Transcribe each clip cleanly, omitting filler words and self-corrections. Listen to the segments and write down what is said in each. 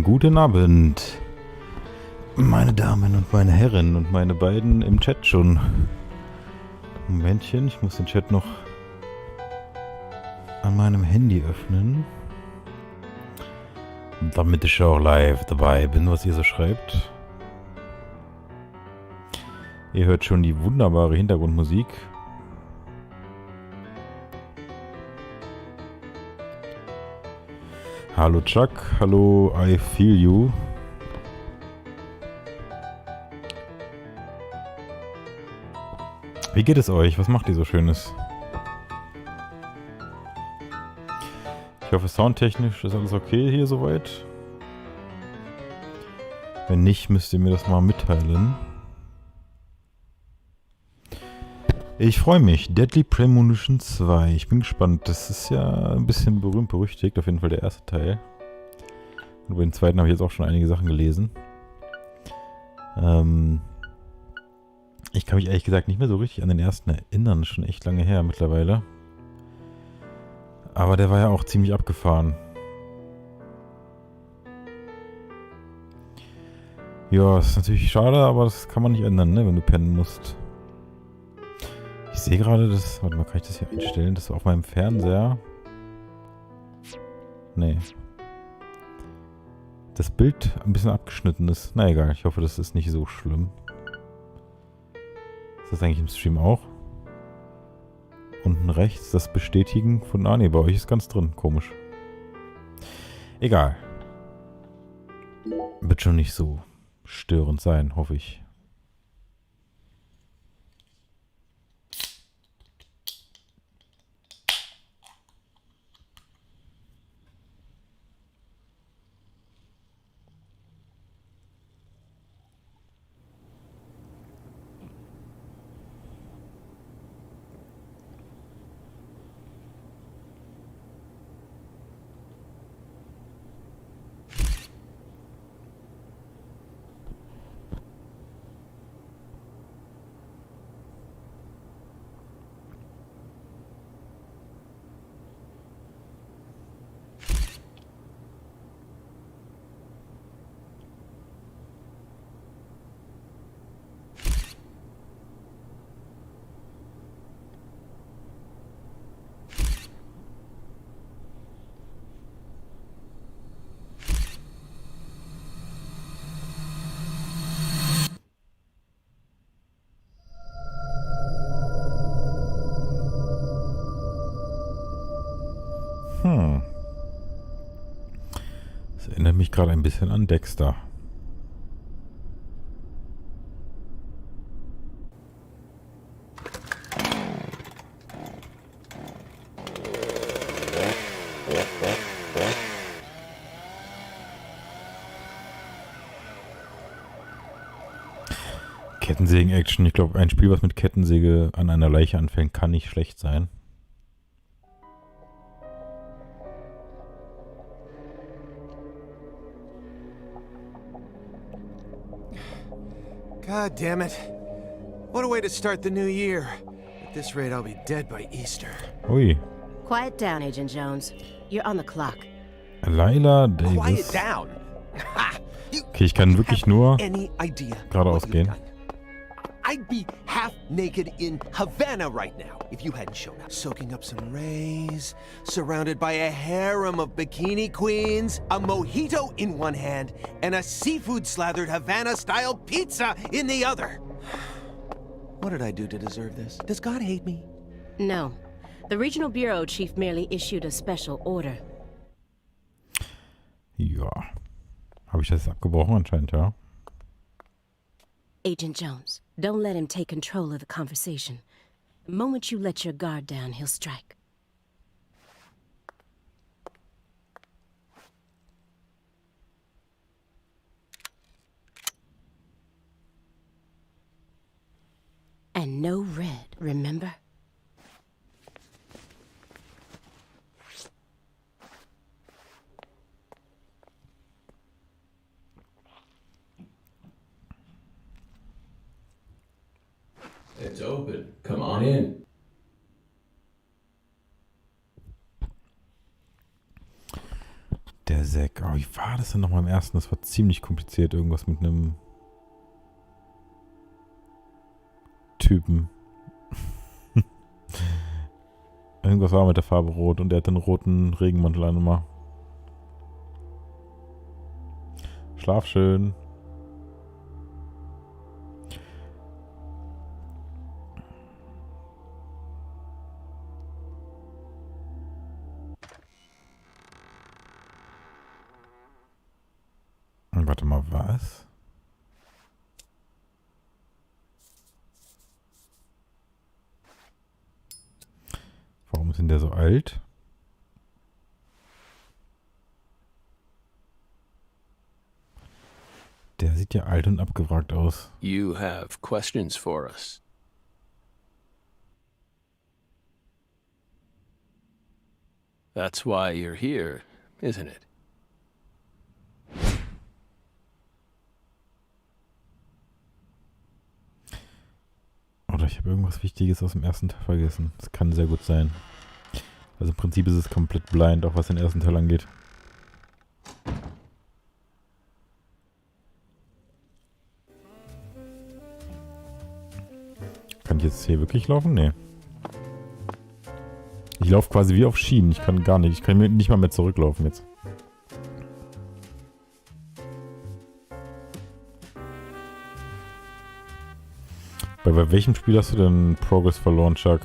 Guten Abend, meine Damen und meine Herren und meine beiden im Chat schon. Momentchen, ich muss den Chat noch an meinem Handy öffnen, damit ich auch live dabei bin, was ihr so schreibt. Ihr hört schon die wunderbare Hintergrundmusik. Hallo Chuck, hallo I Feel You. Wie geht es euch? Was macht ihr so Schönes? Ich hoffe, soundtechnisch ist alles okay hier soweit. Wenn nicht, müsst ihr mir das mal mitteilen. Ich freue mich. Deadly Premonition 2. Ich bin gespannt. Das ist ja ein bisschen berühmt-berüchtigt. Auf jeden Fall der erste Teil. Und über den zweiten habe ich jetzt auch schon einige Sachen gelesen. Ich kann mich ehrlich gesagt nicht mehr so richtig an den ersten erinnern. Schon echt lange her mittlerweile. Aber der war ja auch ziemlich abgefahren. Ja, ist natürlich schade, aber das kann man nicht ändern, ne, wenn du pennen musst. Ich sehe gerade, das... Warte mal, kann ich das hier einstellen? Das auf meinem Fernseher... Nee. Das Bild ein bisschen abgeschnitten ist. Na egal, ich hoffe, das ist nicht so schlimm. Ist das eigentlich im Stream auch? Unten rechts das Bestätigen von... Ah ne, bei euch ist ganz drin. Komisch. Egal. Wird schon nicht so störend sein, hoffe ich. Das erinnert mich gerade ein bisschen an Dexter. Kettensägen-Action. Ich glaube, ein Spiel, was mit Kettensäge an einer Leiche anfängt, kann nicht schlecht sein. God damn it. What a way to start the new year. At this rate, I'll be dead by Easter. Ui. Quiet down, Agent Jones. You're on the clock. Lila Davis. Quiet down. Okay, ich kann wirklich nur Any idea geradeaus what you've gehen. done? I'd be half naked in Havana right now if you hadn't shown up. Soaking up some rays, surrounded by a harem of bikini queens, a mojito in one hand, and a seafood-slathered Havana-style pizza in the other. What did I do to deserve this? Does God hate me? No. The Regional Bureau Chief merely issued a special order. Ja. Habe ich das abgebrochen anscheinend, ja. Agent Jones, don't let him take control of the conversation. The moment you let your guard down, he'll strike. And no red, remember? It's open. Come on in. Der Zack. Oh, wie war das denn nochmal im ersten? Das war ziemlich kompliziert. Irgendwas mit einem Typen. Irgendwas war mit der Farbe Rot und er hat den roten Regenmantel an immer. Schlaf schön. Warte mal, was? Warum ist denn der so alt? Der sieht ja alt und abgewrackt aus. You have questions for us. That's why you're here, isn't it? Oder ich habe irgendwas Wichtiges aus dem ersten Teil vergessen. Das kann sehr gut sein. Also im Prinzip ist es komplett blind, auch was den ersten Teil angeht. Kann ich jetzt hier wirklich laufen? Nee. Ich laufe quasi wie auf Schienen. Ich kann gar nicht. Ich kann nicht mal mehr zurücklaufen jetzt. Bei welchem Spiel hast du denn Progress verloren, Chuck?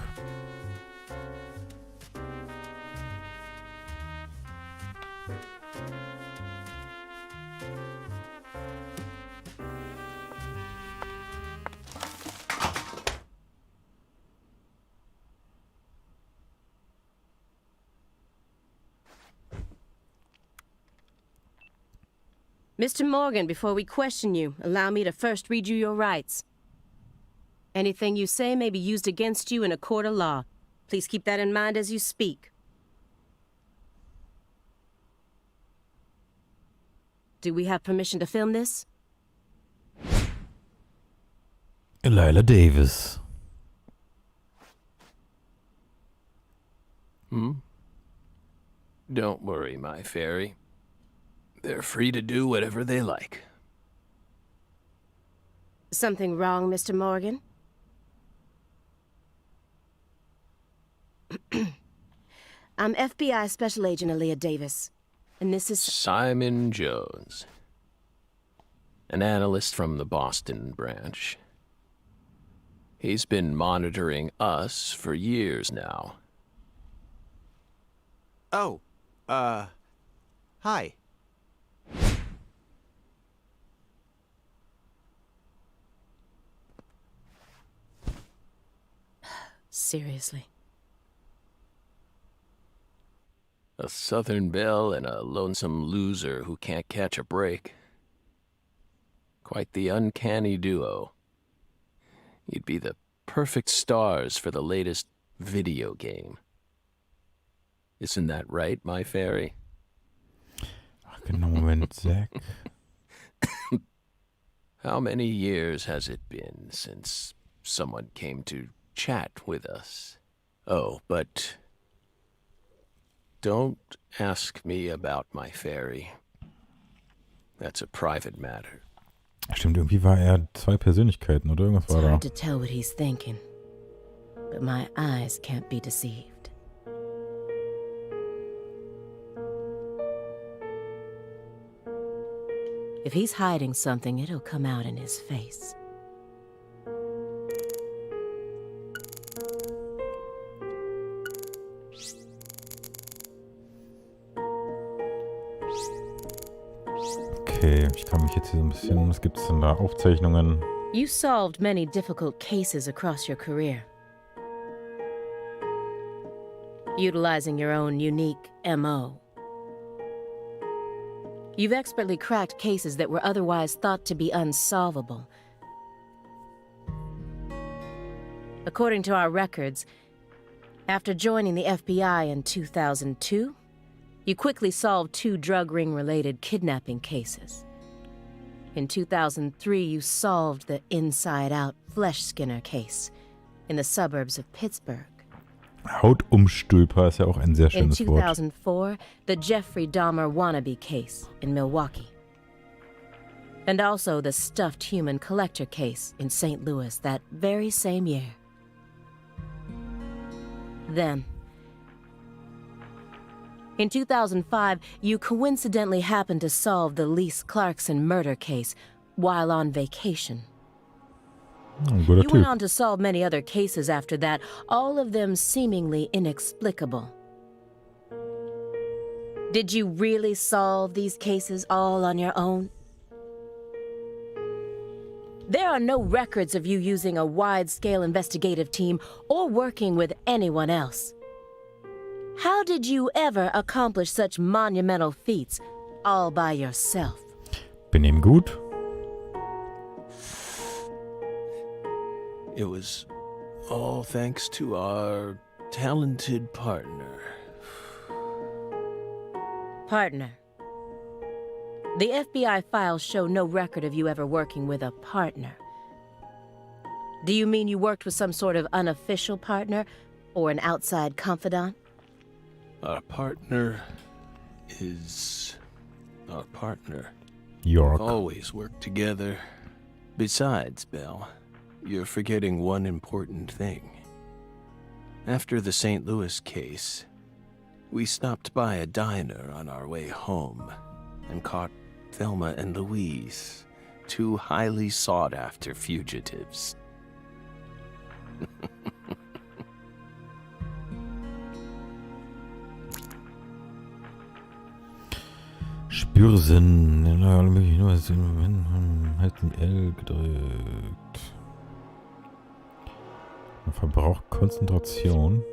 Mr. Morgan, before we question you, allow me to first read you your rights. Anything you say may be used against you in a court of law. Please keep that in mind as you speak. Do we have permission to film this? Lila Davis. Don't worry, my fairy. They're free to do whatever they like. Something wrong, Mr. Morgan? I'm FBI Special Agent Aaliyah Davis, and this is... Simon Jones. An analyst from the Boston branch. He's been monitoring us for years now. Oh, hi. Seriously. A Southern belle and a lonesome loser who can't catch a break. Quite the uncanny duo. You'd be the perfect stars for the latest video game. Isn't that right, my fairy? Ach, genau, Moment, Zack. How many years has it been since someone came to chat with us? Oh, but don't ask me about my fairy. That's a private matter. Stimmt, irgendwie war er zwei Persönlichkeiten oder irgendwas It's war da. hard to tell what he's thinking, but my eyes can't be deceived. If he's hiding something, it'll come out in his face. Okay, ich kann mich jetzt hier so ein bisschen... Was gibt's denn da? Aufzeichnungen. You solved many difficult cases across your career, utilizing your own unique MO. You've expertly cracked cases that were otherwise thought to be unsolvable. According to our records, after joining the FBI in 2002, you quickly solved 2 drug ring-related kidnapping cases. In 2003, you solved the inside-out flesh skinner case in the suburbs of Pittsburgh. Hautumstülper ist ja auch ein sehr In schönes Wort. 2004, the Jeffrey Dahmer wannabe case in Milwaukee. And also the stuffed human collector case in St. Louis that very same year. Then, in 2005, you coincidentally happened to solve the Lise Clarkson murder case while on vacation. Ein guter You went Typ. on to solve many other cases after that, all of them seemingly inexplicable. Did you really solve these cases all on your own? There are no records of you using a wide-scale investigative team or working with anyone else. How did you ever accomplish such monumental feats all by yourself? Benehmen gut. It was all thanks to our talented partner. Partner. The FBI files show no record of you ever working with a partner. Do you mean you worked with some sort of unofficial partner or an outside confidant? Our partner is our partner. York. Always work together. Besides, Belle, you're forgetting one important thing. After the St. Louis case, we stopped by a diner on our way home and caught Thelma and Louise, two highly sought-after fugitives. Spürsinn. In allen möglichen Hinweisen hat die L gedrückt. Man verbraucht Konzentration.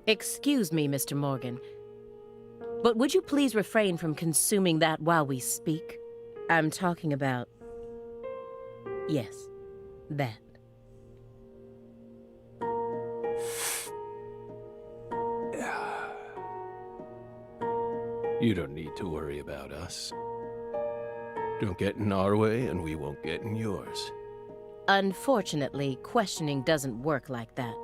Excuse me, Mr. Morgan, but would you please refrain from consuming that while we speak? I'm talking about... yes, that. You don't need to worry about us. Don't get in our way and we won't get in yours. Unfortunately, questioning doesn't work like that.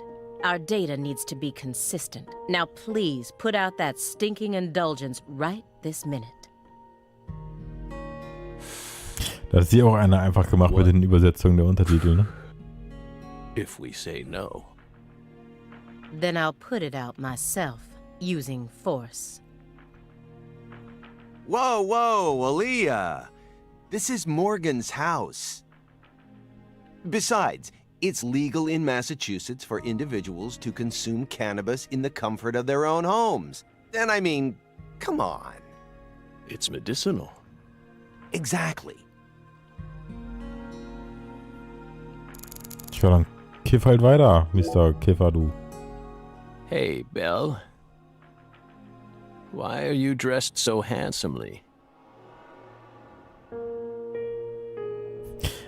Our data needs to be consistent. Now please put out that stinking indulgence right this minute. Da ist hier auch einer einfach gemacht mit den Übersetzungen der Untertitel, ne? If we say no. Then I'll put it out myself, using force. Whoa, whoa, Aaliyah. This is Morgan's house. Besides, it's legal in Massachusetts for individuals to consume cannabis in the comfort of their own homes. And I mean, come on. It's medicinal. Exactly. Tja, dann kiff halt weiter, Mr. Kiffer, du. Hey, Belle. Why are you dressed so handsomely?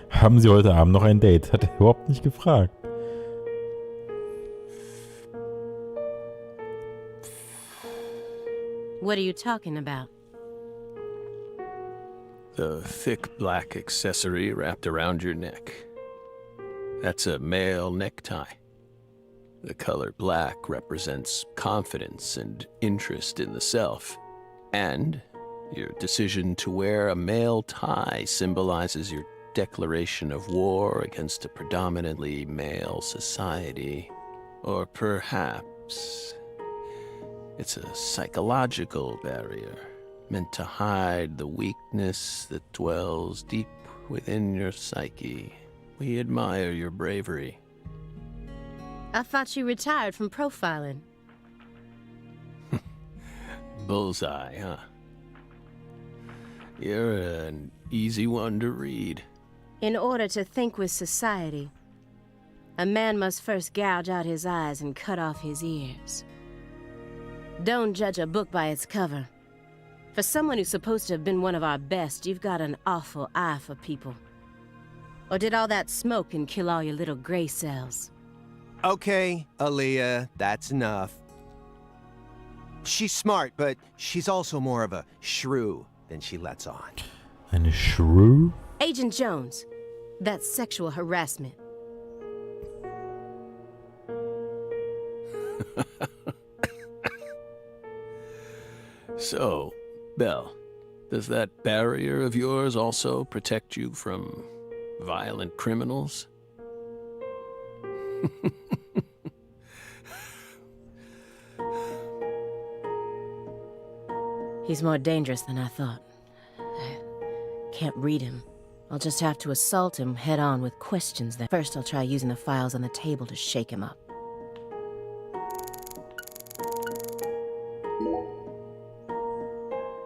Haben Sie heute Abend noch ein Date? Hat er überhaupt nicht gefragt. What are you talking about? The thick black accessory wrapped around your neck. That's a male necktie. The color black represents confidence and interest in the self. And your decision to wear a male tie symbolizes your declaration of war against a predominantly male society. Or perhaps it's a psychological barrier meant to hide the weakness that dwells deep within your psyche. We admire your bravery. I thought you retired from profiling. Bullseye, huh? You're an easy one to read. In order to think with society, a man must first gouge out his eyes and cut off his ears. Don't judge a book by its cover. For someone who's supposed to have been one of our best, you've got an awful eye for people. Or did all that smoke and kill all your little gray cells? Okay, Aaliyah, that's enough. She's smart, but she's also more of a shrew than she lets on. Eine Shrew? Agent Jones, that's sexual harassment. So, Belle, does that barrier of yours also protect you from violent criminals? He's more dangerous than I thought. I can't read him. I'll just have to assault him head-on with questions then. First, I'll try using the files on the table to shake him up.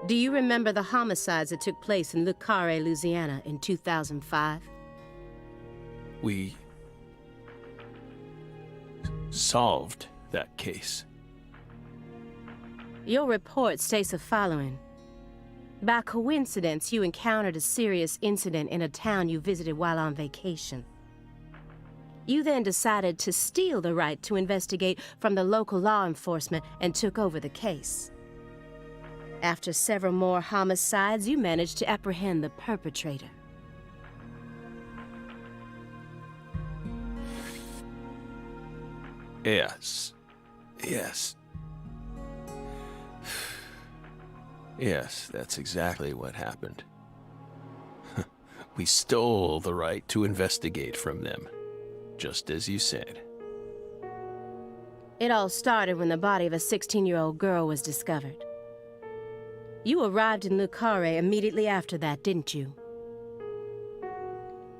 Do you remember the homicides that took place in Le Carré, Louisiana in 2005? We solved that case. Your report states the following. By coincidence, you encountered a serious incident in a town you visited while on vacation. You then decided to steal the right to investigate from the local law enforcement and took over the case. After several more homicides, you managed to apprehend the perpetrator. Yes. Yes. Yes, that's exactly what happened. We stole the right to investigate from them, just as you said. It all started when the body of a 16-year-old girl was discovered. You arrived in Le Carré immediately after that, didn't you?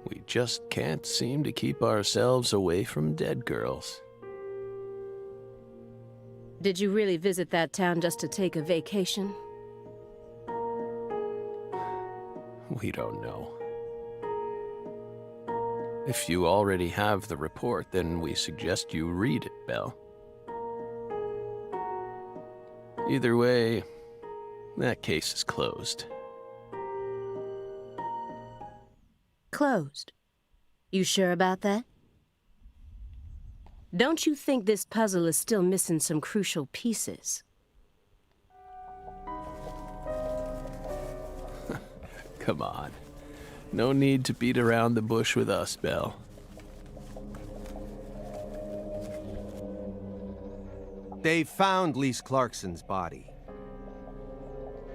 We just can't seem to keep ourselves away from dead girls. Did you really visit that town just to take a vacation? We don't know. If you already have the report, then we suggest you read it, Belle. Either way, that case is closed. Closed. You sure about that? Don't you think this puzzle is still missing some crucial pieces? Come on. No need to beat around the bush with us, Belle. They found Lise Clarkson's body.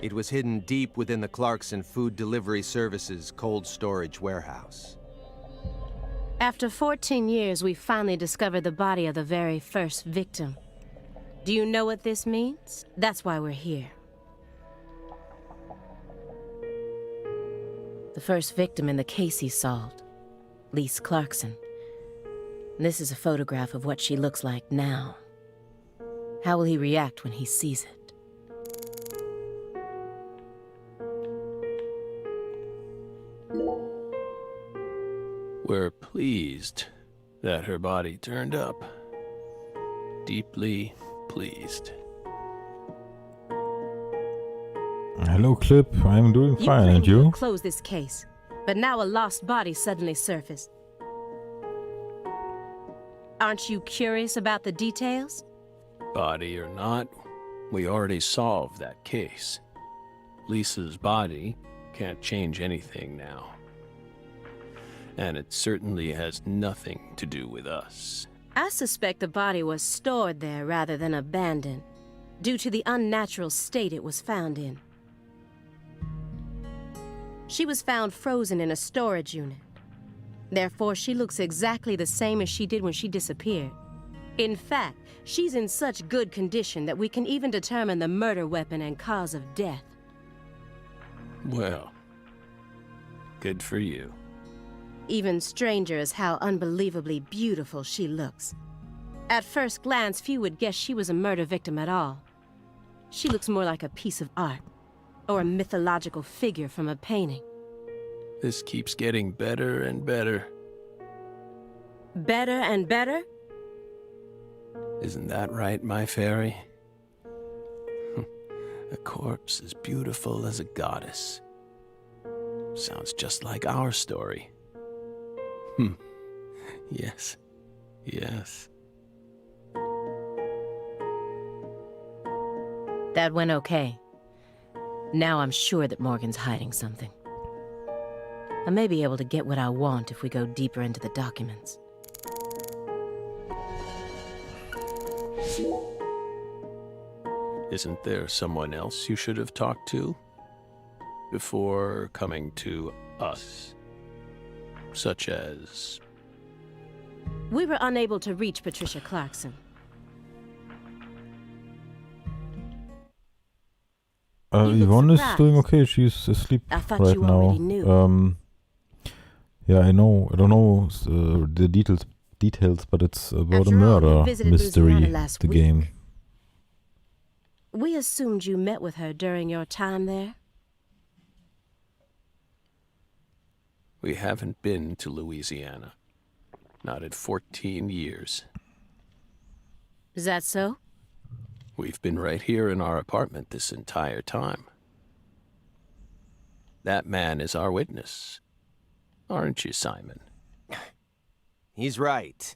It was hidden deep within the Clarkson Food Delivery Services cold storage warehouse. After 14 years, we finally discovered the body of the very first victim. Do you know what this means? That's why we're here. The first victim in the case he solved, Lise Clarkson. This is a photograph of what she looks like now. How will he react when he sees it? We're pleased that her body turned up. Deeply pleased. Hello, Clip. I'm doing fine, and you? Close this case, but now a lost body suddenly surfaced. Aren't you curious about the details? Body or not, we already solved that case. Lisa's body can't change anything now. And it certainly has nothing to do with us. I suspect the body was stored there rather than abandoned, due to the unnatural state it was found in. She was found frozen in a storage unit. Therefore, she looks exactly the same as she did when she disappeared. In fact, she's in such good condition that we can even determine the murder weapon and cause of death. Well, good for you. Even stranger is how unbelievably beautiful she looks. At first glance, few would guess she was a murder victim at all. She looks more like a piece of art, or a mythological figure from a painting. This keeps getting better and better. Better and better? Isn't that right, my fairy? A corpse as beautiful as a goddess. Sounds just like our story. Yes. Yes. That went okay. Now I'm sure that Morgan's hiding something. I may be able to get what I want if we go deeper into the documents. Isn't there someone else you should have talked to before coming to us? Such as... We were unable to reach Patricia Clarkson. You look Yvonne is surprised. doing okay. She's asleep I thought right you now. already knew. Yeah, I know. I don't know the details, but it's about After a all, you murder visited mystery. Louisiana last The week. game. We assumed you met with her during your time there. We haven't been to Louisiana. Not in 14 years. Is that so? We've been right here in our apartment this entire time. That man is our witness. Aren't you, Simon? He's right.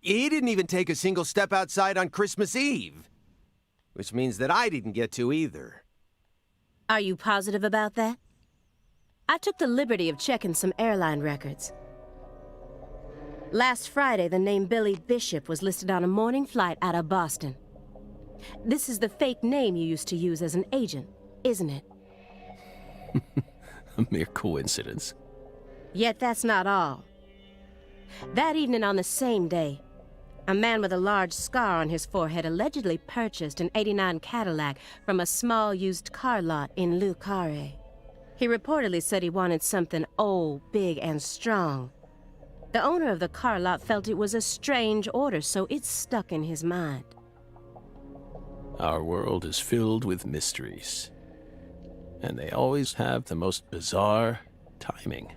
He didn't even take a single step outside on Christmas Eve. Which means that I didn't get to either. Are you positive about that? I took the liberty of checking some airline records. Last Friday, the name Billy Bishop was listed on a morning flight out of Boston. This is the fake name you used to use as an agent, isn't it? A mere coincidence. Yet that's not all. That evening on the same day, a man with a large scar on his forehead allegedly purchased an '89 Cadillac from a small used car lot in Le Carré. He reportedly said he wanted something old, big, and strong. The owner of the car lot felt it was a strange order, so it stuck in his mind. Our world is filled with mysteries. And they always have the most bizarre timing.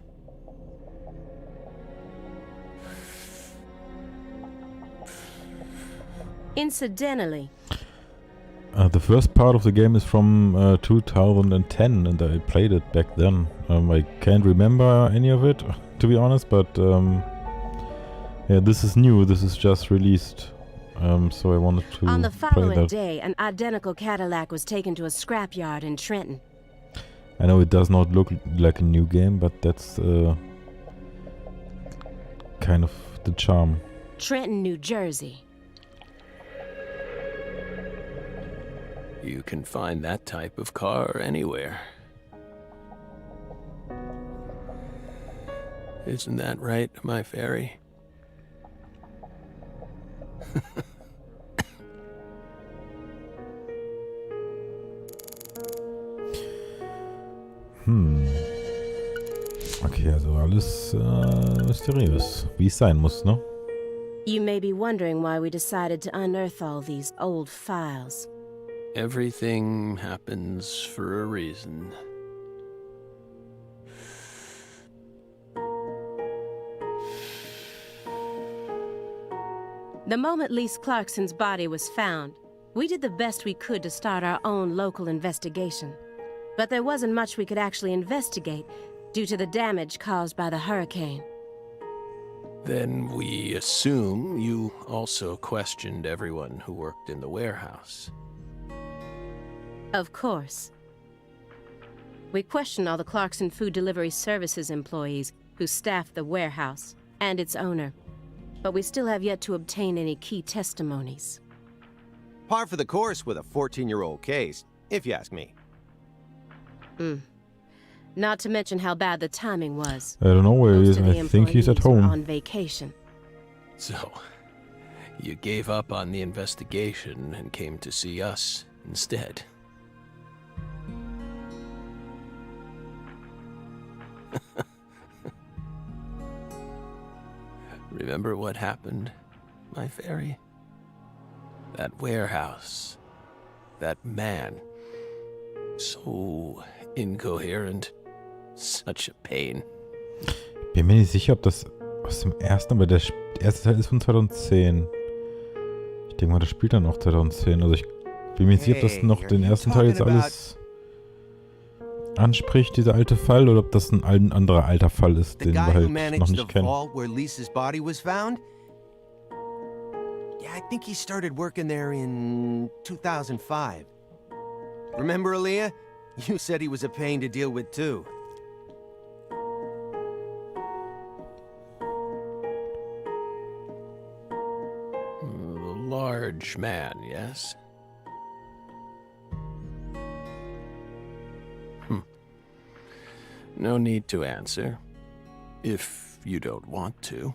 Incidentally, The first part of the game is from 2010, and I played it back then. I can't remember any of it, to be honest, but yeah, this is new. This is just released, so I wanted to on the play following that. day, an identical Cadillac was taken to a scrapyard in Trenton. I know it does not look like a new game, but that's kind of the charm. Trenton, New Jersey. You can find that type of car anywhere. Isn't that right, my fairy? Okay, also alles mysteriös, wie es sein muss, ne? You may be wondering why we decided to unearth all these old files. Everything happens for a reason. The moment Lise Clarkson's body was found, we did the best we could to start our own local investigation. But there wasn't much we could actually investigate due to the damage caused by the hurricane. Then we assume you also questioned everyone who worked in the warehouse. Of course. We questioned all the Clarkson Food Delivery Services employees who staffed the warehouse and its owner. But we still have yet to obtain any key testimonies. Par for the course with a 14-year-old case, if you ask me. Not to mention how bad the timing was. I don't know where he Most is. of the I think he's at employees were home. on vacation. So, you gave up on the investigation and came to see us instead. Remember what happened, my fairy? That warehouse. That man. So incoherent. Such a pain. Bin mir nicht sicher, ob das aus dem ersten, aber der erste Teil ist von 2010. Ich denke mal, das spielt dann auch 2010. Also ich bin mir nicht sicher, ob das noch den ersten Teil jetzt alles anspricht, dieser alte Fall, oder ob das ein anderer alter Fall ist, The den wir guy who halt noch managed the nicht kennen. vault where Lisa's body was found? Yeah, I think he started working there in 2005. Remember, Aaliyah? You said he was a pain to deal with, too. strange man, yes? No need to answer, if you don't want to.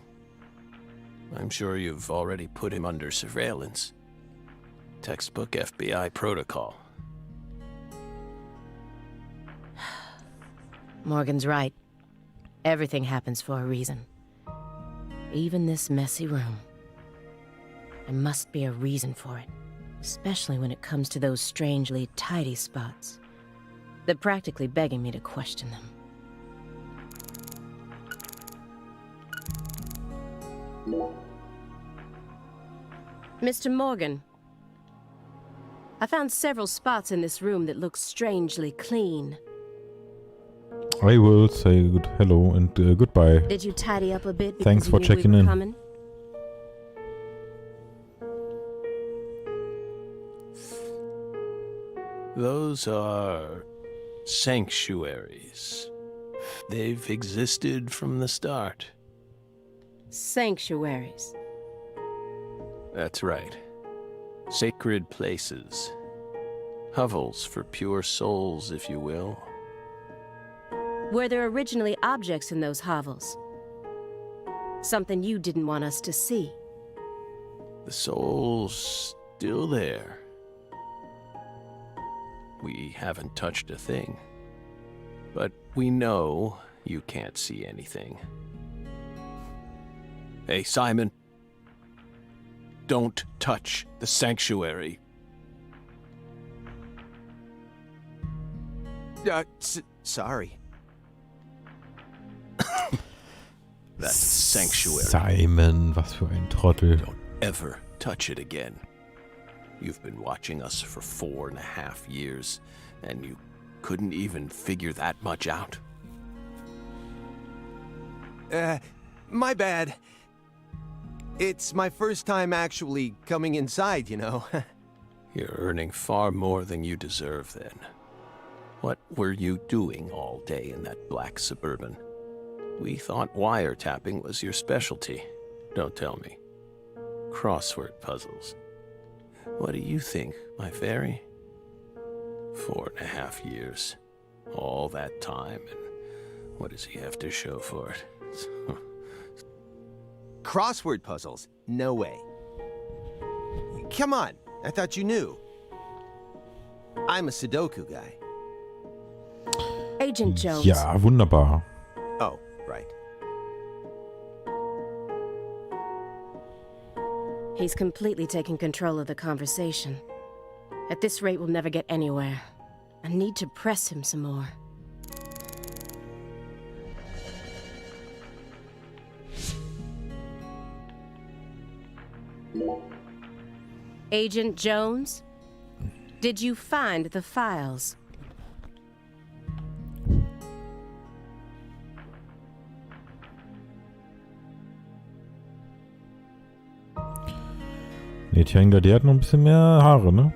I'm sure you've already put him under surveillance. Textbook FBI protocol. Morgan's right. Everything happens for a reason. Even this messy room. There must be a reason for it, especially when it comes to those strangely tidy spots. They're practically begging me to question them. Mr. Morgan, I found several spots in this room that look strangely clean. I will say hello and goodbye. Did you tidy up a bit because Thanks you for knew checking we were in. coming? Those are sanctuaries. They've existed from the start. Sanctuaries. That's right. Sacred places. Hovels for pure souls, if you will. Were there originally objects in those hovels? Something you didn't want us to see? The soul's still there. We haven't touched a thing. But we know you can't see anything. Hey, Simon. Don't touch the sanctuary. Sorry. That sanctuary. Simon, was für ein Trottel. Don't ever touch it again. You've been watching us for 4.5 years, and you couldn't even figure that much out? My bad. It's my first time actually coming inside, you know. You're earning far more than you deserve, then. What were you doing all day in that black Suburban? We thought wiretapping was your specialty. Don't tell me. Crossword puzzles. What do you think, my fairy? 4.5 years. All that time, and what does he have to show for it? Crossword puzzles? No way. Come on, I thought you knew. I'm a Sudoku guy. Agent Jones. Ja, wunderbar. Oh, right. He's completely taking control of the conversation. At this rate, we'll never get anywhere. I need to press him some more. Agent Jones, did you find the files? Nee, Tjanga, die hat noch ein bisschen mehr Haare, ne?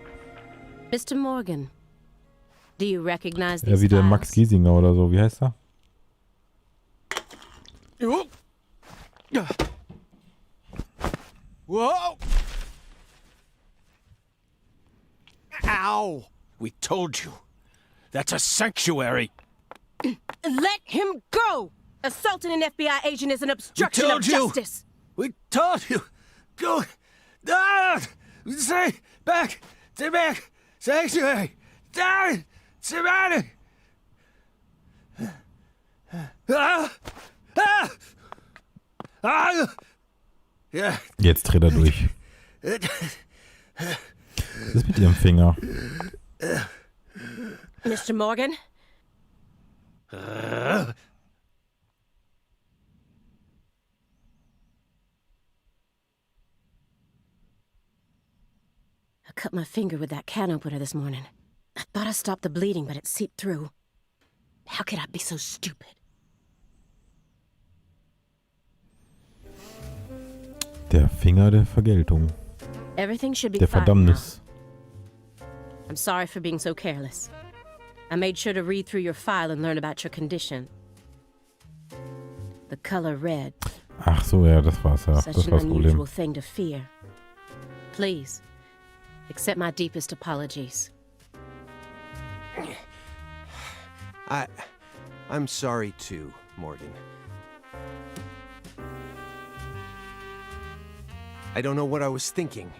Mr. Morgan, do you recognize Ja, these wie der files? Max Giesinger oder so. Wie heißt er? Whoa! Ow! We told you. That's a sanctuary. Let him go! Assaulting an FBI agent is an obstruction of told you. justice. We told you. Go. Stay back. Stay back. Sanctuary. Down. Surrounded. Ja. Jetzt dreht er durch. Was ist mit ihrem Finger? Mr. Morgan? I cut my finger with that can opener this morning. I thought I stopped the bleeding, but it seeped through. How could I be so stupid? Der Finger der Vergeltung. Everything should be Der fine now. Verdammnis. I'm sorry for being so careless. I made sure to read through your file and learn about your condition. The color red. Ach so, ja, das war's ja. Such Das an war das unusual Problem. thing to fear. Please, Accept my deepest apologies. I'm sorry too, Morgan. I don't know what I was thinking.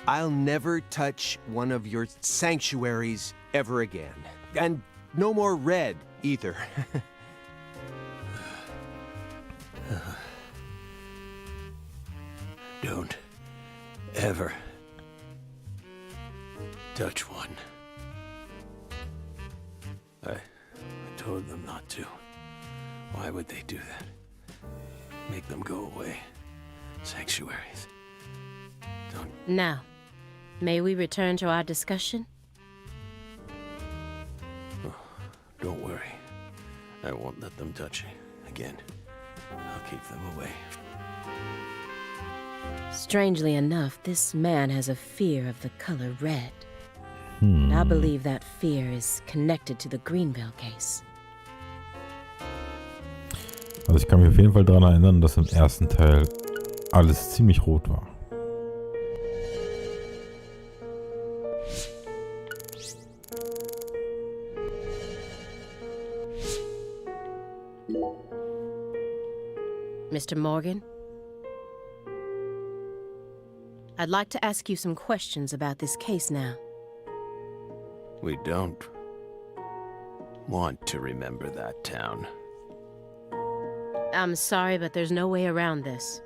I'll never touch one of your sanctuaries ever again. And no more red, either. Don't ever touch one. I told them not to. Why would they do that? Make them go away. Sanctuaries. Don't... Now, may we return to our discussion? Oh, don't worry. I won't let them touch you again. I'll keep them away. Strangely enough, this man has a fear of the color red. And I believe that fear is connected to the Greenville case. Also ich kann mich auf jeden Fall daran erinnern, dass im ersten Teil alles ziemlich rot war. Mr. Morgan? I'd like to ask you some questions about this case now. We don't want to remember that town. I'm sorry, but there's no way around this.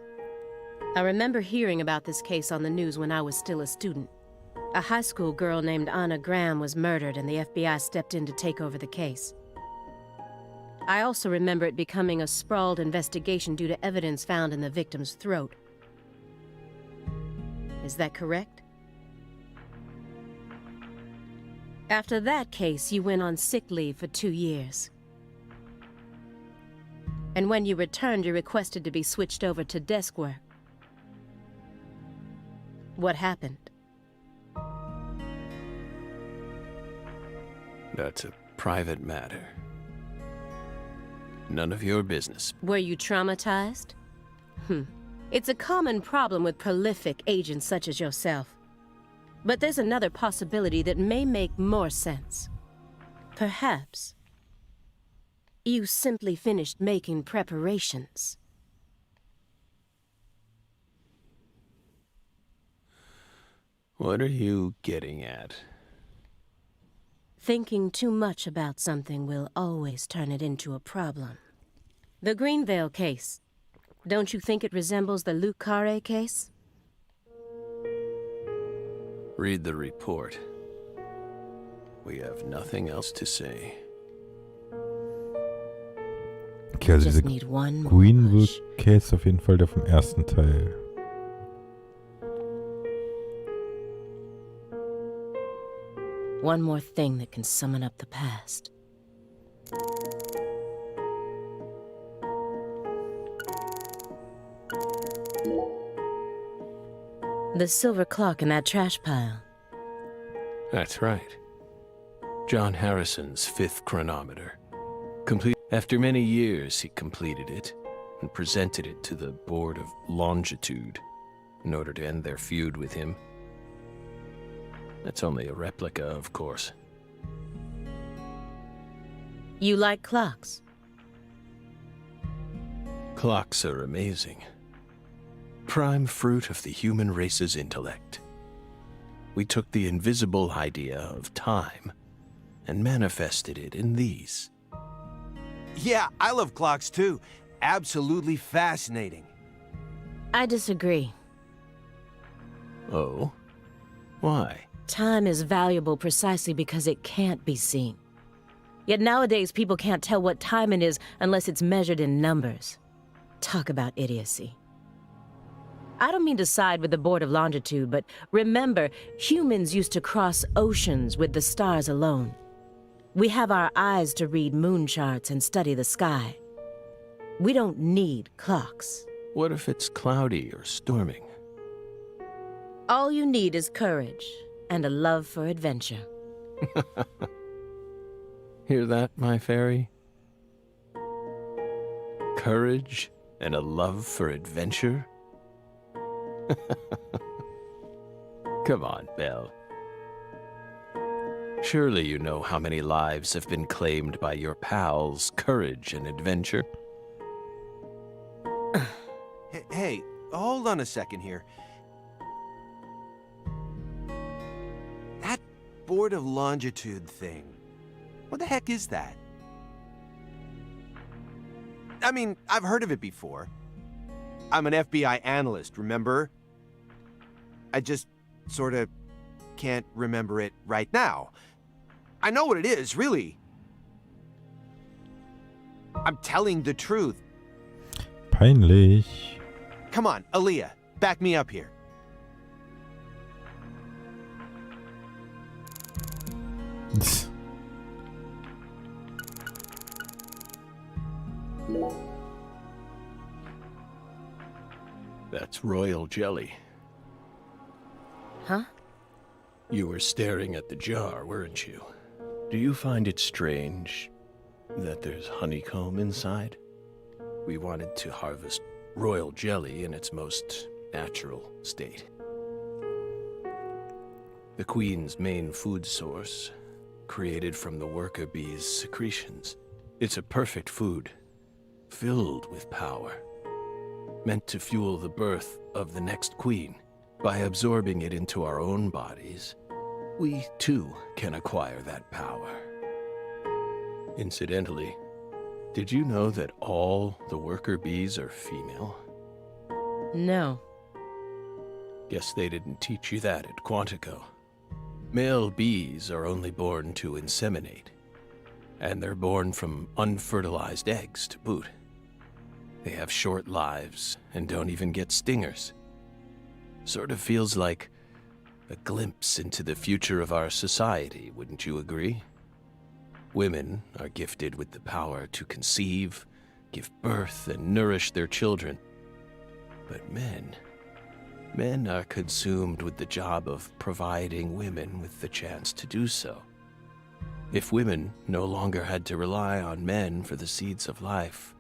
I remember hearing about this case on the news when I was still a student. A high school girl named Anna Graham was murdered and the FBI stepped in to take over the case. I also remember it becoming a sprawled investigation due to evidence found in the victim's throat. Is that correct? After that case, you went on sick leave for 2 years. And when you returned, you requested to be switched over to desk work. What happened? That's a private matter. None of your business. Were you traumatized? It's a common problem with prolific agents such as yourself. But there's another possibility that may make more sense. Perhaps you simply finished making preparations. What are you getting at? Thinking too much about something will always turn it into a problem. The Greenvale case. Don't you think it resembles the Luke Carre case? Read the report. We have nothing else to say. Okay, also Just dieser need one more Greenville push. Case auf jeden Fall der vom ersten Teil. One more thing that can summon up the past. The silver clock in that trash pile. That's right. John Harrison's 5th chronometer. Complete. After many years, he completed it and presented it to the Board of Longitude in order to end their feud with him. That's only a replica, of course. You like clocks? Clocks are amazing. Prime fruit of the human race's intellect. We took the invisible idea of time and manifested it in these. Yeah, I love clocks too. Absolutely fascinating. I disagree. Oh? Why? Time is valuable precisely because it can't be seen. Yet nowadays people can't tell what time it is unless it's measured in numbers. Talk about idiocy. I don't mean to side with the Board of Longitude, but remember, humans used to cross oceans with the stars alone. We have our eyes to read moon charts and study the sky. We don't need clocks. What if it's cloudy or storming? All you need is courage and a love for adventure. Hear that, my fairy? Courage and a love for adventure? Come on, Belle. Surely you know how many lives have been claimed by your pals' courage and adventure. Hey, hold on a second here. That board of longitude thing. What the heck is that? I mean, I've heard of it before. I'm an FBI analyst, remember? I just sort of can't remember it right now. I know what it is, really. I'm telling the truth. Peinlich. Come on, Aaliyah, back me up here. That's royal jelly. Huh? You were staring at the jar, weren't you? Do you find it strange that there's honeycomb inside? We wanted to harvest royal jelly in its most natural state. The queen's main food source, created from the worker bee's secretions. It's a perfect food, filled with power, meant to fuel the birth of the next queen. By absorbing it into our own bodies, we too can acquire that power. Incidentally, did you know that all the worker bees are female? No. Guess they didn't teach you that at Quantico. Male bees are only born to inseminate, and they're born from unfertilized eggs to boot. They have short lives and don't even get stingers. Sort of feels like a glimpse into the future of our society, wouldn't you agree? Women are gifted with the power to conceive, give birth, and nourish their children. But men are consumed with the job of providing women with the chance to do so. If women no longer had to rely on men for the seeds of life,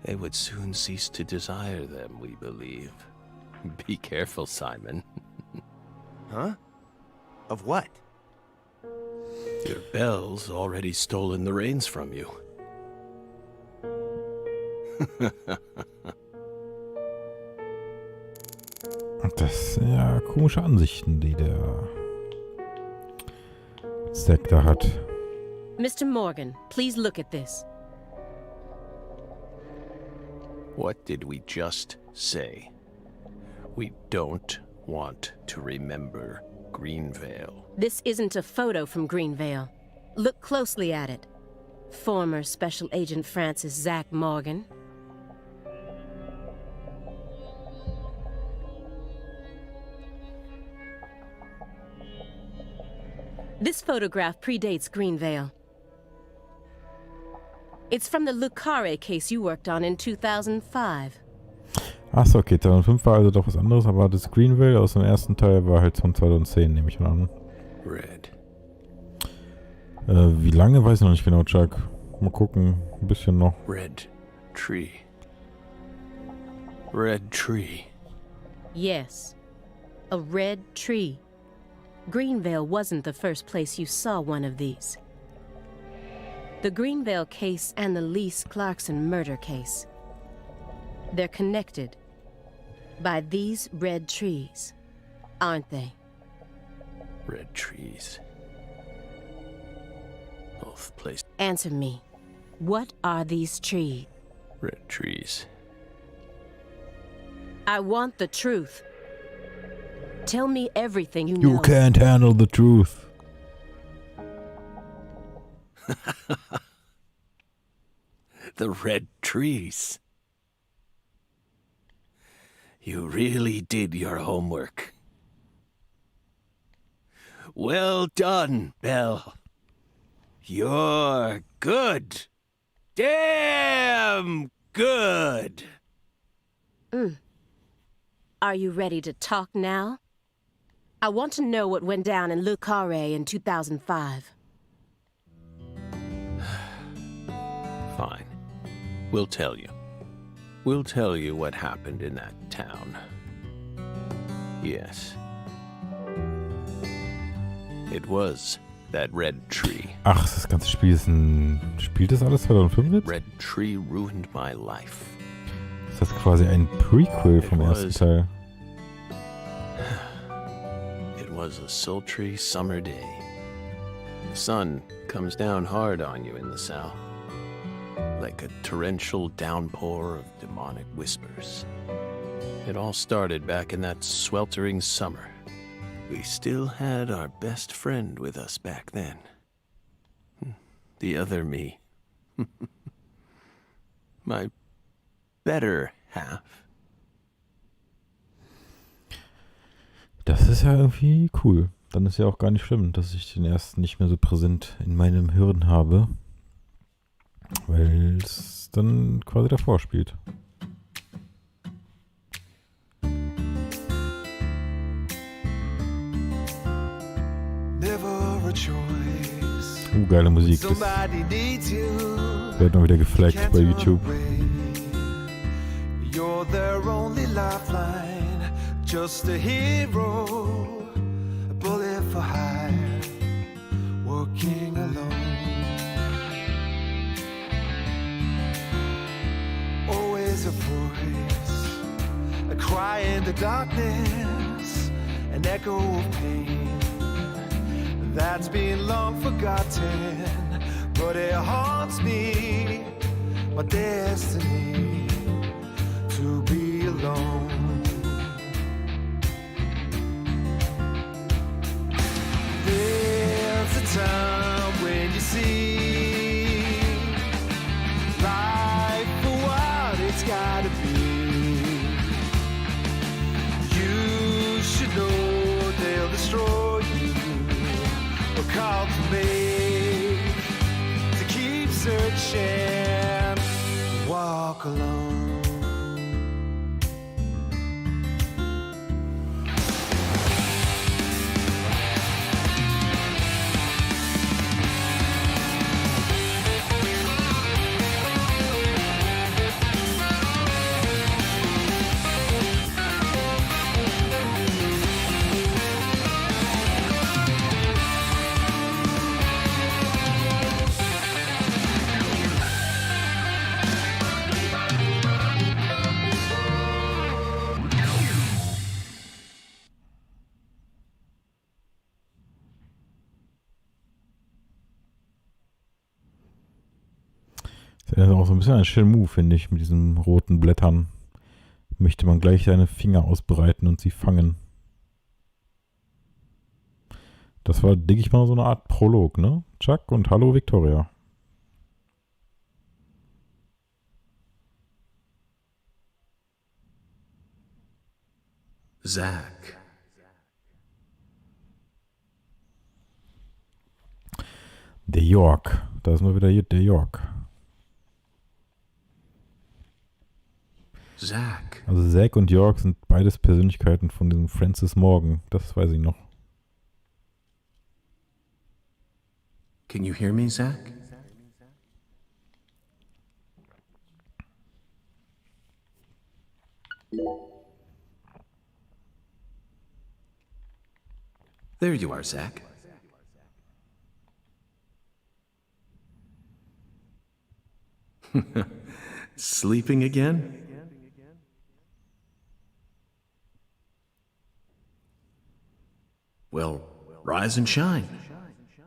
they would soon cease to desire them, we believe. Be careful, Simon. Huh? Of what? Your Belle's already stolen the reins from you. Das sind ja komische Ansichten, die der Zack da hat. Mr. Morgan, please look at this. What did we just say? We don't want to remember Greenvale. This isn't a photo from Greenvale. Look closely at it. Former Special Agent Francis Zack Morgan. This photograph predates Greenvale. It's from the Lucare case you worked on in 2005. Achso, okay, 2005 war also doch was anderes, aber das Greenvale aus dem ersten Teil war halt von 2010, nehme ich mal an. Red. Wie lange, weiß ich noch nicht genau, Chuck. Mal gucken, ein bisschen noch. Red tree. Red tree. Yes, a red tree. Greenvale wasn't the first place you saw one of these. The Greenvale case and the Lise Clarkson murder case. They're connected by these red trees, aren't they? Red trees. Both places. Answer me. What are these trees? Red trees. I want the truth. Tell me everything you know. You can't handle the truth. The red trees. You really did your homework. Well done, Belle. You're good. Damn good. Are you ready to talk now? I want to know what went down in Le Carré in 2005. Fine. We'll tell you. We'll tell you what happened in that town. Yes. It was that red tree. Ach, das ganze Spiel ist ein... Spielt das alles 2005 jetzt? Red tree ruined my life. Das ist quasi ein Prequel vom ersten Teil. It was a sultry summer day. The sun comes down hard on you in the south, like a torrential downpour of demonic whispers. It all started back in that sweltering summer. We still had our best friend with us back then. The other me. My better half. Das ist ja irgendwie cool. Dann ist ja auch gar nicht schlimm, dass ich den ersten nicht mehr so präsent in meinem Hirn habe. Weil es dann quasi davor spielt. Geile Musik. Das wird noch wieder geflaggt bei YouTube. You're their only lifeline, just a hero, a bullet for hire, working alone. Always a voice, a cry in the darkness, an echo of pain that's been long forgotten, but it haunts me, my destiny, to be alone. There's a time when you see life for what it's gotta be. You should know they'll destroy you, but call to me to keep searching, walk alone. Das ist auch so ein bisschen ein schöner Move, finde ich, mit diesen roten Blättern. Möchte man gleich seine Finger ausbreiten und sie fangen. Das war, denke ich mal, so eine Art Prolog, ne? Chuck und hallo Victoria. Zach. Der York. Da ist mal wieder hier der York. Zach. Also Zack und York sind beides Persönlichkeiten von diesem Francis Morgan. Das weiß ich noch. Can you hear me, Zach? There you are, Zach. Sleeping again? Well, rise and shine.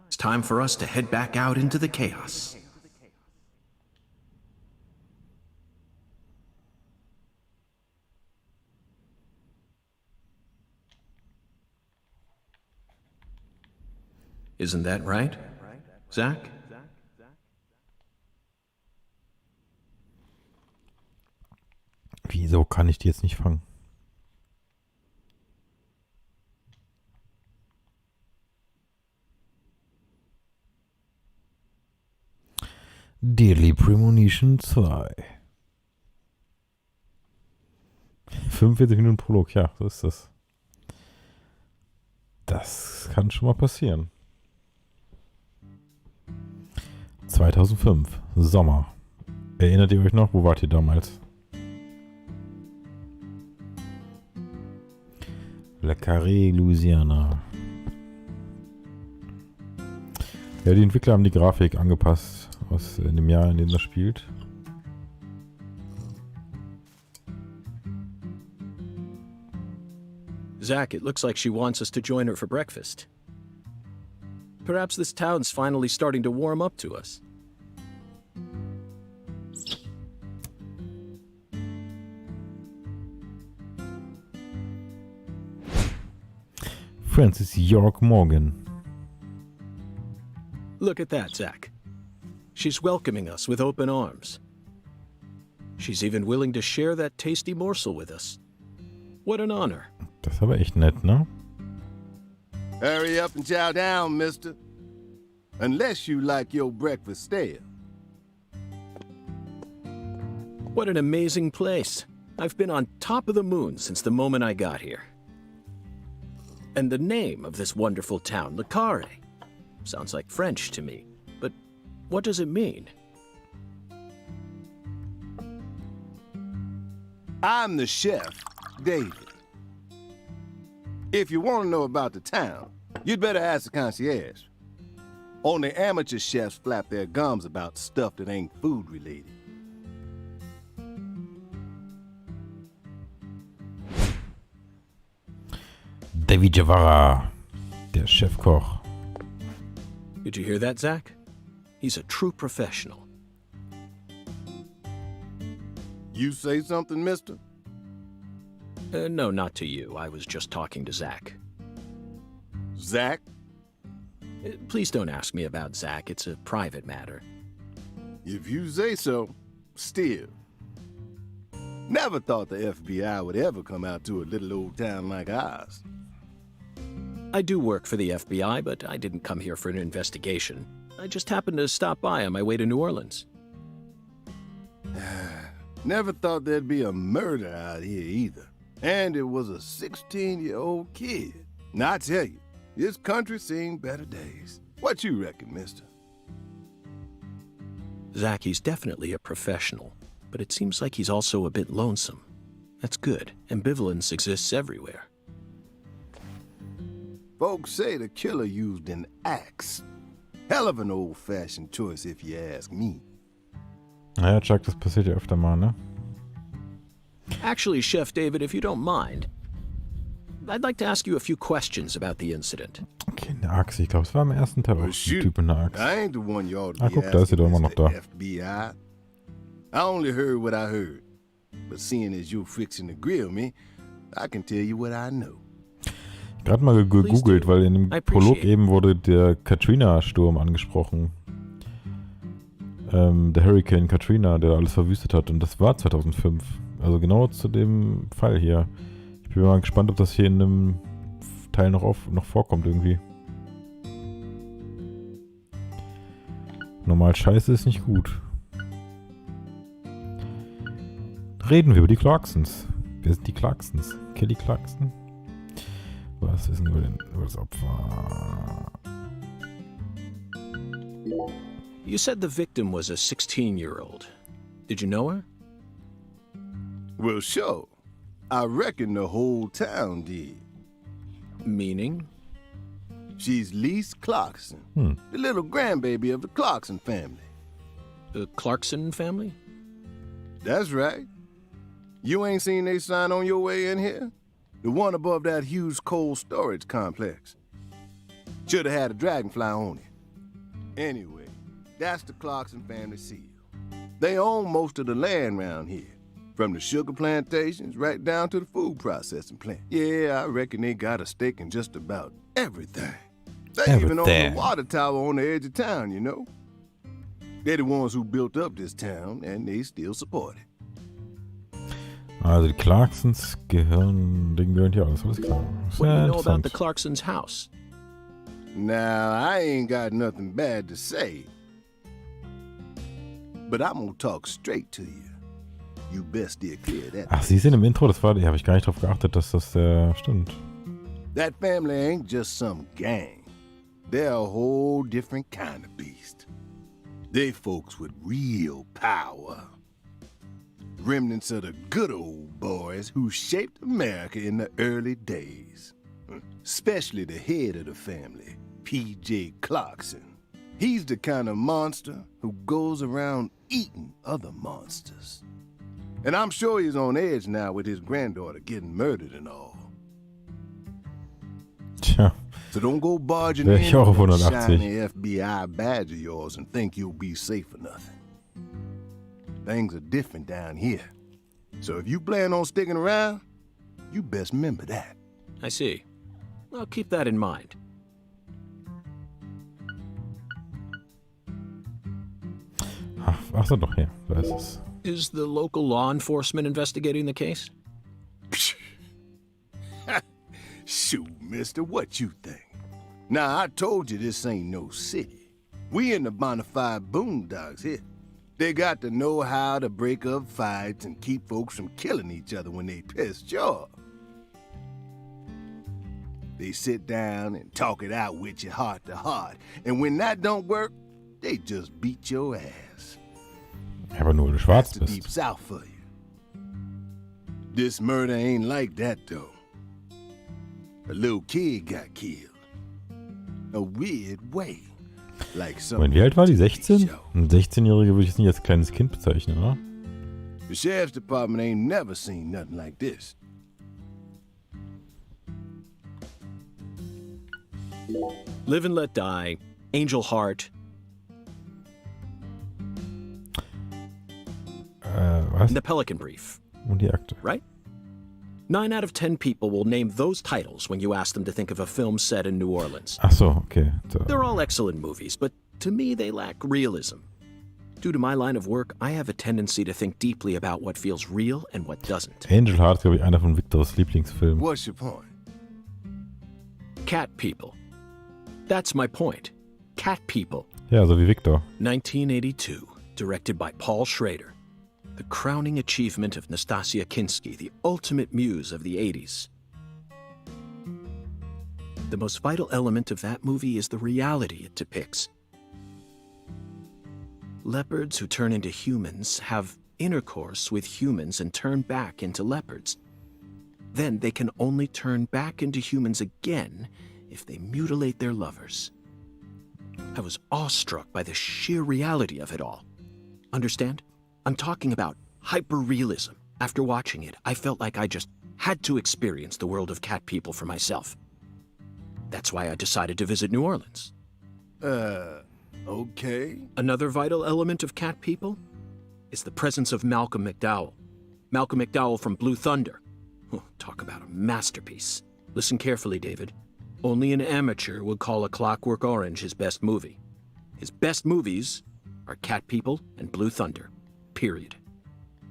It's time for us to head back out into the chaos. Isn't that right, Zach? Wieso kann ich die jetzt nicht fangen? Deadly Premonition 2. 45 Minuten Prolog, ja, so ist das. Das kann schon mal passieren. 2005, Sommer. Erinnert ihr euch noch? Wo wart ihr damals? Le Carré, Louisiana. Ja, die Entwickler haben die Grafik angepasst aus in dem Jahr, in dem das spielt. Zach, it looks like she wants us to join her for breakfast. Perhaps this town's finally starting to warm up to us. Francis York Morgan. Look at that, Zach. She's welcoming us with open arms. She's even willing to share that tasty morsel with us. What an honor. Das ist aber echt nett, ne? Hurry up and chow down, mister. Unless you like your breakfast stale. What an amazing place. I've been on top of the moon since the moment I got here. And the name of this wonderful town, Le Carré, sounds like French to me. But what does it mean? I'm the chef, David. If you want to know about the town, you'd better ask the concierge. Only amateur chefs flap their gums about stuff that ain't food related. David Javara, der Chefkoch. Did you hear that, Zach? He's a true professional. You say something, mister? No, not to you. I was just talking to Zach. Zach? Please don't ask me about Zach. It's a private matter. If you say so, still. Never thought the FBI would ever come out to a little old town like ours. I do work for the FBI, but I didn't come here for an investigation. I just happened to stop by on my way to New Orleans. Never thought there'd be a murder out here either. And it was a 16-year-old kid. Now, I tell you, this country's seen better days. What you reckon, mister? Zach, he's definitely a professional, but it seems like he's also a bit lonesome. That's good. Ambivalence exists everywhere. Folks say the killer used an axe. Hell of an old-fashioned choice if you ask me. Naja, Chuck, das passiert ja öfter mal, ne? Actually, Chef David, if you don't mind, I'd like to ask you a few questions about the incident. Okay, eine Axt. Ich glaube, es war im ersten Teil auch ein Typ mit einer Axt. I ain't the one you ought to Ah, be guck, da ist sie asking, doch immer noch Mr. da. FBI. I only heard what I heard. But seeing as you're fixing to grill me, I can tell you what I know. Gerade mal gegoogelt, weil in dem Prolog eben wurde der Katrina-Sturm angesprochen. Der Hurricane Katrina, der alles verwüstet hat. Und das war 2005. Also genau zu dem Fall hier. Ich bin mal gespannt, ob das hier in einem Teil noch vorkommt irgendwie. Normal Scheiße ist nicht gut. Reden wir über die Clarksons. Wer sind die Clarksons? Kelly Clarkson? Was wissen wir denn über das Opfer? You said the victim was a 16-year-old. Did you know her? Well, sure. I reckon the whole town did. Meaning? She's Lise Clarkson, the little grandbaby of the Clarkson family. The Clarkson family? That's right. You ain't seen they sign on your way in here? The one above that huge cold storage complex. Should have had a dragonfly on it. Anyway, that's the Clarkson family seal. They own most of the land around here, from the sugar plantations right down to the food processing plant. Yeah, I reckon they got a stake in just about everything. They even own the water tower on the edge of town, you know. They're the ones who built up this town, and they still support it. Also die Clarksons gehören hier alles klar. What do you know about the Clarksons' house? Now, I ain't got nothing bad to say. But I'm gonna talk straight to you. You best steer clear of that. Ach, sie sind im Intro, das war, habe ich gar nicht drauf geachtet, dass das stimmt. That family ain't just some gang. They're a whole different kind of beast. They folks with real power. Remnants of the good old boys who shaped America in the early days. Especially the head of the family, P.J. Clarkson. He's the kind of monster who goes around eating other monsters. And I'm sure he's on edge now with his granddaughter getting murdered and all. Tja, So don't go barging Wär in ich auch auf with that 180. shiny FBI badge of yours and think you'll be safe for nothing. Things are different down here. So if you plan on sticking around, you best remember that. I see. I'll keep that in mind. Ach so, doch, ja, da ist es. Is the local law enforcement investigating the case? Shoot, mister, what you think? Now, I told you this ain't no city. We in the bonafide boondocks here. They got to know how to break up fights and keep folks from killing each other when they pissed you off. They sit down and talk it out with you heart to heart. And when that don't work, they just beat your ass. Aber nur, weil du That's schwarz the deep bist. south for you. This murder ain't like that, though. A little kid got killed. A weird way. Like Moment, wie alt war die? 16? show. Ein 16-Jähriger würde ich jetzt nicht als kleines Kind bezeichnen, oder? The sheriff's department ain't never seen nothing like this. Live and Let Die, Angel Heart. Was? The Pelican Brief, Und die Akte. right? 9 out of 10 people will name those titles when you ask them to think of a film set in New Orleans. Ach so, okay. Da. They're all excellent movies, but to me they lack realism. Due to my line of work, I have a tendency to think deeply about what feels real and what doesn't. Angel Heart ist, glaube ich, einer von Victors Lieblingsfilmen. What's your point? Cat People. That's my point. Cat People. Ja, so wie Victor. 1982, directed by Paul Schrader. The crowning achievement of Nastasia Kinski, the ultimate muse of the 80s. The most vital element of that movie is the reality it depicts. Leopards who turn into humans have intercourse with humans and turn back into leopards. Then they can only turn back into humans again if they mutilate their lovers. I was awestruck by the sheer reality of it all. Understand? I'm talking about hyper-realism. After watching it, I felt like I just had to experience the world of Cat People for myself. That's why I decided to visit New Orleans. Okay. Another vital element of Cat People is the presence of Malcolm McDowell. Malcolm McDowell from Blue Thunder. Oh, talk about a masterpiece. Listen carefully, David. Only an amateur would call A Clockwork Orange his best movie. His best movies are Cat People and Blue Thunder. Period.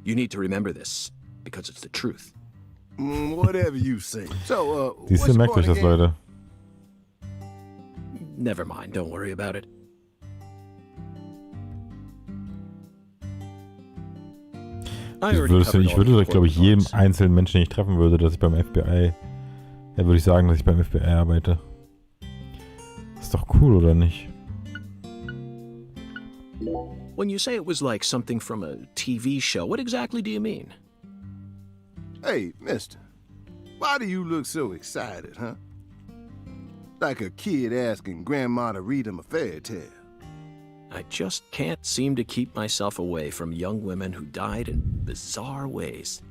You need to remember this, because it's the truth. Whatever you say. So, Siehst what's du, your merkt euch point das, again? Leute. Never mind, don't worry about it. I already covered Ich all the würde, glaube ich, important jedem parts. einzelnen Menschen, den ich treffen würde, dass ich beim FBI, ja, würde ich sagen, dass ich beim FBI arbeite. Ist doch cool, oder nicht? When you say it was like something from a TV show, what exactly do you mean? Hey, mister. Why do you look so excited, huh? Like a kid asking grandma to read him a fairy tale. I just can't seem to keep myself away from young women who died in bizarre ways.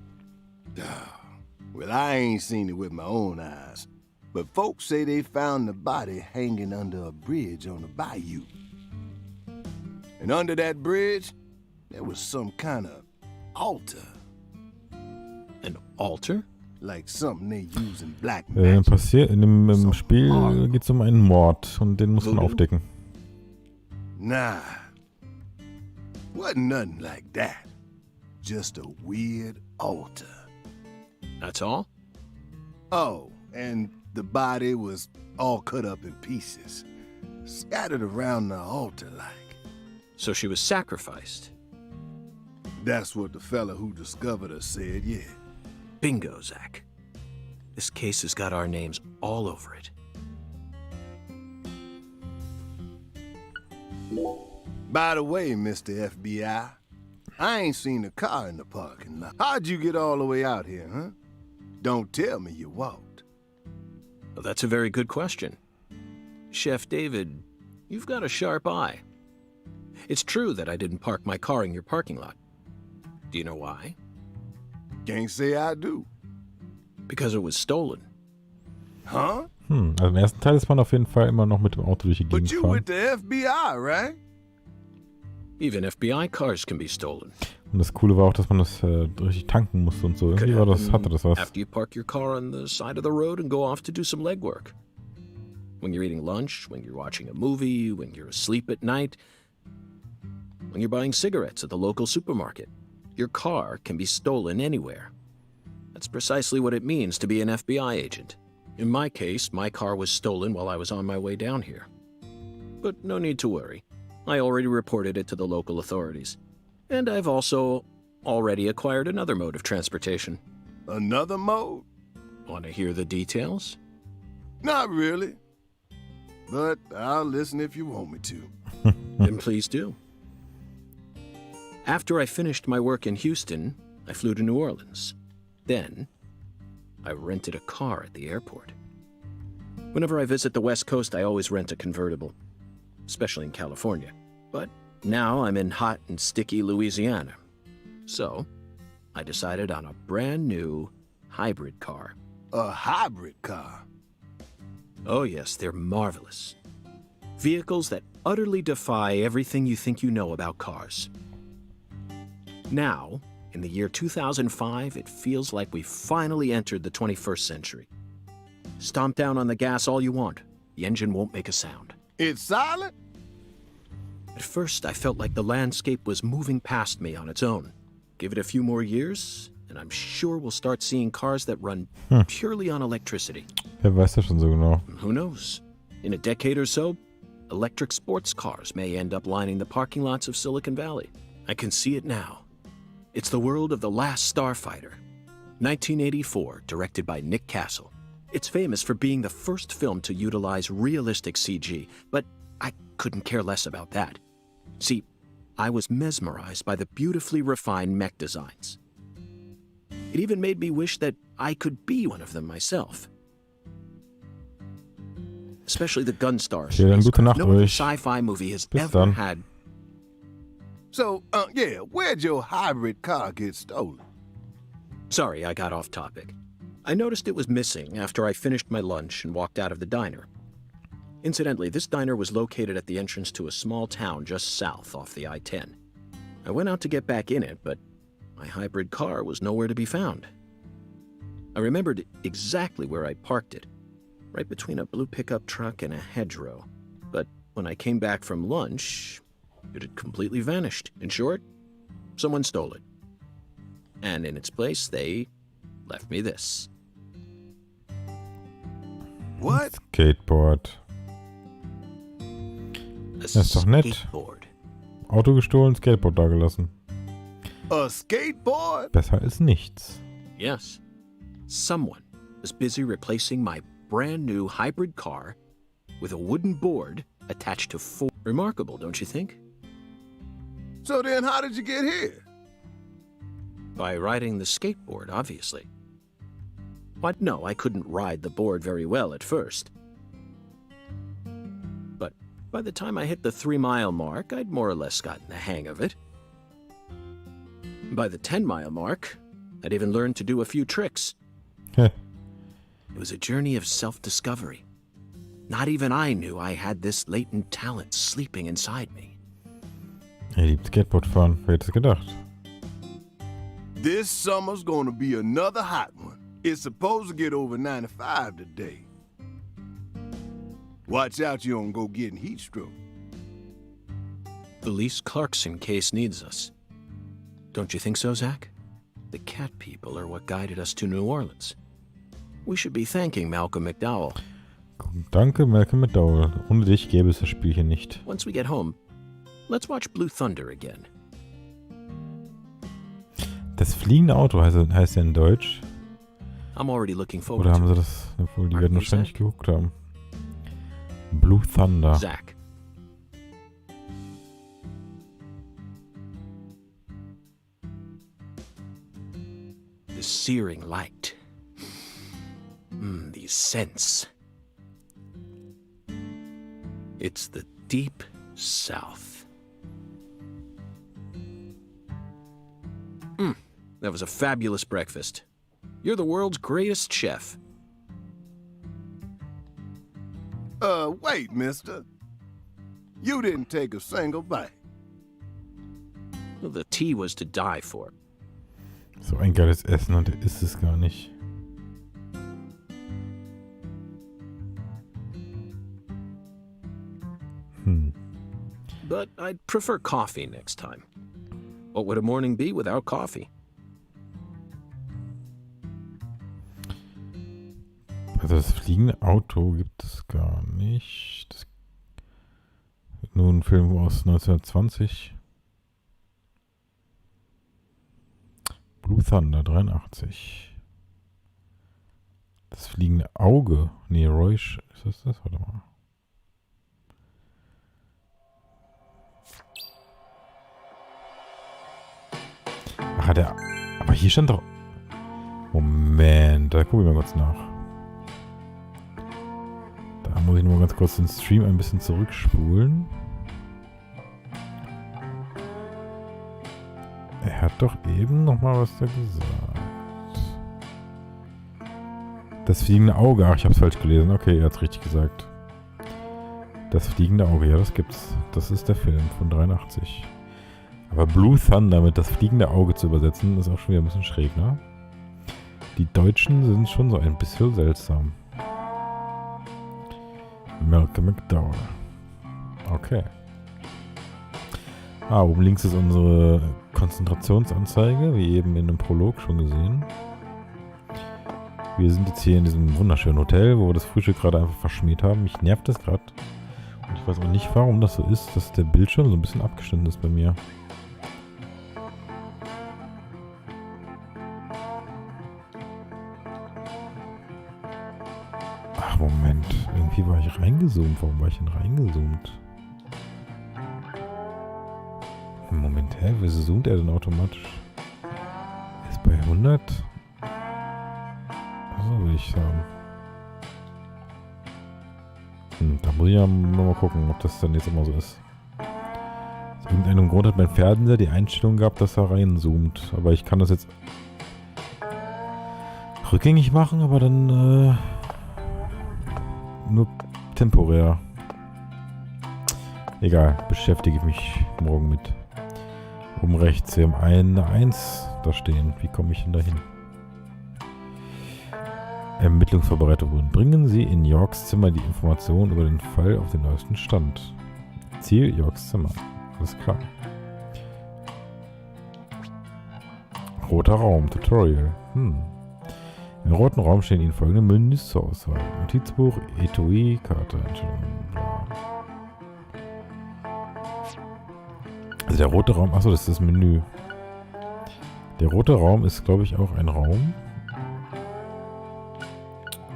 Well, I ain't seen it with my own eyes, but folks say they found the body hanging under a bridge on the bayou. And under that bridge, there was some kind of altar, An altar? like something they use in black In magic. dem Spiel geht es um einen Mord und den muss man Voodoo? aufdecken. Nah, wasn't nothing like that. Just a weird altar. That's all? Oh, and the body was all cut up in pieces, scattered around the altar like. So she was sacrificed. That's what the fella who discovered her said, yeah. Bingo, Zach. This case has got our names all over it. By the way, Mr. FBI, I ain't seen a car in the parking lot. How'd you get all the way out here, huh? Don't tell me you walked. Well, that's a very good question. Chef David, You've got a sharp eye. It's true that I didn't park my car in your parking lot. Do you know why? Can't say I do. Because it was stolen. Huh? Also im ersten Teil ist man auf jeden Fall immer noch mit dem Auto durch die But Gegend you fahren. with the FBI, right? Even FBI cars can be stolen. Und das Coole war auch, dass man das richtig tanken musste und so. Could Irgendwie war das, happen hatte das was. after you park your car on the side of the road and go off to do some legwork. When you're eating lunch, when you're watching a movie, when you're asleep at night, when you're buying cigarettes at the local supermarket. Your car can be stolen anywhere. That's precisely what it means to be an FBI agent. In my case, my car was stolen while I was on my way down here. But no need to worry. I already reported it to the local authorities. And I've also already acquired another mode of transportation. Another mode? Want to hear the details? Not really. But I'll listen if you want me to. Then please do. After I finished my work in Houston, I flew to New Orleans. Then, I rented a car at the airport. Whenever I visit the West Coast, I always rent a convertible, especially in California. But now I'm in hot and sticky Louisiana. So, I decided on a brand new hybrid car. A hybrid car? Oh yes, they're marvelous. Vehicles that utterly defy everything you think you know about cars. Now, in the year 2005, it feels like we've finally entered the 21st century. Stomp down on the gas all you want. The engine won't make a sound. It's silent? At first, I felt like the landscape was moving past me on its own. Give it a few more years, and I'm sure we'll start seeing cars that run purely on electricity. Wer weiß das schon so genau? Who knows? In a decade or so, electric sports cars may end up lining the parking lots of Silicon Valley. I can see it now. It's the world of The Last Starfighter, 1984, directed by Nick Castle. It's famous for being the first film to utilize realistic CG, but I couldn't care less about that. See, I was mesmerized by the beautifully refined mech designs. It even made me wish that I could be one of them myself. Especially the Gunstar Okay, dann gute Nacht No other euch. sci-fi movie has Bis ever dann. had. So, where'd your hybrid car get stolen? Sorry, I got off topic. I noticed it was missing after I finished my lunch and walked out of the diner. Incidentally, this diner was located at the entrance to a small town just south off the I-10. I went out to get back in it, but my hybrid car was nowhere to be found. I remembered exactly where I parked it, right between a blue pickup truck and a hedgerow. But when I came back from lunch, it had completely vanished. In short, someone stole it. And in its place, they left me this. What? Skateboard. A Das ist doch nett. skateboard. Auto gestohlen, Skateboard dagelassen. A skateboard? Besser als nichts. Yes. Someone was busy replacing my brand new hybrid car with a wooden board attached to four. Remarkable, don't you think? So then how did you get here? By riding the skateboard, obviously. But no, I couldn't ride the board very well at first. But by the time I hit the 3-mile mark, I'd more or less gotten the hang of it. By the 10-mile mark, I'd even learned to do a few tricks. Heh. It was a journey of self-discovery. Not even I knew I had this latent talent sleeping inside me. Er liebt Skateboard fahren. Wer hätte es gedacht? This summer's gonna be another hot one. It's supposed to get over 95 today. Watch out you don't go getting heat stroke. The Lise Clarkson case needs us. Don't you think so, Zach? The cat people are what guided us to New Orleans. We should be thanking Malcolm McDowell. Danke, Malcolm McDowell. Ohne dich gäbe es das Spiel hier nicht. Once we get home, let's watch Blue Thunder again. Das fliegende Auto heißt ja in Deutsch. I'm already looking forward Oder haben to sie das? Obwohl, die Martin, werden wahrscheinlich geguckt haben. Blue Thunder. it. Zach. The searing light. These scents. It's the deep south. That was a fabulous breakfast. You're the world's greatest chef. Wait, mister. You didn't take a single bite. Well, the tea was to die for. So ein geiles Essen und er isst es gar nicht. But I'd prefer coffee next time. What would a morning be without coffee? Also das fliegende Auto gibt es gar nicht. Das ist nur ein Film aus 1920. Blue Thunder 83. Das fliegende Auge. Nee, Royce. Ist das? Warte mal. Ach, aber hier stand doch... Moment, da gucke ich mal kurz nach. Da muss ich nur mal ganz kurz den Stream ein bisschen zurückspulen. Er hat doch eben noch mal was da gesagt. Das fliegende Auge. Ach, ich hab's falsch gelesen. Okay, er hat's richtig gesagt. Das fliegende Auge, ja, das gibt's. Das ist der Film von 83. Aber Blue Thunder mit das fliegende Auge zu übersetzen, ist auch schon wieder ein bisschen schräg, ne? Die Deutschen sind schon so ein bisschen seltsam. Malcolm McDowell. Okay. Oben links ist unsere Konzentrationsanzeige, wie eben in dem Prolog schon gesehen. Wir sind jetzt hier in diesem wunderschönen Hotel, wo wir das Frühstück gerade einfach verschmäht haben. Mich nervt das gerade. Und ich weiß auch nicht, warum das so ist, dass der Bildschirm so ein bisschen abgeschnitten ist bei mir. Ach, Moment. Irgendwie war ich reingezoomt. Warum war ich denn reingezoomt? Moment, wieso zoomt er denn automatisch? Er ist bei 100? So will ich sagen. Da muss ich ja mal gucken, ob das dann jetzt immer so ist. Aus irgendeinem Grund hat mein Fernseher die Einstellung gehabt, dass er reinzoomt. Aber ich kann das jetzt rückgängig machen, aber dann nur temporär. Egal, beschäftige ich mich morgen mit. Oben rechts, wir haben eine 1 da stehen. Wie komme ich denn da hin? Ermittlungsvorbereitungen. Bringen Sie in Yorks Zimmer die Informationen über den Fall auf den neuesten Stand. Ziel Yorks Zimmer. Alles klar. Roter Raum. Tutorial. Im roten Raum stehen Ihnen folgende Menüs zur Auswahl. Notizbuch, Etui, Karte, Einstellungen, bla. Also der rote Raum, achso, das ist das Menü. Der rote Raum ist, glaube ich, auch ein Raum,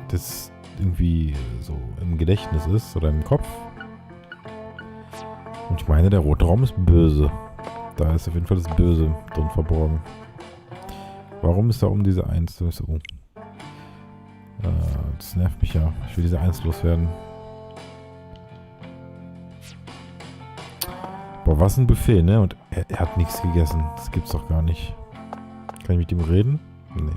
das irgendwie so im Gedächtnis ist oder im Kopf. Und ich meine, der rote Raum ist böse. Da ist auf jeden Fall das Böse drin verborgen. Warum ist da um diese 1? So, das nervt mich ja. Ich will diese 1 loswerden. Boah, was ein Buffet, ne? Und er hat nichts gegessen. Das gibt's doch gar nicht. Kann ich mit ihm reden? Nee.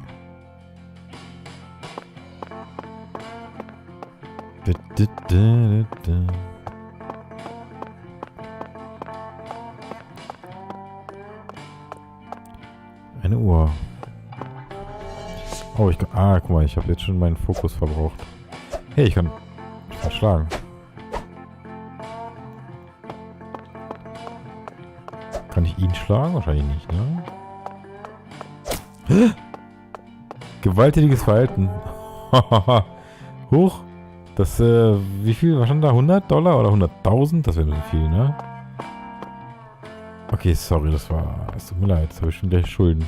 Eine Uhr. Oh, ich kann... Ah, guck mal, ich habe jetzt schon meinen Fokus verbraucht. Hey, ich kann schlagen. Kann ich ihn schlagen? Wahrscheinlich nicht, ne? Gewalttätiges Verhalten. Hoch. Das, wie viel? Was stand da? $100 oder 100.000? Das wäre so viel, ne? Okay, sorry, das tut mir leid. Das habe ich schon gleich Schulden.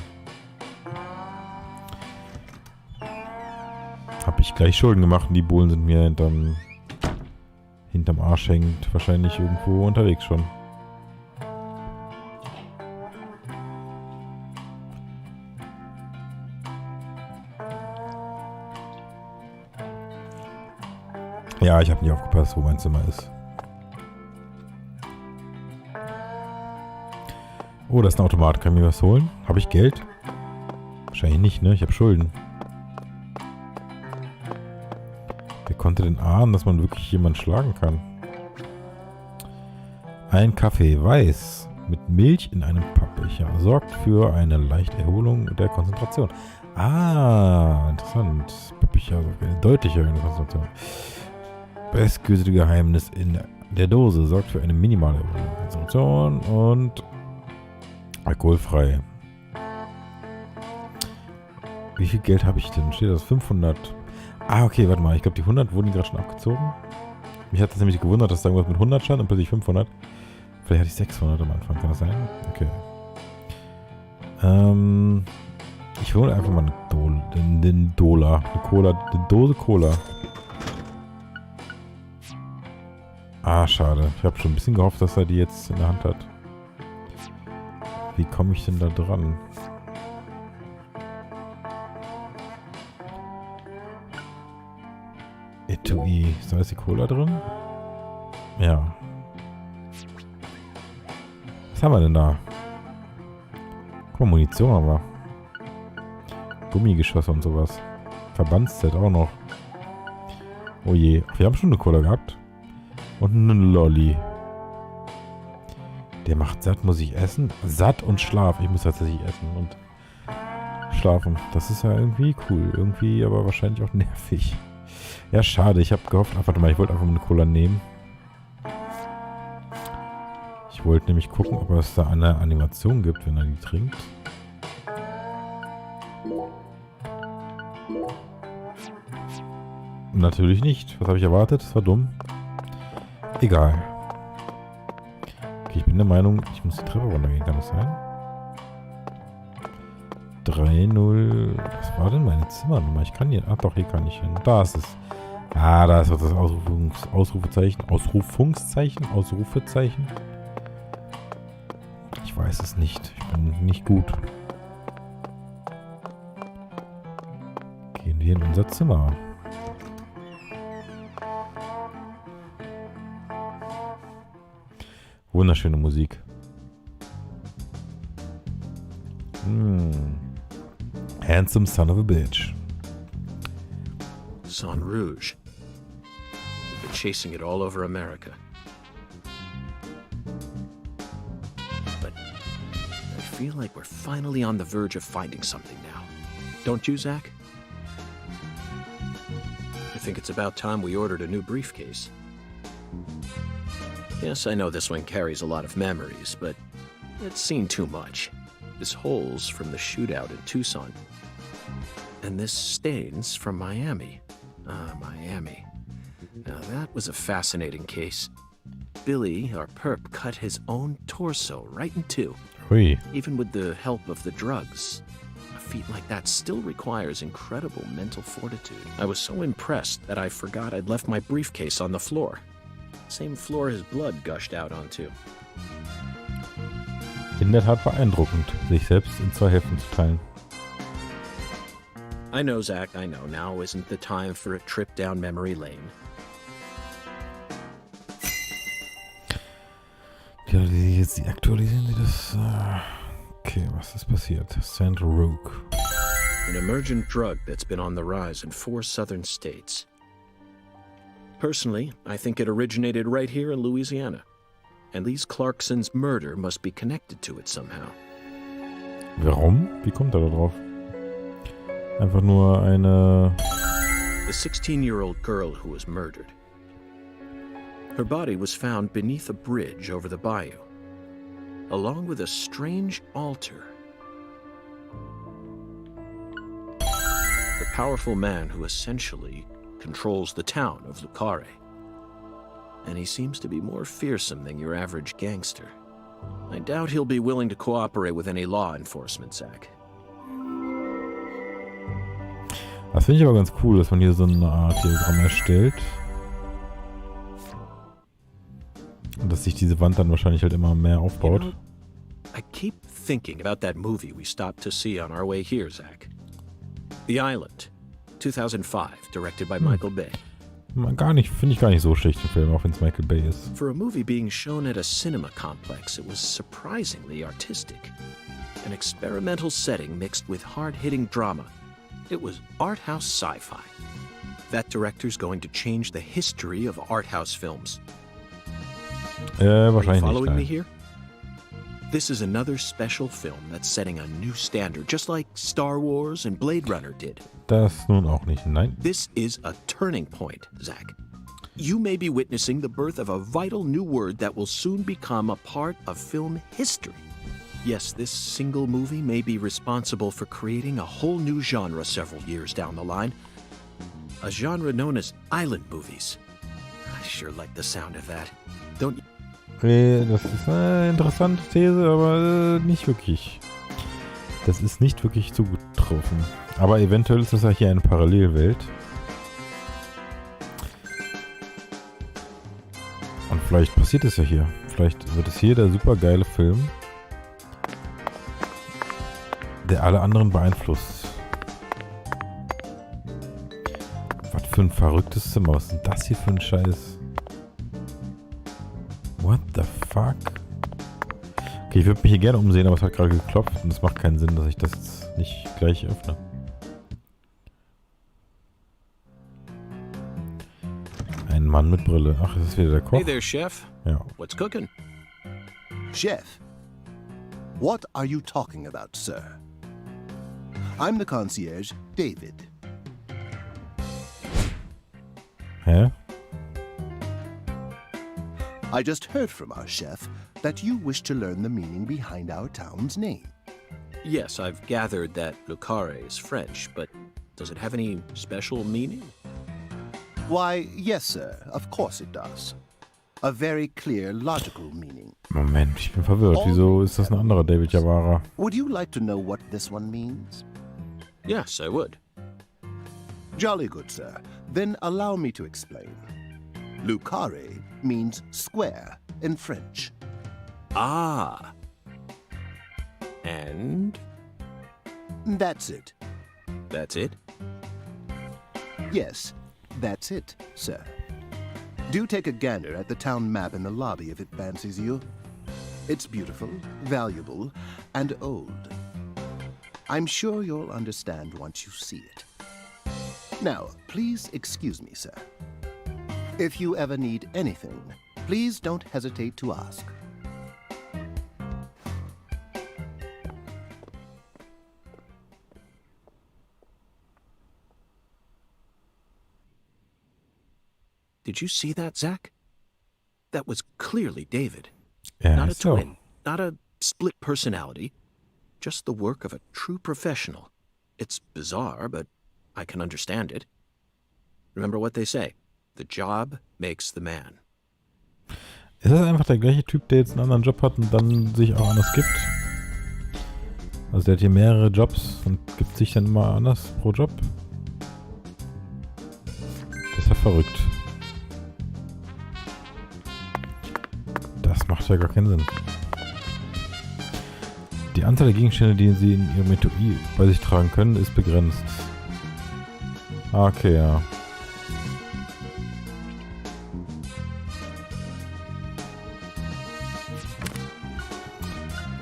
Habe ich gleich Schulden gemacht und die Bullen sind mir hinterm Arsch hängt. Wahrscheinlich irgendwo unterwegs schon. Ja, ich habe nicht aufgepasst, wo mein Zimmer ist. Oh, das ist ein Automat. Kann ich mir was holen? Habe ich Geld? Wahrscheinlich nicht, ne? Ich habe Schulden. Wer konnte denn ahnen, dass man wirklich jemanden schlagen kann? Ein Kaffee weiß mit Milch in einem Pappbecher sorgt für eine leichte Erholung der Konzentration. Ah, interessant. Pappbecher sorgt für eine deutliche Erhöhung der Konzentration. Das böse Geheimnis in der Dose sorgt für eine minimale Erhöhung der Konzentration und alkoholfrei. Wie viel Geld habe ich denn? Steht das? 500. Ah, okay, warte mal. Ich glaube, die 100 wurden gerade schon abgezogen. Mich hat das nämlich gewundert, dass da irgendwas mit 100 stand und plötzlich 500. Vielleicht hatte ich 600 am Anfang. Kann das sein? Okay. Ich hole einfach mal eine Dose Cola. Ah, schade. Ich habe schon ein bisschen gehofft, dass er die jetzt in der Hand hat. Wie komme ich denn da dran? Etui. Ist da jetzt die Cola drin? Ja. Was haben wir denn da? Guck mal, Munition haben wir. Gummigeschosse und sowas. Verbandszelt auch noch. Oh je. Wir haben schon eine Cola gehabt. Und einen Lolli. Der macht satt, muss ich essen? Satt und Schlaf. Ich muss tatsächlich essen und schlafen. Das ist ja irgendwie cool. Irgendwie aber wahrscheinlich auch nervig. Ja, schade. Ich habe gehofft... Ach, warte mal. Ich wollte einfach mal eine Cola nehmen. Ich wollte nämlich gucken, ob es da eine Animation gibt, wenn er die trinkt. Natürlich nicht. Was habe ich erwartet? Das war dumm. Egal. Okay, ich bin der Meinung, ich muss die Treppe runtergehen. Kann das sein? 3-0. Was war denn meine Zimmernummer? Ich kann hier... Ach doch, hier kann ich hin. Da ist es. Ah, da ist das Ausrufezeichen. Ausrufezeichen. Ich weiß es nicht. Ich bin nicht gut. Gehen wir in unser Zimmer. Wunderschöne Musik. Handsome son of a bitch. Son Rouge. We've been chasing it all over America. But I feel like we're finally on the verge of finding something now. Don't you, Zach? I think it's about time we ordered a new briefcase. Yes, I know this one carries a lot of memories, but it's seen too much. This hole's from the shootout in Tucson. And this stain's from Miami. Ah, Miami. Now that was a fascinating case. Billy, our perp, cut his own torso right in two. Hui. Even with the help of the drugs. A feat like that still requires incredible mental fortitude. I was so impressed that I forgot I'd left my briefcase on the floor. Same floor his blood gushed out onto. In der Tat beeindruckend, sich selbst in zwei Hälften zu teilen. I know, Zach, I know. Now isn't the time for a trip down memory lane. Ja, jetzt aktualisieren die das. Okay, was ist passiert? St. Rook. An emergent drug that's been on the rise in 4 southern states. Personally, I think it originated right here in Louisiana. And Lise Clarkson's murder must be connected to it somehow. Warum? Wie kommt er da drauf? Einfach nur eine... The 16-year-old girl who was murdered. Her body was found beneath a bridge over the bayou, along with a strange altar. The powerful man who essentially controls the town of Lucare. And he seems to be more fearsome than your average gangster. I doubt he'll be willing to cooperate with any law enforcement, Zach. Das finde ich aber ganz cool, dass man hier so eine Art Diagramm erstellt. Und dass sich diese Wand dann wahrscheinlich halt immer mehr aufbaut. You know, I keep thinking about that movie we stopped to see on our way here, Zach. The Island, 2005, directed by Michael Bay. Finde ich gar nicht so schlecht, den Film, auch wenn es Michael Bay ist. For a movie being shown at a cinema complex, it was surprisingly artistic. An experimental setting mixed with hard-hitting drama. It was art house sci-fi. That director's going to change the history of art house films. Are you Wahrscheinlich following me nicht. here? This is another special film that's setting a new standard, just like Star Wars and Blade Runner did. Das nun auch nicht, nein. This is a turning point, Zach. You may be witnessing the birth of a vital new word that will soon become a part of film history. Yes, this single movie may be responsible for creating a whole new genre several years down the line. A genre known as island movies. I sure like the sound of that. Don't you? Das ist eine interessante These, aber nicht wirklich. Das ist nicht wirklich zugetroffen. Aber eventuell ist das ja hier eine Parallelwelt. Und vielleicht passiert es ja hier. Vielleicht wird es hier der super geile Film, der alle anderen beeinflusst. Was für ein verrücktes Zimmer. Was ist denn das hier für ein Scheiß? What the fuck? Okay, ich würde mich hier gerne umsehen, aber es hat gerade geklopft und es macht keinen Sinn, dass ich das jetzt nicht gleich öffne. Ein Mann mit Brille. Ach, ist das wieder der Koch? Hey there, Chef. Ja. What's cooking? Chef, what are you talking about, sir? I'm the concierge, David. Hä? I just heard from our chef that you wish to learn the meaning behind our town's name. Yes, I've gathered that Lucare is French, but does it have any special meaning? Why, yes, sir, of course it does. A very clear, logical meaning. Moment, ich bin verwirrt. Wieso ist das ein anderer David Jabara? Would you like to know what this one means? Yes, I would. Jolly good, sir. Then allow me to explain. Lucare means square in French. Ah. And That's it. that's it? Yes, that's it, sir. Do take a gander at the town map in the lobby if it fancies you. It's beautiful, valuable, and old. I'm sure you'll understand once you see it. Now, please excuse me, sir. If you ever need anything, please don't hesitate to ask. Did you see that, Zach? That was clearly David. Ja, Not a ist so. twin, not a split personality, just the work of a true professional. It's bizarre, but I can understand it. Remember what they say, the job makes the man. Ist das einfach der gleiche Typ, der jetzt einen anderen Job hat und dann sich auch anders gibt? Also der hat hier mehrere Jobs und gibt sich dann immer anders pro Job? Das ist ja verrückt. Das macht ja gar keinen Sinn. Die Anzahl der Gegenstände, die sie in ihrem Etui bei sich tragen können, ist begrenzt. Ah, okay, ja.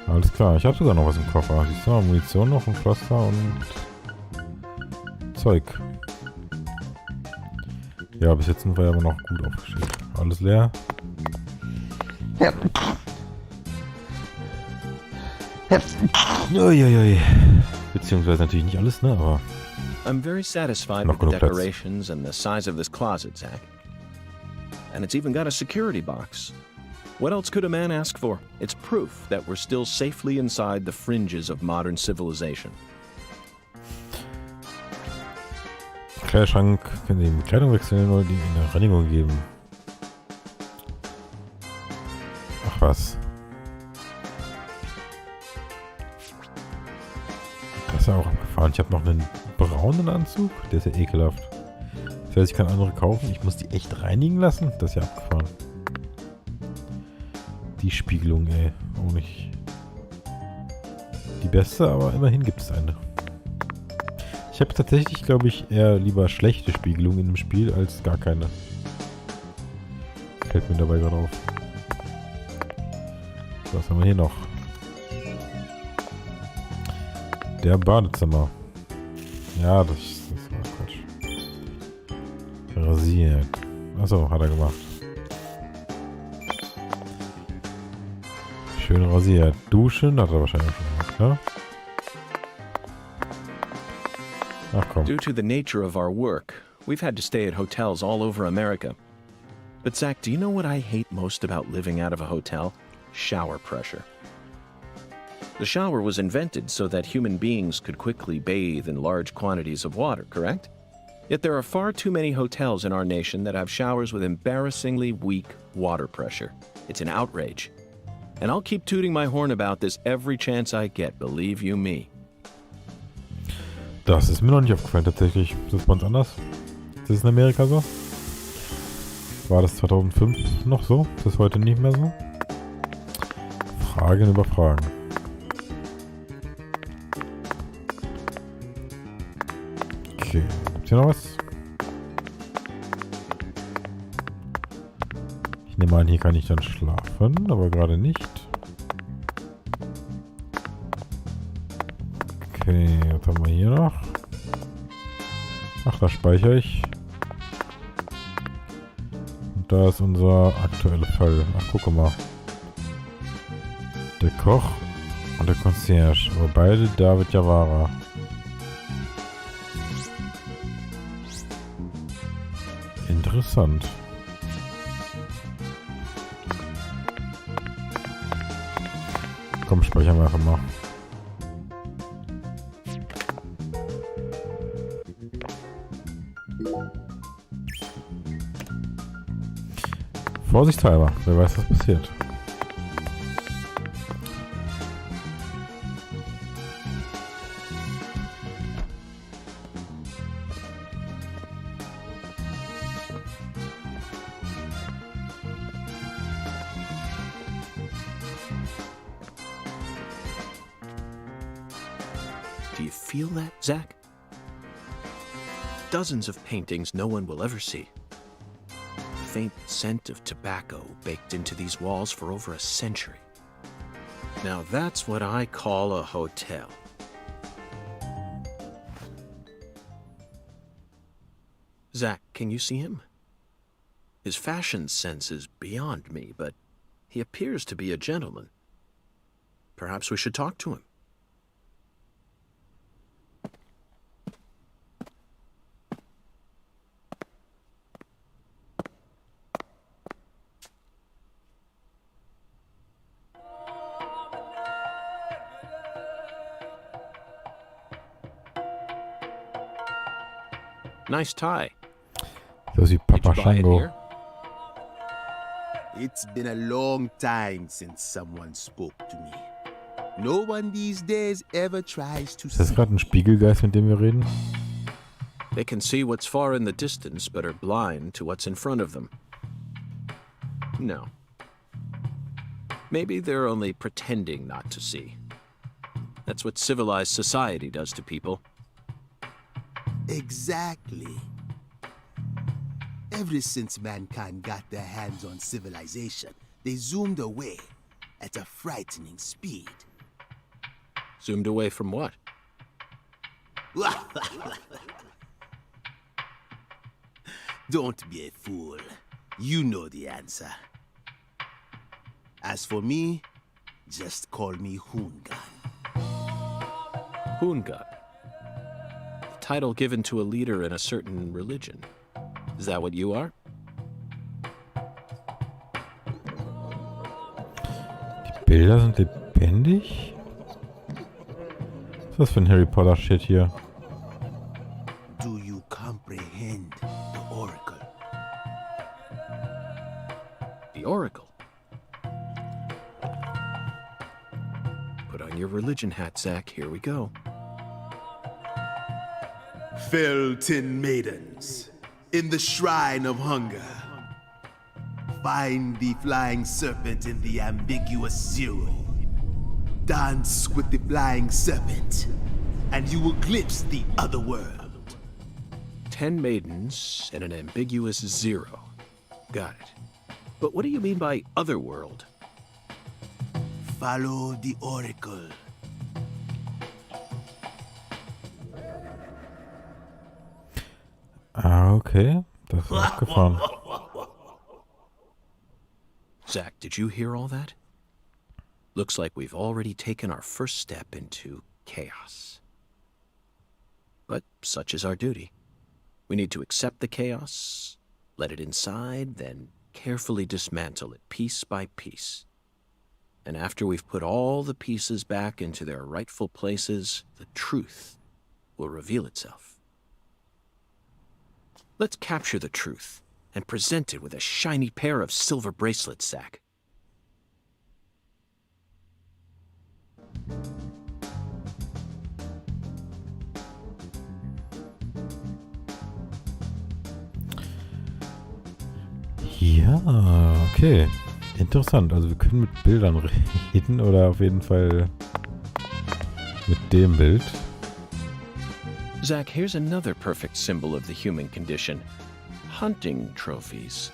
Alles klar, ich habe sogar noch was im Koffer. Siehst du mal, Munition noch, ein Pflaster und Zeug. Ja, bis jetzt sind wir aber noch gut aufgestellt. Alles leer. Uiuiui. Beziehungsweise natürlich nicht alles, ne? Aber I'm very satisfied Noch with the genug Platz. decorations and the size of this closet, Zach. And it's even got a security box. What else could a man ask for? It's proof that we're still safely inside the fringes of modern civilization. Kleiderschrank, können Sie die Kleidung wechseln oder die in der Reinigung geben? Ach was. Das ist ja auch abgefahren. Ich habe noch einen braunen Anzug. Der ist ja ekelhaft. Das heißt, ich kann andere kaufen. Ich muss die echt reinigen lassen. Das ist ja abgefahren. Die Spiegelung, ey. Auch nicht die beste, aber immerhin gibt es eine. Ich Ich habe tatsächlich, glaube ich, eher lieber schlechte Spiegelung in dem Spiel als gar keine. Fällt mir dabei gerade auf. So, was haben wir hier noch? Der Badezimmer. Ja, das war Quatsch. Rasiert. Achso, hat er gemacht. Schön rasiert. Duschen hat er wahrscheinlich schon gemacht, ne? Ach komm. Due to the nature of our work, we've had to stay at hotels all over America. But Zach, do you know what I hate most about living out of a hotel? Shower pressure. The shower was invented so that human beings could quickly bathe in large quantities of water, correct? Yet there are far too many hotels in our nation that have showers with embarrassingly weak water pressure. It's an outrage. And I'll keep tooting my horn about this every chance I get, believe you me. Das ist mir noch nicht aufgefallen tatsächlich. Ist das bei uns anders? Ist das in Amerika so? War das 2005 noch so? Ist das heute nicht mehr so? Fragen über Fragen. Okay, gibt's hier noch was? Ich nehme an, hier kann ich dann schlafen, aber gerade nicht. Okay, was haben wir hier noch? Ach, da speichere ich. Und da ist unser aktueller Fall. Ach, guck mal. Der Koch und der Concierge. Aber beide David Javara. Interessant. Komm, speichern wir einfach mal. Vorsichtshalber, wer weiß, was passiert. Do you feel that, Zach? Dozens of paintings no one will ever see. The faint scent of tobacco baked into these walls for over a century. Now that's what I call a hotel. Zach, can you see him? His fashion sense is beyond me, but he appears to be a gentleman. Perhaps we should talk to him. Nice tie. So sieht Did Papa you buy it Shango. here? It's been a long time since someone spoke to me. No one these days ever tries to Ist das gerade ein Spiegelgeist, mit dem wir reden? They can see what's far in the distance, but are blind to what's in front of them. No. Maybe they're only pretending not to see. That's what civilized society does to people. Exactly. Ever since mankind got their hands on civilization, they zoomed away at a frightening speed. Zoomed away from what? Don't be a fool. You know the answer. As for me, just call me Hoongan. Hoongan. The title given to a leader in a certain religion. Is that what you are? Die Bilder sind lebendig? Was ist das für ein Harry Potter Shit hier? Do you comprehend the Oracle? The Oracle. Put on your religion hat, Zach. Here we go. Felton maidens, in the shrine of hunger, find the flying serpent in the ambiguous zero. Dance with the flying serpent. and you will glimpse the other world. 10 maidens and an ambiguous 0. Got it. But what do you mean by otherworld? Follow the oracle. Ah, okay. Das ist abgefahren. Zach, did you hear all that? Looks like we've already taken our first step into chaos. But such is our duty. We need to accept the chaos, let it inside, then carefully dismantle it piece by piece. And after we've put all the pieces back into their rightful places, the truth will reveal itself. Let's capture the truth and present it with a shiny pair of silver bracelets, Zach. Ja, okay. Interessant. Also wir können mit Bildern reden oder auf jeden Fall mit dem Bild. Zach, here's another perfect symbol of the human condition. Hunting trophies.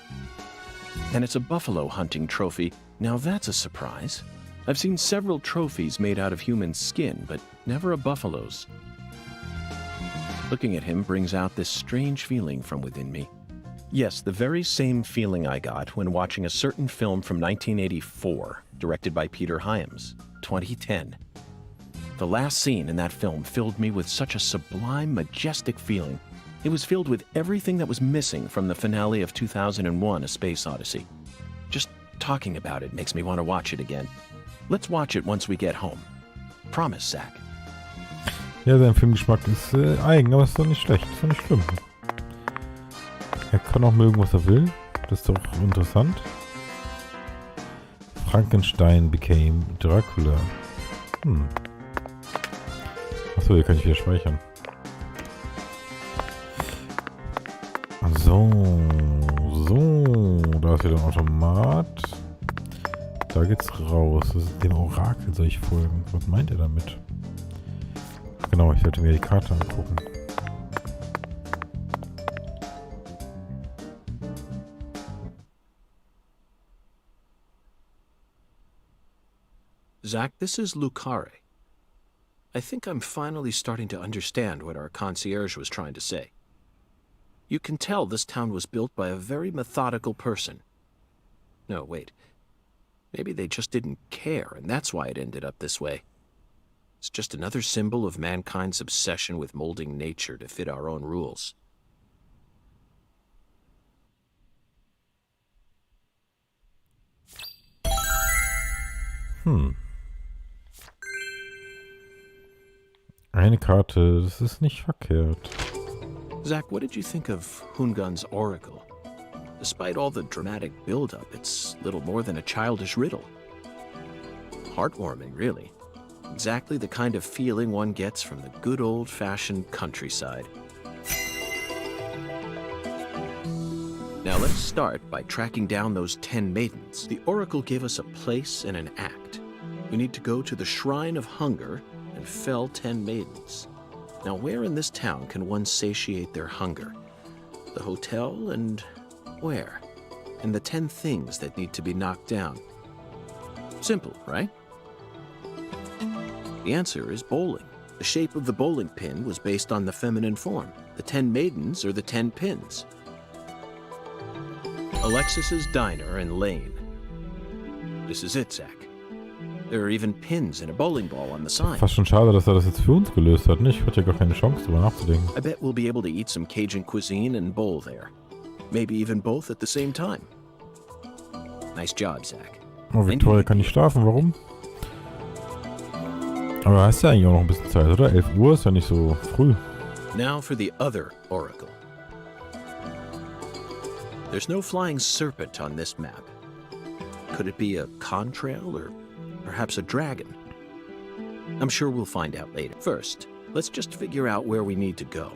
And it's a buffalo hunting trophy. Now that's a surprise. I've seen several trophies made out of human skin, but never a buffalo's. Looking at him brings out this strange feeling from within me. Yes, the very same feeling I got when watching a certain film from 1984, directed by Peter Hyams, 2010. The last scene in that film filled me with such a sublime, majestic feeling. It was filled with everything that was missing from the finale of 2001: A Space Odyssey. Just talking about it makes me want to watch it again. Let's watch it once we get home. Promise, Zach. Ja, sein Filmgeschmack ist eigen, aber ist doch nicht schlecht, ist doch nicht schlimm. Er kann auch mögen, was er will. Das ist doch interessant. Frankenstein became Dracula. Achso, hier kann ich wieder speichern. So, da ist wieder ein Automat. Da geht's raus. Das ist dem Orakel soll ich folgen. Was meint er damit? Genau, ich sollte mir die Karte angucken. Zach, this is Lucare. I think I'm finally starting to understand what our concierge was trying to say. You can tell this town was built by a very methodical person. No, wait. Maybe they just didn't care, and that's why it ended up this way. It's just another symbol of mankind's obsession with molding nature to fit our own rules. Eine Karte, das ist nicht verkehrt. Zach, what did you think of Hungan's oracle? Despite all the dramatic build-up, it's little more than a childish riddle. Heartwarming, really. Exactly the kind of feeling one gets from the good old-fashioned countryside. Now let's start by tracking down those 10 maidens. The oracle gave us a place and an act. We need to go to the Shrine of Hunger and fell 10 maidens. Now where in this town can one satiate their hunger? The hotel and where? And the 10 things that need to be knocked down. Simple, right? The answer is bowling. The shape of the bowling pin was based on the feminine form. The 10 maidens are the 10 pins. Alexis's Diner and Lane. This is it, Zach. There are even pins and a bowling ball on the sign. Fast schon schade, dass er das jetzt für uns gelöst hat, nicht? Ich hatte ja gar keine Chance, drüber nachzudenken. I bet we'll be able to eat some Cajun cuisine and bowl there. Maybe even both at the same time. Nice job, Zach. Oh, Victoria kann nicht schlafen, warum? Aber hast ja eigentlich auch noch ein bisschen Zeit, oder? 11 Uhr ist ja nicht so früh. Now for the other oracle. There's no flying serpent on this map. Could it be a contrail or perhaps a dragon? I'm sure we'll find out later. First, let's just figure out where we need to go.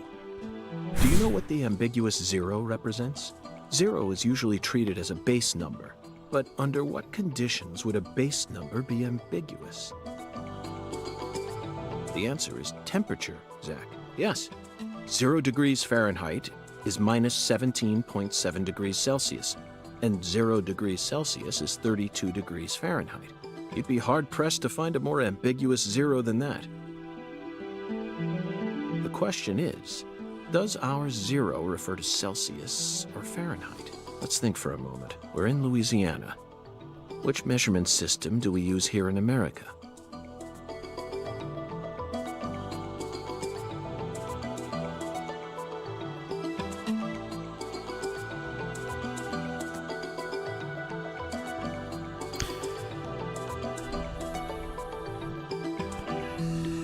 Do you know what the ambiguous 0 represents? 0 is usually treated as a base number, but under what conditions would a base number be ambiguous? The answer is temperature, Zach. Yes. 0 degrees Fahrenheit is minus 17.7 degrees Celsius, and 0 degrees Celsius is 32 degrees Fahrenheit. You'd be hard-pressed to find a more ambiguous zero than that. The question is, does our zero refer to Celsius or Fahrenheit? Let's think for a moment. We're in Louisiana. Which measurement system do we use here in America?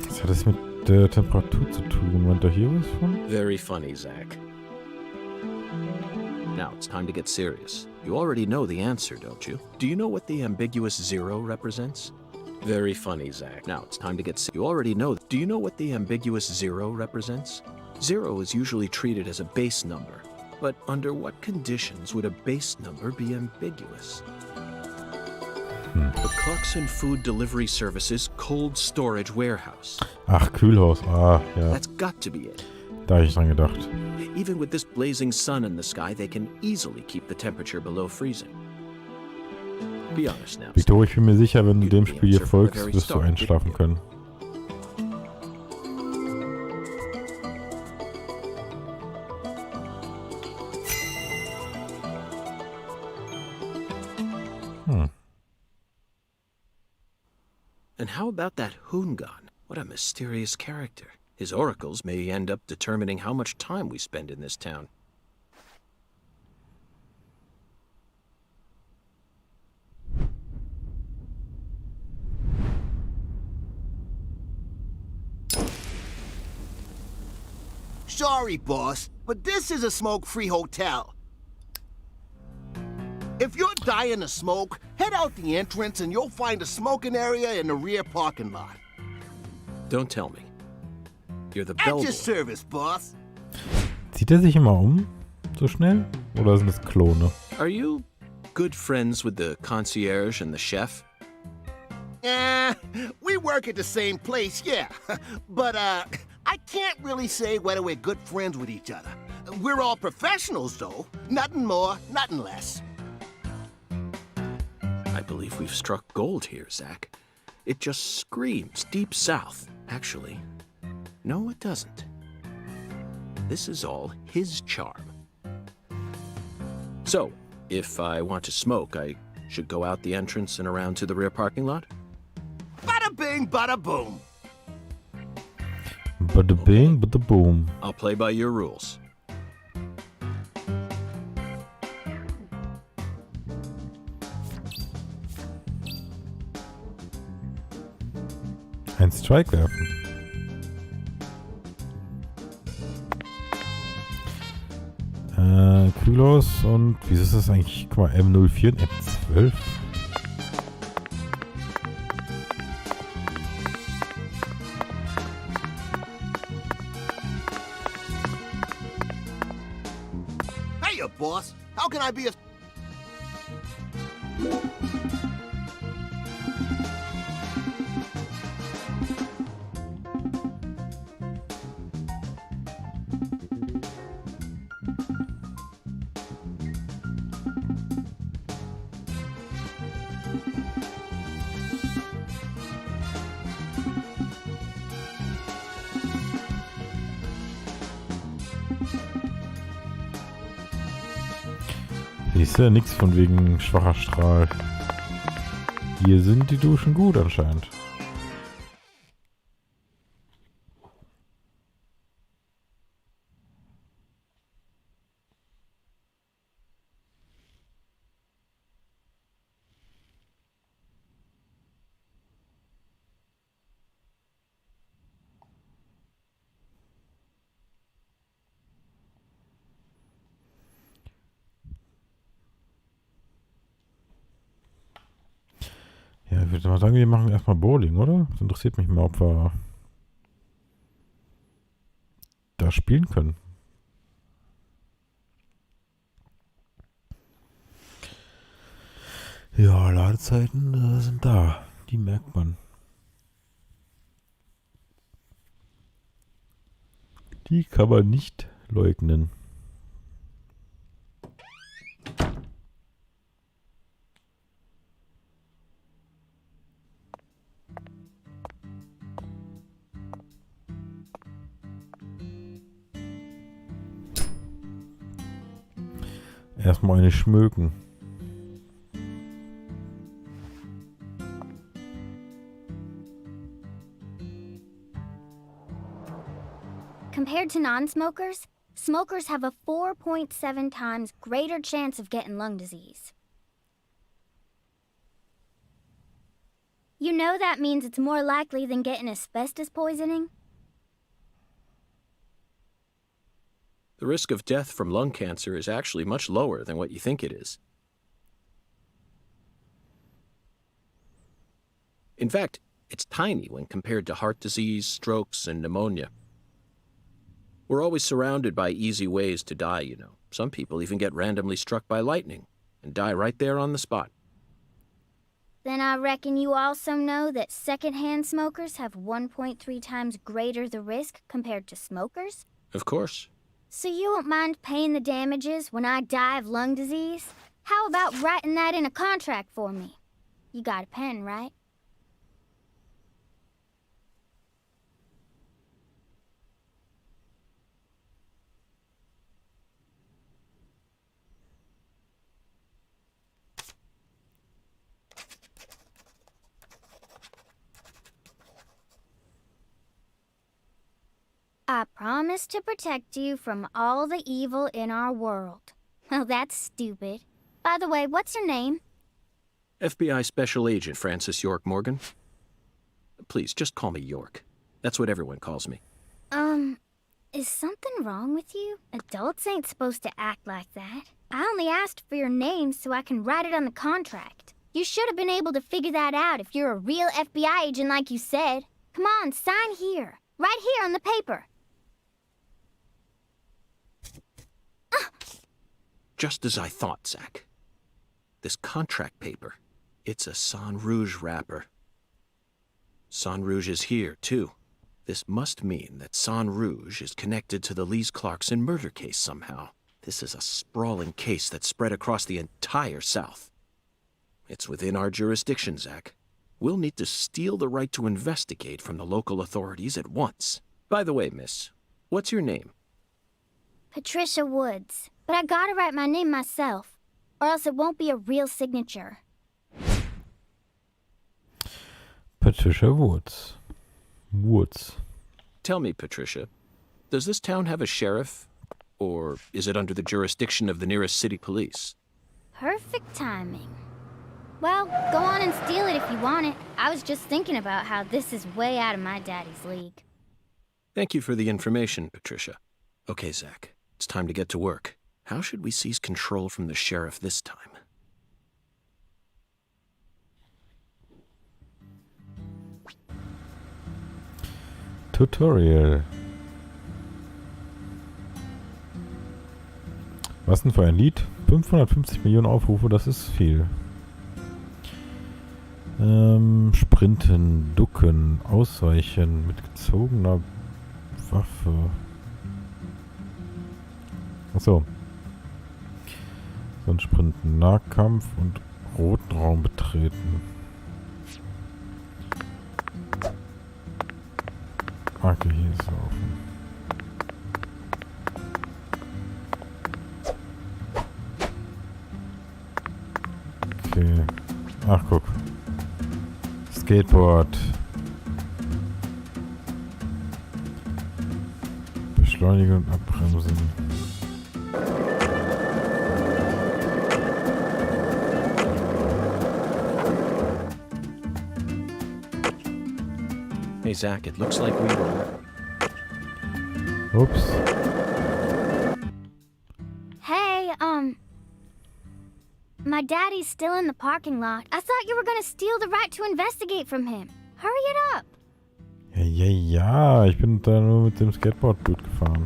Was hat das mit der Temperatur zu tun? Meint ihr hier was von? Very funny, Zach. Now it's time to get serious. You already know the answer, don't you? Do you know what the ambiguous zero represents? Very funny, Zach. Now it's time to get serious. You already know. Do you know what the ambiguous zero represents? Zero is usually treated as a base number. But under what conditions would a base number be ambiguous? The Clarkson Food Delivery Services Cold Storage Warehouse. Ach, Kühlhaus. Ah, ja. That's got to be it. Da hab ich dran gedacht. Even with this blazing sun in the sky, they can easily keep the temperature below freezing. Be honest now. Victor, ich bin mir sicher, wenn du dem Spiel hier folgst, wirst du einschlafen können. And how about that Hoongan? What a mysterious character. His oracles may end up determining how much time we spend in this town. Sorry, boss, but this is a smoke-free hotel. If you're dying to smoke, head out the entrance and you'll find a smoking area in the rear parking lot. Don't tell me. You're the At bellboy. your service, boss. Zieht er sich immer um? So schnell? Oder sind es Klone? Are you good friends with the concierge and the chef? We work at the same place, yeah. But, I can't really say whether we're good friends with each other. We're all professionals, though. Nothing more, nothing less. I believe we've struck gold here, Zach. It just screams Deep South. Actually, no, it doesn't. This is all his charm. So, if I want to smoke, I should go out the entrance and around to the rear parking lot? Bada bing, bada boom. Bada bing, bada boom. I'll play by your rules. Ein Strike werfen. Kühlhaus und wieso ist das eigentlich? Guck mal, M04 und M12. Hey, boss. How can I be a... Siehst du, nix von wegen schwacher Strahl. Hier sind die Duschen gut anscheinend. Ja, ich würde mal sagen, wir machen erstmal Bowling, oder? Das interessiert mich mal, ob wir da spielen können. Ja, Ladezeiten sind da. Die merkt man. Die kann man nicht leugnen. Erstmal eine schmöken. Compared to non-smokers, smokers have a 4.7 times greater chance of getting lung disease. You know that means it's more likely than getting asbestos poisoning? The risk of death from lung cancer is actually much lower than what you think it is. In fact, it's tiny when compared to heart disease, strokes, and pneumonia. We're always surrounded by easy ways to die, you know. Some people even get randomly struck by lightning and die right there on the spot. Then I reckon you also know that secondhand smokers have 1.3 times greater the risk compared to smokers? Of course. So you won't mind paying the damages when I die of lung disease? How about writing that in a contract for me? You got a pen, right? I promise to protect you from all the evil in our world. Well, that's stupid. By the way, what's your name? FBI Special Agent Francis York Morgan. Please, just call me York. That's what everyone calls me. Is something wrong with you? Adults ain't supposed to act like that. I only asked for your name so I can write it on the contract. You should have been able to figure that out if you're a real FBI agent like you said. Come on, sign here. Right here on the paper. Just as I thought, Zach. This contract paper, it's a Sang Rouge wrapper. Sang Rouge is here, too. This must mean that Sang Rouge is connected to the Lees Clarkson murder case somehow. This is a sprawling case that spread across the entire South. It's within our jurisdiction, Zach. We'll need to steal the right to investigate from the local authorities at once. By the way, miss, what's your name? Patricia Woods. But I gotta write my name myself, or else it won't be a real signature. Patricia Woods. Woods. Tell me, Patricia, does this town have a sheriff? Or is it under the jurisdiction of the nearest city police? Perfect timing. Well, go on and steal it if you want it. I was just thinking about how this is way out of my daddy's league. Thank you for the information, Patricia. Okay, Zach, it's time to get to work. How should we seize control from the sheriff this time? Tutorial. Was denn für ein Lied? 550 Millionen Aufrufe, das ist viel. Sprinten, ducken, ausweichen mit gezogener Waffe. Achso. Sonst sprinten, Nahkampf und roten Raum betreten. Okay, hier ist laufen. Okay. Ach, guck. Skateboard. Beschleunigen und abbremsen. Hey, Zach, it looks like we were... Oops. Hey, my daddy's still in the parking lot. I thought you were gonna steal the right to investigate from him. Hurry it up. Ja, ich bin da nur mit dem Skateboard gut gefahren.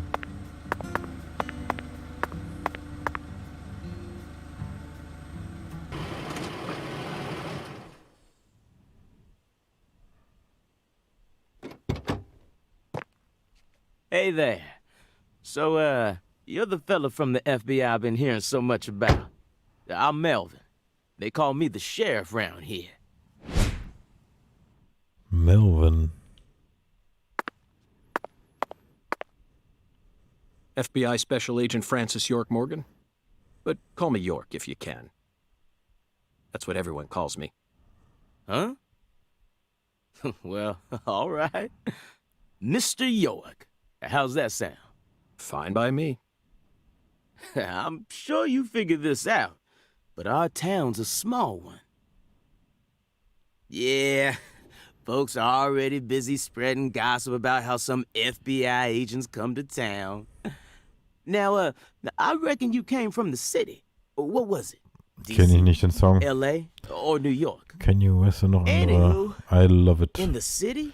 Hey there. So, you're the fella from the FBI I've been hearing so much about. I'm Melvin. They call me the sheriff round here. Melvin. FBI Special Agent Francis York Morgan? But call me York if you can. That's what everyone calls me. Huh? Well, all right. Mr. York. How's that sound? Fine by me. I'm sure you figured this out, but our town's a small one. Yeah, folks are already busy spreading gossip about how some FBI agents come to town. Now, I reckon you came from the city. What was it? Kenn ich nicht den Song. LA or New York? Kenn you, weißt du noch andere? Anywho, I love it. in the city,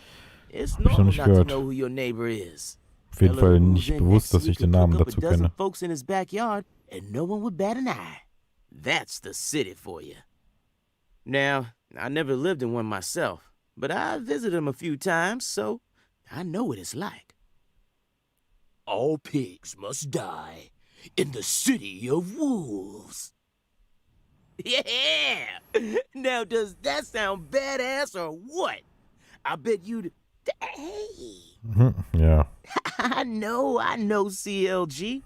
it's Hab ich noch normal nicht not to gehört. know who your neighbor is. Auf jeden Fella Fall who nicht moves in bewusst, next dass ich week den could Namen cook up dazu a dozen kenne. folks in his backyard, and no one would bat an eye. That's the city for you. Now, I never lived in one myself, but I visited them a few times, so I know what it's like. All pigs must die in the city of wolves. Yeah! Now, does that sound badass or what? I bet you'd... Hey! Ja. I know, CLG.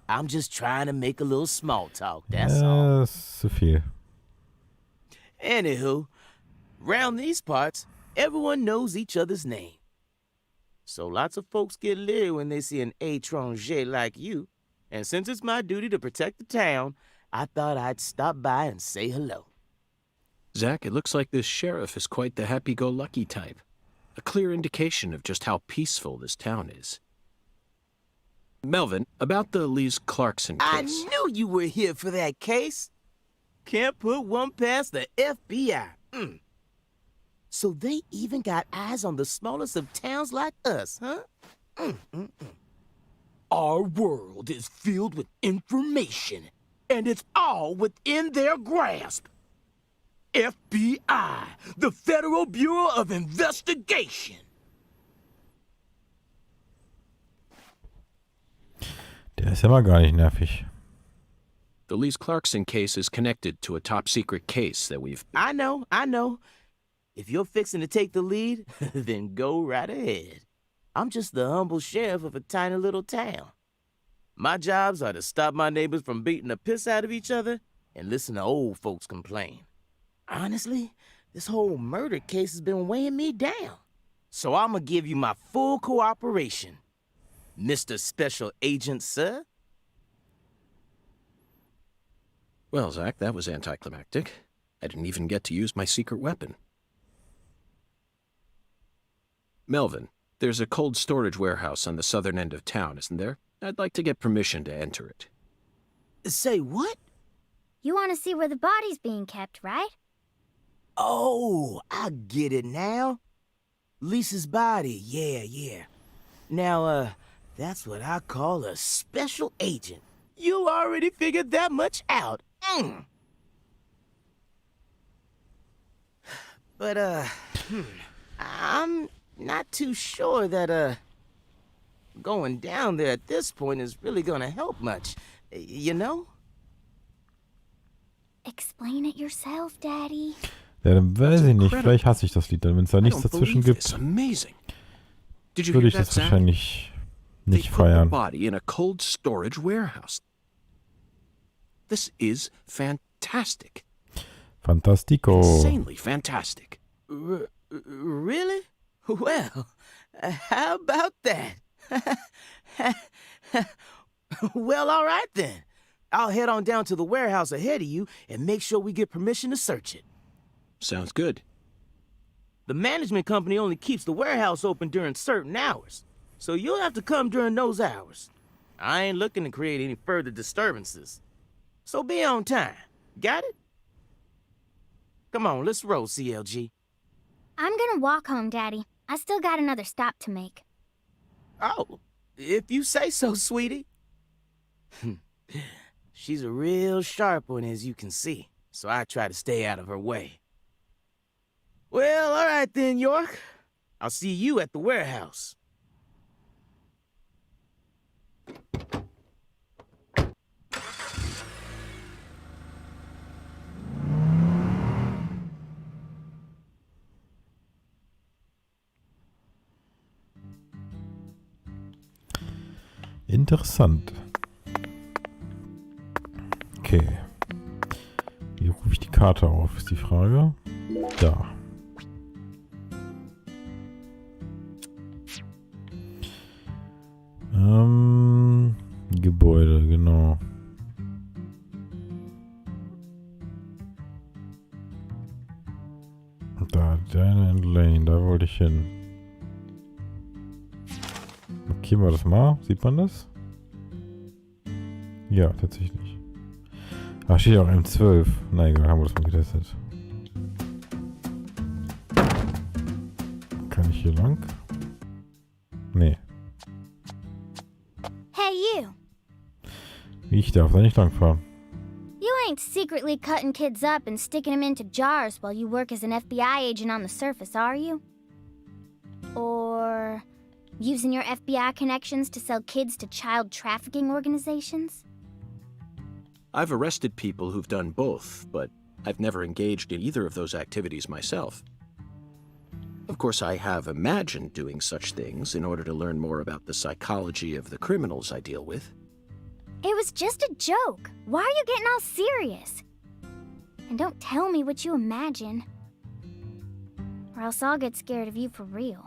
I'm just trying to make a little small talk, that's all. Ja, ist zu viel. Anywho, round these parts, everyone knows each other's name. So lots of folks get leery when they see an étranger like you. And since it's my duty to protect the town, I thought I'd stop by and say hello. Zach, it looks like this sheriff is quite the happy-go-lucky type. A clear indication of just how peaceful this town is. Melvin, about the Lise Clarkson case. I knew you were here for that case. Can't put one past the FBI. So they even got eyes on the smallest of towns like us, huh? Our world is filled with information, and it's all within their grasp. FBI, the Federal Bureau of Investigation. Der ist ja mal gar nicht nervig. The Lise Clarkson case is connected to a top-secret case that we've... I know. If you're fixing to take the lead, then go right ahead. I'm just the humble sheriff of a tiny little town. My jobs are to stop my neighbors from beating the piss out of each other and listen to old folks complain. Honestly, this whole murder case has been weighing me down. So I'm gonna give you my full cooperation, Mr. Special Agent, sir. Well, Zach, that was anticlimactic. I didn't even get to use my secret weapon. Melvin, there's a cold storage warehouse on the southern end of town, isn't there? I'd like to get permission to enter it. Say what? You want to see where the body's being kept, right? Oh, I get it now. Lisa's body, yeah. Now, that's what I call a special agent. You already figured that much out. But, I'm not too sure that, going down there at this point is really gonna help much, you know? Explain it yourself, Daddy. Ja, dann weiß ich nicht. Vielleicht hasse ich das Lied dann. Wenn es da nichts I don't dazwischen believe gibt, this. Amazing. Did you würde hear ich that, das Zach? wahrscheinlich They nicht put the feiern. body in a cold storage warehouse. This is fantastic. Fantastico. Insanely fantastic. Really? Well, how about that? Well, all right then. I'll head on down to the warehouse ahead of you and make sure we get permission to search it. Sounds good. The management company only keeps the warehouse open during certain hours, so you'll have to come during those hours. I ain't looking to create any further disturbances. So be on time. Got it? Come on, let's roll, CLG. I'm gonna walk home, Daddy. I still got another stop to make. Oh, if you say so, sweetie. She's a real sharp one, as you can see, so I try to stay out of her way. Well, all right then, York. I'll see you at the warehouse. Interessant. Okay. Wie rufe ich die Karte auf, ist die Frage. Da. Gebäude, genau. Da, Giant Lane, da wollte ich hin. Markieren wir das mal. Sieht man das? Ja, tatsächlich. Ah, steht auch M12. Na egal, haben wir das mal getestet. Kann ich hier lang? Nee. Hey, you. Ich darf da nicht lang fahren. You ain't secretly cutting kids up and sticking them into jars while you work as an FBI agent on the surface, are you? Or using your FBI connections to sell kids to child trafficking organizations? I've arrested people who've done both, but I've never engaged in either of those activities myself. Of course, I have imagined doing such things in order to learn more about the psychology of the criminals I deal with. It was just a joke. Why are you getting all serious? And don't tell me what you imagine, or else I'll get scared of you for real.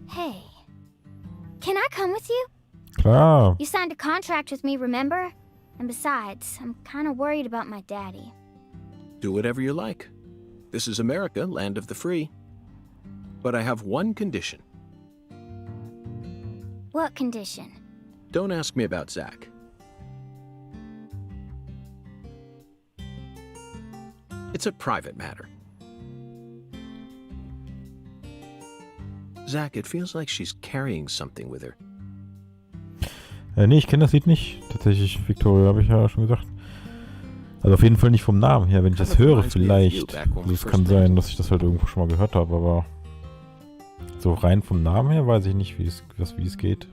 Hey, can I come with you? Klar. You signed a contract with me, remember? And besides, I'm kind of worried about my daddy. Do whatever you like. This is America, land of the free. But I have one condition. What condition? Don't ask me about Zach. It's a private matter. Zach, it feels like she's carrying something with her. Nee, ich kenne das Lied nicht. Tatsächlich, Victoria, habe ich ja schon gesagt. Also auf jeden Fall nicht vom Namen her. Wenn ich das höre, vielleicht. Es kann sein, dass ich das halt irgendwo schon mal gehört habe, aber so rein vom Namen her weiß ich nicht, wie es geht.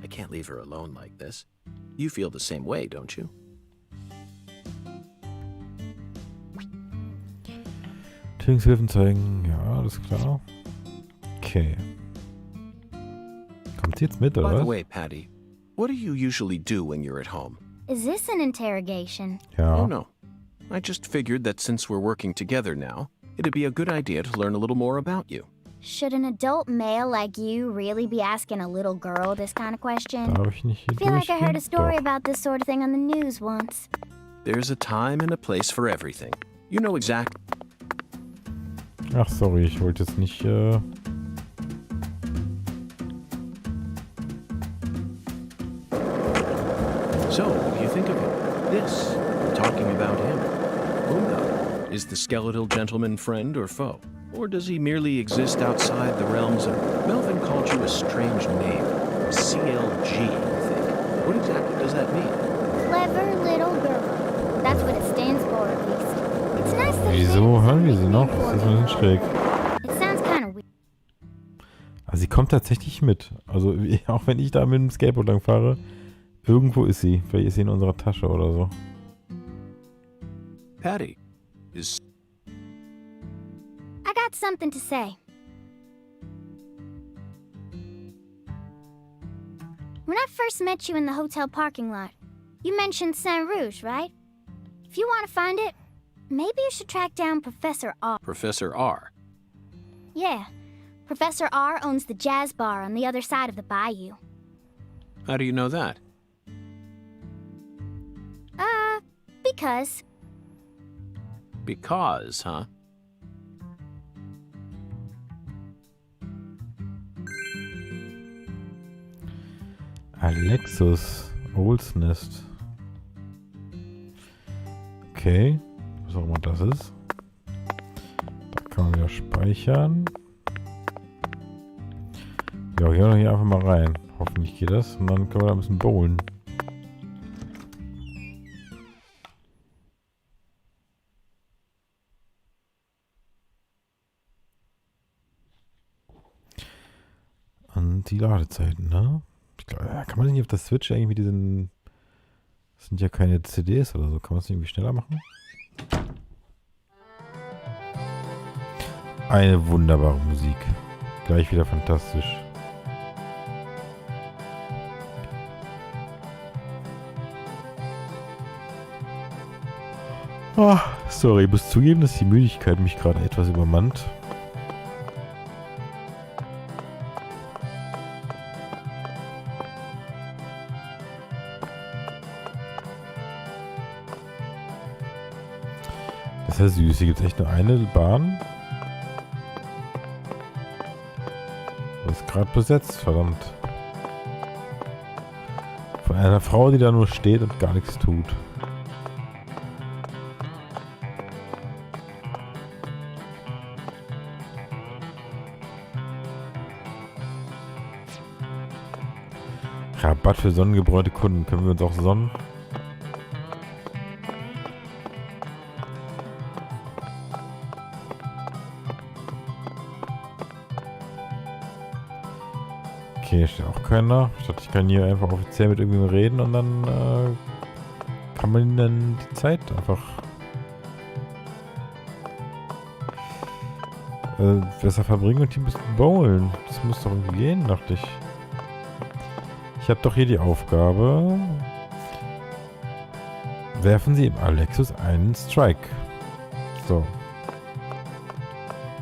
I can't leave her alone like this. You feel the same way, don't you? Hilfen zeigen, ja, alles klar. Okay. Kommt sie jetzt mit, oder By the was? way, Patty, what do you usually do when you're at home? Is this an interrogation? Ja. Oh, no. I just figured that since we're working together now, it'd be a good idea to learn a little more about you. Should an adult male like you really be asking a little girl this kind of question? Darf ich nicht hier I feel like I heard a durchgehen? story Doch. about this sort of thing on the news once. There's a time and a place for everything. You know exactly. Ach, sorry, ich wollte jetzt nicht, So, what do you think of him? This, talking about him. Unga, is the skeletal gentleman friend or foe? Or does he merely exist outside the realms of... Melvin called you a strange name. CLG, you think. What exactly does that mean? Clever little girl. That's what it stands for, at least. It's nice that Wieso hören wir sie noch? Das ist ein bisschen schräg. It sounds kind of weird. Also sie kommt tatsächlich mit. Also auch wenn ich da mit dem Skateboard lang fahre, irgendwo ist sie. Vielleicht ist sie in unserer Tasche oder so. Patty, is... I got something to say. When I first met you in the hotel parking lot, you mentioned Saint Rouge, right? If you want to find it, maybe you should track down Professor R. Professor R. Yeah, Professor R owns the jazz bar on the other side of the bayou. How do you know that? Because Because, huh? Alexus Old's Nest. Okay, was auch immer das ist. Da kann man wieder speichern. Ja, gehen wir hier einfach mal rein. Hoffentlich geht das. Und dann können wir da ein bisschen bowlen. Und die Ladezeiten, ne? Ich glaub, kann man nicht auf der Switch irgendwie mit diesen... Das sind ja keine CDs oder so. Kann man es irgendwie schneller machen? Eine wunderbare Musik. Gleich wieder fantastisch. Oh, sorry, ich muss zugeben, dass die Müdigkeit mich gerade etwas übermannt. Das ist ja süß. Hier gibt es echt nur eine Bahn. Das ist gerade besetzt, verdammt. Von einer Frau, die da nur steht und gar nichts tut. Rabatt für sonnengebräunte Kunden. Können wir uns auch sonnen? Okay, hier steht auch keiner. Ich dachte, ich kann hier einfach offiziell mit irgendjemandem reden und dann kann man dann die Zeit einfach besser verbringen und hier ein bisschen bowlen. Das muss doch irgendwie gehen, dachte ich. Ich habe doch hier die Aufgabe. Werfen Sie im Alexus einen Strike. So.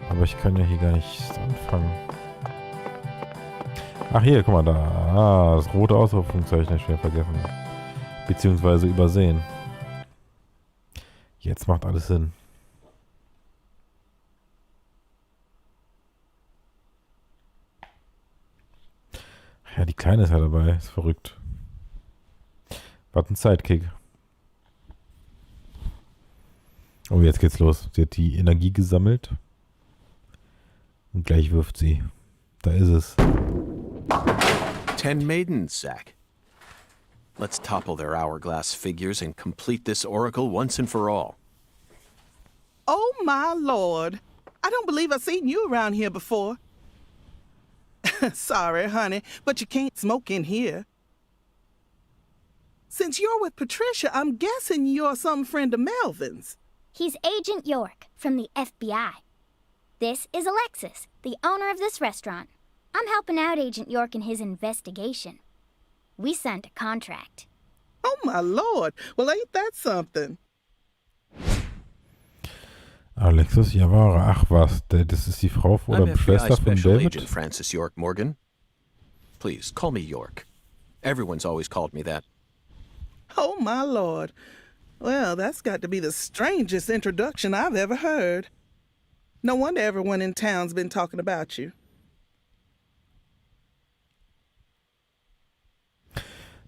Aber ich kann ja hier gar nicht anfangen. Ach hier, guck mal da. Ah, das rote Ausrufungszeichen habe ich wieder vergessen. Beziehungsweise übersehen. Jetzt macht alles Sinn. Ja, die Kleine ist ja dabei. Ist verrückt. Was ein Sidekick. Oh, jetzt geht's los. Sie hat die Energie gesammelt. Und gleich wirft sie. Da ist es. 10 maidens, Zack. Let's topple their hourglass figures and complete this oracle once and for all. Oh, my lord. I don't believe I've seen you around here before. Sorry, honey, but you can't smoke in here. Since you're with Patricia, I'm guessing you're some friend of Melvin's. He's Agent York from the FBI. This is Alexis, the owner of this restaurant. I'm helping out Agent York in his investigation. We signed a contract. Oh, my lord. Well, ain't that something? Alexis Javara, ach was, das ist die Frau oder I'm Schwester FBI von Special David? Agent Francis York Morgan. Please, call me York. Everyone's always called me that. Oh, my lord. Well, that's got to be the strangest introduction I've ever heard. No wonder everyone in town's been talking about you.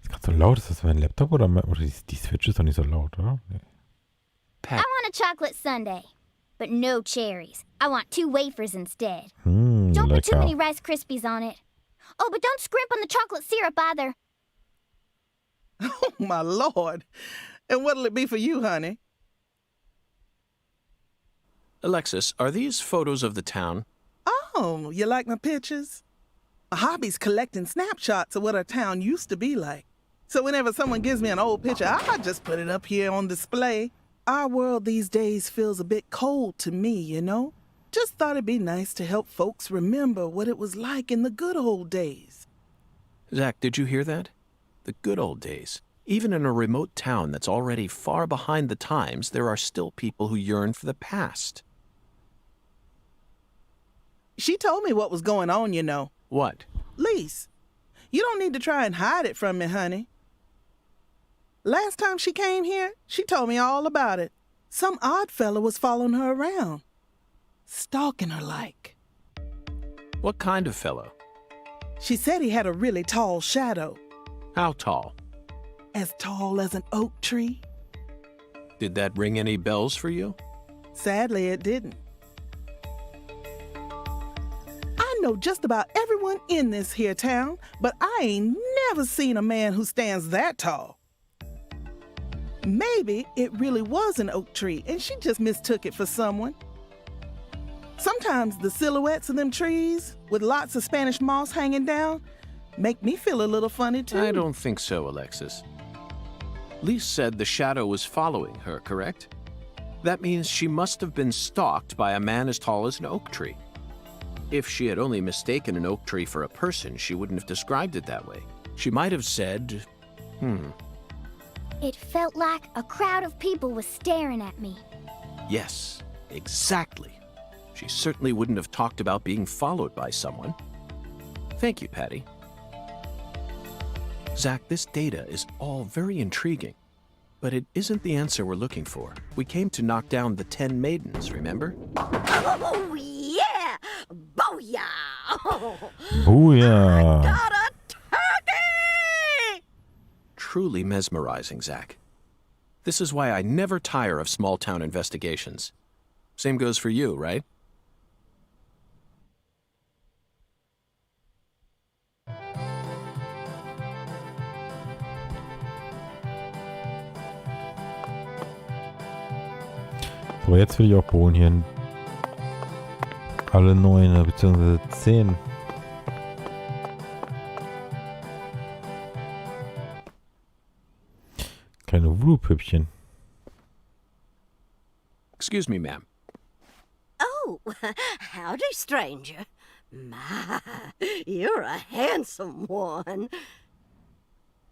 Ist gerade so laut, ist das mein Laptop oder die Switch ist doch nicht so laut, oder? Nee. I want a chocolate sundae, but no cherries. I want 2 wafers instead. Don't Don't put too many Rice Krispies on it. Oh, but don't scrimp on the chocolate syrup either. Oh, my lord. And what'll it be for you, honey? Alexis, are these photos of the town? Oh, you like my pictures? My hobby's collecting snapshots of what our town used to be like. So whenever someone gives me an old picture, I just put it up here on display. Our world these days feels a bit cold to me, you know? Just thought it'd be nice to help folks remember what it was like in the good old days. Zack, did you hear that? The good old days. Even in a remote town that's already far behind the times, there are still people who yearn for the past. She told me what was going on, you know. What? Lise, you don't need to try and hide it from me, honey. Last time she came here, she told me all about it. Some odd fella was following her around. Stalking her like. What kind of fellow? She said he had a really tall shadow. How tall? As tall as an oak tree. Did that ring any bells for you? Sadly, it didn't. I know just about everyone in this here town, but I ain't never seen a man who stands that tall. Maybe it really was an oak tree and she just mistook it for someone. Sometimes the silhouettes of them trees with lots of Spanish moss hanging down make me feel a little funny too. I don't think so, Alexis. Lise said the shadow was following her, correct? That means she must have been stalked by a man as tall as an oak tree. If she had only mistaken an oak tree for a person, she wouldn't have described it that way. She might have said, It felt like a crowd of people was staring at me. Yes, exactly. She certainly wouldn't have talked about being followed by someone. Thank you, Patty. Zach, this data is all very intriguing, but it isn't the answer we're looking for. We came to knock down the 10 maidens, remember? Oh, yeah! Booyah! Booyah! Got a turkey! Truly mesmerizing, Zach. This is why I never tire of small-town investigations. Same goes for you, right? So, jetzt will ich auch Bohnen hier. Alle 9, beziehungsweise 10. Kleine Voodoo-Püppchen. Excuse me, ma'am. Oh, howdy, stranger. My, you're a handsome one.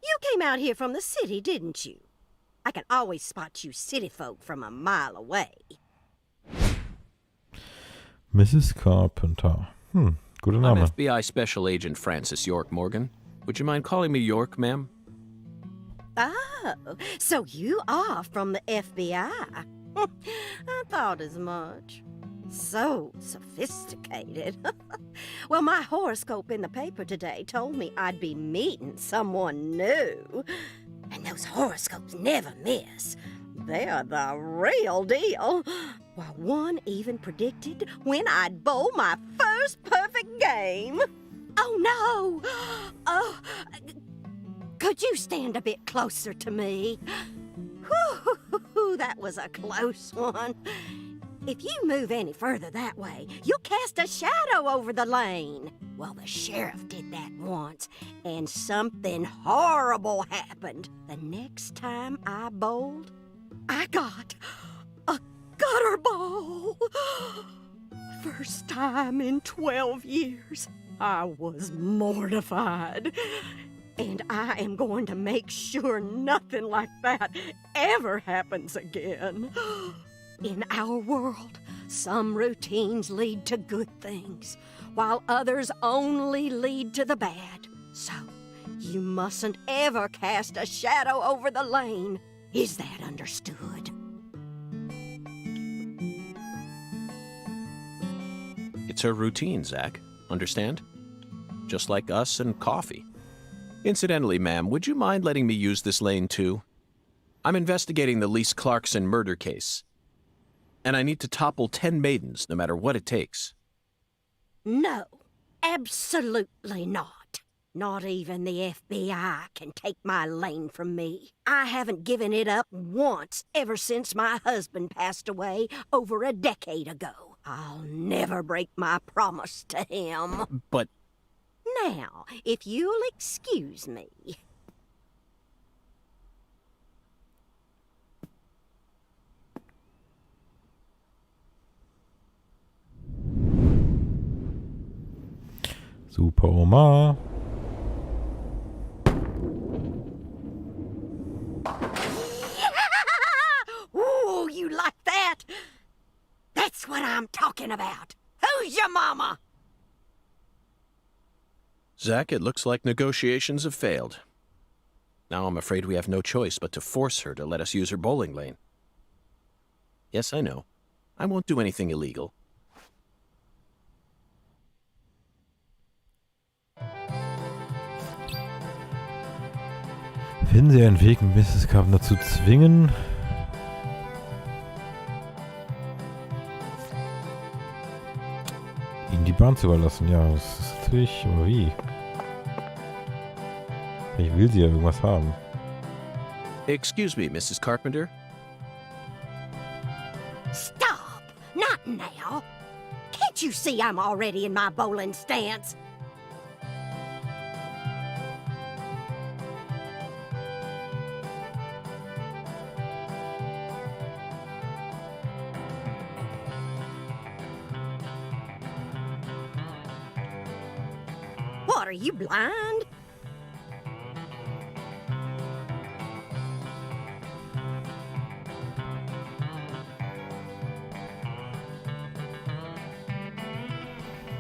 You came out here from the city, didn't you? I can always spot you city folk from a mile away. Mrs. Carpenter. Guter I'm Name. FBI Special Agent Francis York Morgan. Would you mind calling me York, ma'am? Oh, so you are from the FBI. I thought as much. So sophisticated. Well, my horoscope in the paper today told me I'd be meeting someone new. And those horoscopes never miss. They're the real deal. Well, one even predicted when I'd bowl my first perfect game. Oh, no! Oh, could you stand a bit closer to me? Whew, that was a close one. If you move any further that way, you'll cast a shadow over the lane. Well, the sheriff did that once, and something horrible happened. The next time I bowled, I got a gutter ball. First time in 12 years. I was mortified. And I am going to make sure nothing like that ever happens again. In our world, some routines lead to good things, while others only lead to the bad. So, you mustn't ever cast a shadow over the lane. Is that understood? It's her routine, Zach. Understand? Just like us and coffee. Incidentally, ma'am, would you mind letting me use this lane too? I'm investigating the Lise Clarkson murder case. And I need to topple 10 maidens, no matter what it takes. No, absolutely not. Not even the FBI can take my lane from me. I haven't given it up once ever since my husband passed away over a decade ago. I'll never break my promise to him. But... Now, if you'll excuse me. Super Oma. Ooh, you like that? That's what I'm talking about. Who's your mama? Zach, it looks like negotiations have failed. Now I'm afraid we have no choice but to force her to let us use her bowling lane. Yes, I know. I won't do anything illegal. Finden Sie einen Weg, Mrs. Carpenter zu zwingen, ihnen die Bahn zu überlassen. Ja, das ist natürlich... Aber wie? Ich will sie ja irgendwas haben. Excuse me, Mrs. Carpenter. Stop! Not now! Can't you see I'm already in my bowling stance? What, are you blind?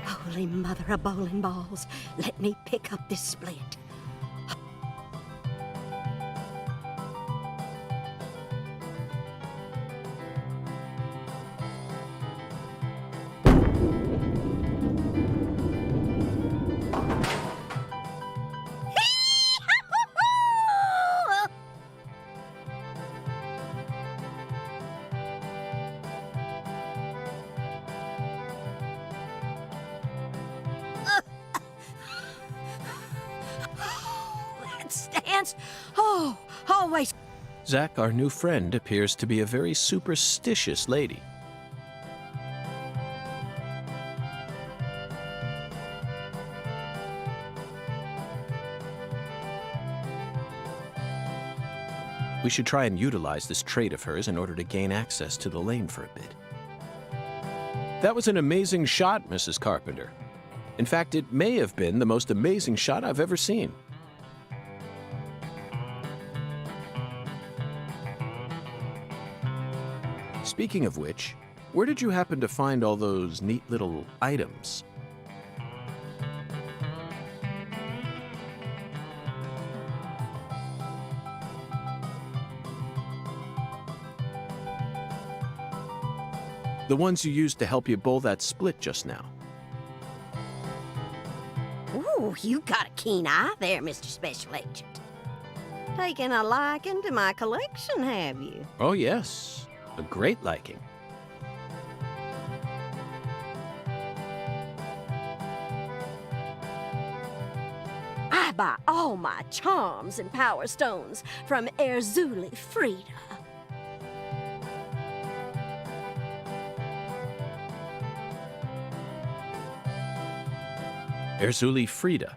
Holy mother of bowling balls, let me pick up this splint. Stance. Oh, always. Zack, our new friend, appears to be a very superstitious lady. We should try and utilize this trait of hers in order to gain access to the lane for a bit. That was an amazing shot, Mrs. Carpenter. In fact, it may have been the most amazing shot I've ever seen. Speaking of which, where did you happen to find all those neat little items? The ones you used to help you bowl that split just now. Ooh, you got a keen eye there, Mr. Special Agent. Taking a liking to my collection, have you? Oh yes, a great liking. I buy all my charms and power stones from Erzuli Frida. Erzuli Frida.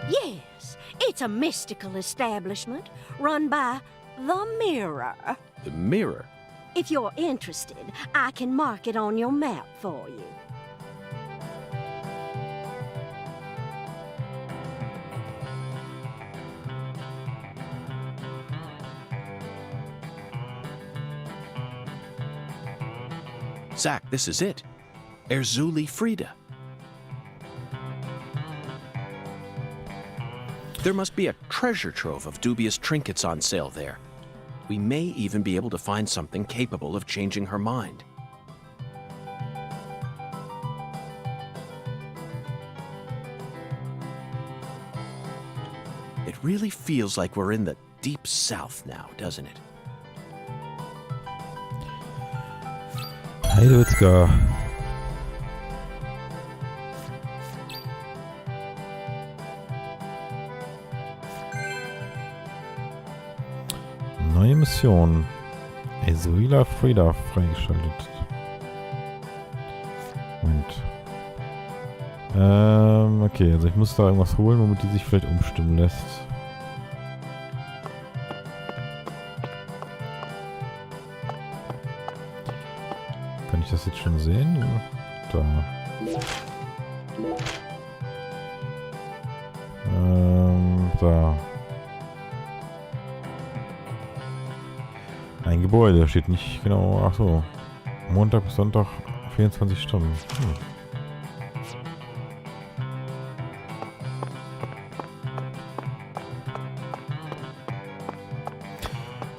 Yes, it's a mystical establishment run by the Mirror. The Mirror? If you're interested, I can mark it on your map for you. Zack, this is it. Erzuli Frida. There must be a treasure trove of dubious trinkets on sale there. We may even be able to find something capable of changing her mind. It really feels like we're in the deep south now, doesn't it? Heidelska. Neue Mission. Erzuli Frida freigeschaltet. Moment. Okay, also ich muss da irgendwas holen, womit die sich vielleicht umstimmen lässt. Kann ich das jetzt schon sehen? Da. Da. Ein Gebäude, steht nicht genau. Ach so. Montag bis Sonntag 24 Stunden.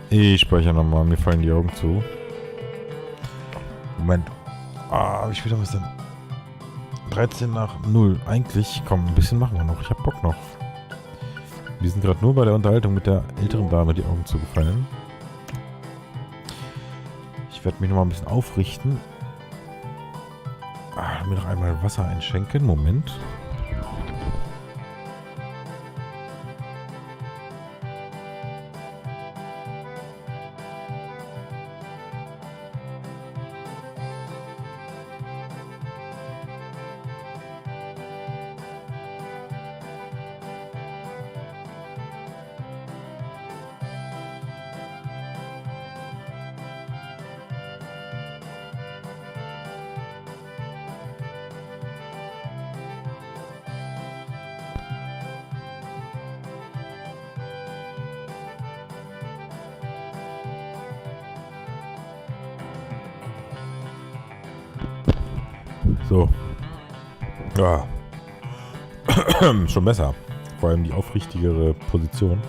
Ich speichere nochmal, mir fallen die Augen zu. Moment. Wie spät haben wir es denn? 13 nach 0. Eigentlich, komm, ein bisschen machen wir noch. Ich hab Bock noch. Wir sind gerade nur bei der Unterhaltung mit der älteren Dame die Augen zugefallen. Ich werde mich noch mal ein bisschen aufrichten. Mir noch einmal Wasser einschenken. Moment. So. Ja. Schon besser. Vor allem die aufrichtigere Position.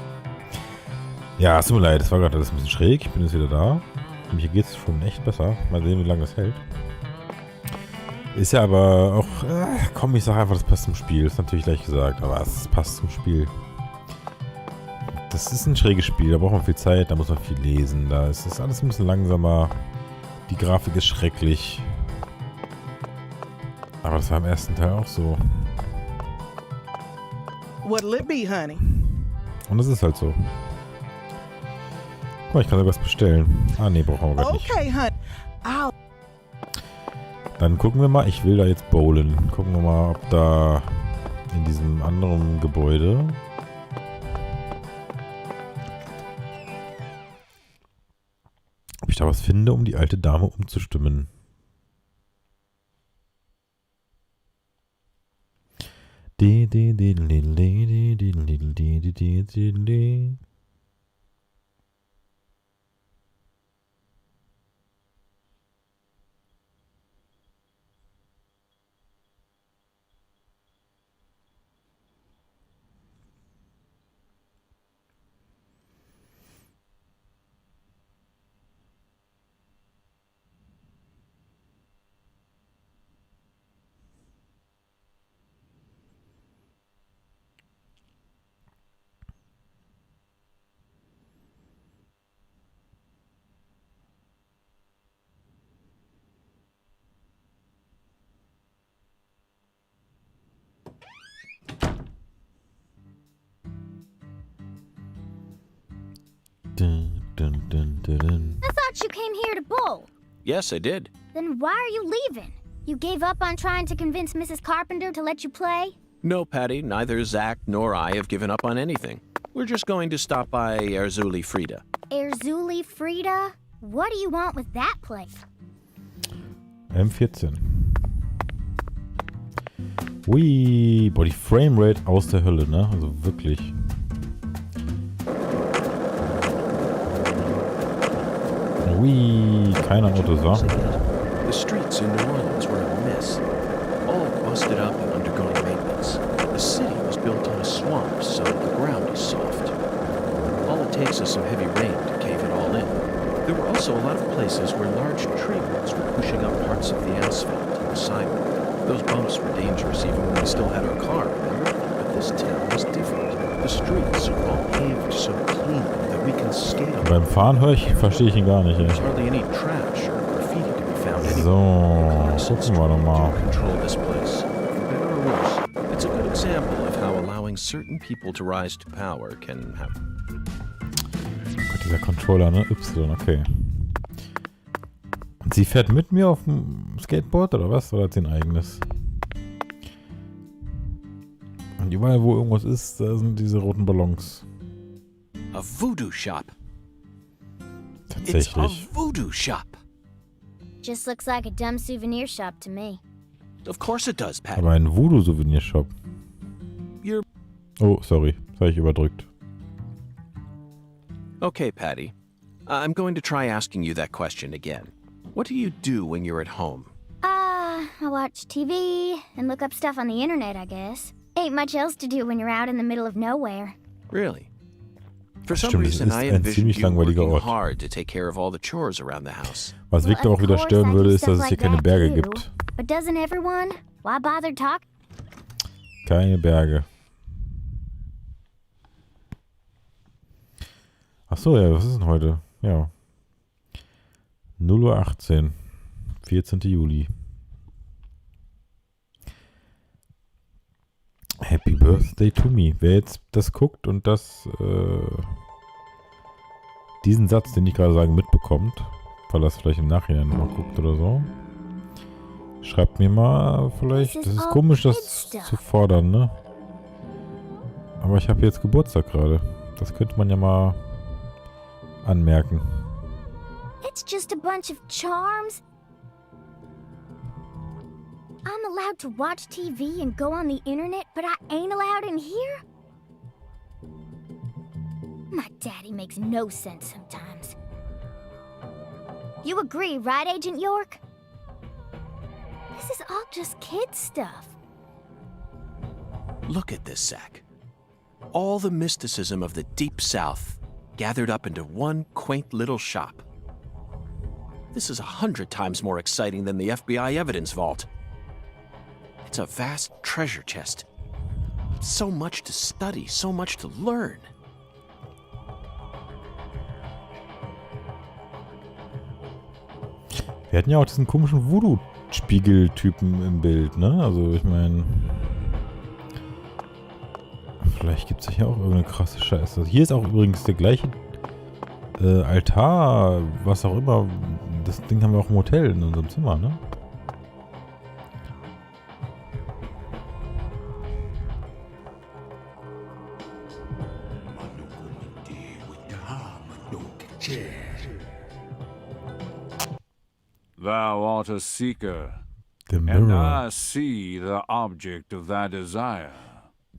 Ja, es tut mir leid, das war gerade alles ein bisschen schräg. Ich bin jetzt wieder da. Mir geht's schon echt besser. Mal sehen, wie lange das hält. Ist ja aber auch... komm, ich sag einfach, das passt zum Spiel. Ist natürlich leicht gesagt, aber es passt zum Spiel. Das ist ein schräges Spiel. Da braucht man viel Zeit, da muss man viel lesen. Da ist das alles ein bisschen langsamer. Die Grafik ist schrecklich. Aber das war im ersten Teil auch so. What'll it be, honey? Und das ist halt so. Guck mal, ich kann sogar was bestellen. Ah, nee, brauchen wir gar nicht. Okay, honey. Ow. Dann gucken wir mal. Ich will da jetzt bowlen. Gucken wir mal, ob da in diesem anderen Gebäude... ob ich da was finde, um die alte Dame umzustimmen. I thought you came here to bowl. Yes, I did. Then why are you leaving? You gave up on trying to convince Mrs. Carpenter to let you play? No, Patty, neither Zach nor I have given up on anything. We're just going to stop by Erzuli Frida. Erzuli Frida? What do you want with that place? M14. Ui, boah, die Framerate aus der Hölle, ne? Also wirklich. Ui, keine Autos, wa? The streets in New Orleans were a mess. All busted up and undergoing maintenance. The city was built on a swamp, so the ground is soft. All it takes is some heavy rain to cave it all in. There were also a lot of places where large tree roots were pushing up parts of the asphalt and the sidewalk. Those bumps were dangerous even when we still had our car, remember? But this town was different. The streets are all paved so clean that we can skate. Beim Fahren verstehe ich ihn gar nicht, ey. There's hardly any trash or graffiti to be found anywhere. So, gucken wir doch mal. Control this place. For better or worse, it's a good example of how allowing certain people to rise to power can happen. Gott, dieser Controller, ne? Y, okay. Und sie fährt mit mir auf dem Skateboard oder was? Oder hat sie ein eigenes? Und überall, wo irgendwas ist, da sind diese roten Ballons. A voodoo shop. Tatsächlich. It's a voodoo shop. Just looks like a dumb souvenir shop to me. Of course it does, Patty. Aber ein Voodoo-Souvenirshop. You're... Oh, sorry. Das habe ich überdrückt. Okay, Patty. I'm going to try asking you that question again. What do you do when you're at home? I watch TV and look up stuff on the internet, I guess. Ain't much else to do when you're out in the middle of nowhere. Really? For some Stimmt, es reason, ist I ein envisioned ziemlich you langweiliger working Ort. hard to take care of all the chores around the house. Was Victor auch wieder stören würde, ist, dass es hier keine Berge gibt. But doesn't everyone? Why bother talking? Keine Berge. Ach so, ja, was ist denn heute? Ja. 0:18 Uhr. 14. Juli. Happy Birthday to me. Wer jetzt das guckt und das diesen Satz, den ich gerade sage, mitbekommt, weil er es vielleicht im Nachhinein nochmal guckt oder so, schreibt mir mal vielleicht. Das ist komisch, das zu fordern, ne? Aber ich habe jetzt Geburtstag gerade. Das könnte man ja mal anmerken. It's just a bunch of charms. I'm allowed to watch TV and go on the internet, but I ain't allowed in here? My daddy makes no sense sometimes. You agree, right, Agent York? This is all just kid stuff. Look at this, Zach. All the mysticism of the Deep South gathered up into one quaint little shop. This is 100 times more exciting than the FBI evidence vault. It's a vast treasure chest. So much to study, so much to learn. Wir hatten ja auch diesen komischen Voodoo-Spiegeltypen im Bild, ne? Also ich meine... Vielleicht gibt es hier auch irgendeine krasse Scheiße. Hier ist auch übrigens der gleiche Altar, was auch immer. Das Ding haben wir auch im Hotel in unserem Zimmer, ne? Thou art a seeker, The and Mirror. I see the object of thy desire.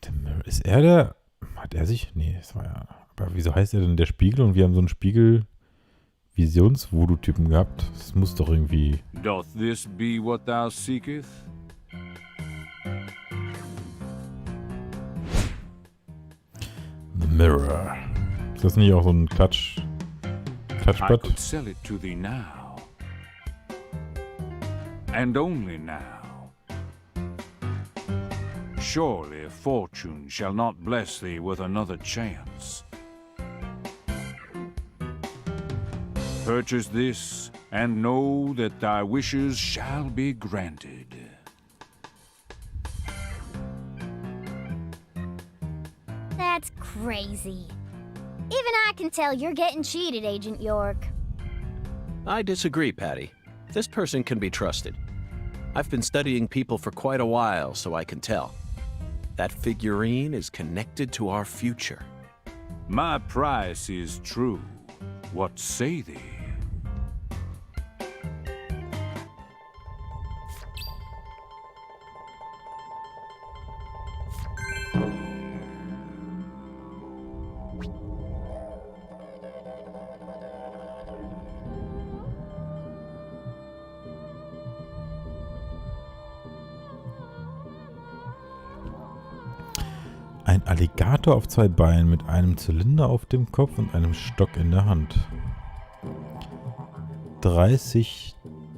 The Mirror. Ist er der... Hat er sich... Nee, das war ja... Aber wieso heißt er denn der Spiegel? Und wir haben so einen Spiegel-Visions-Voodoo-Typen gehabt. Das muss doch irgendwie... Doth this be what thou seekest? The Mirror. Ist das nicht auch so ein I Klatschblatt? could sell it to thee now. And only now. Surely fortune shall not bless thee with another chance. Purchase this, and know that thy wishes shall be granted. That's crazy. Even I can tell you're getting cheated, Agent York. I disagree, Patty. This person can be trusted. I've been studying people for quite a while, so I can tell. That figurine is connected to our future. My price is true. What say thee? Ein Alligator auf 2 Beinen mit einem Zylinder auf dem Kopf und einem Stock in der Hand. $30.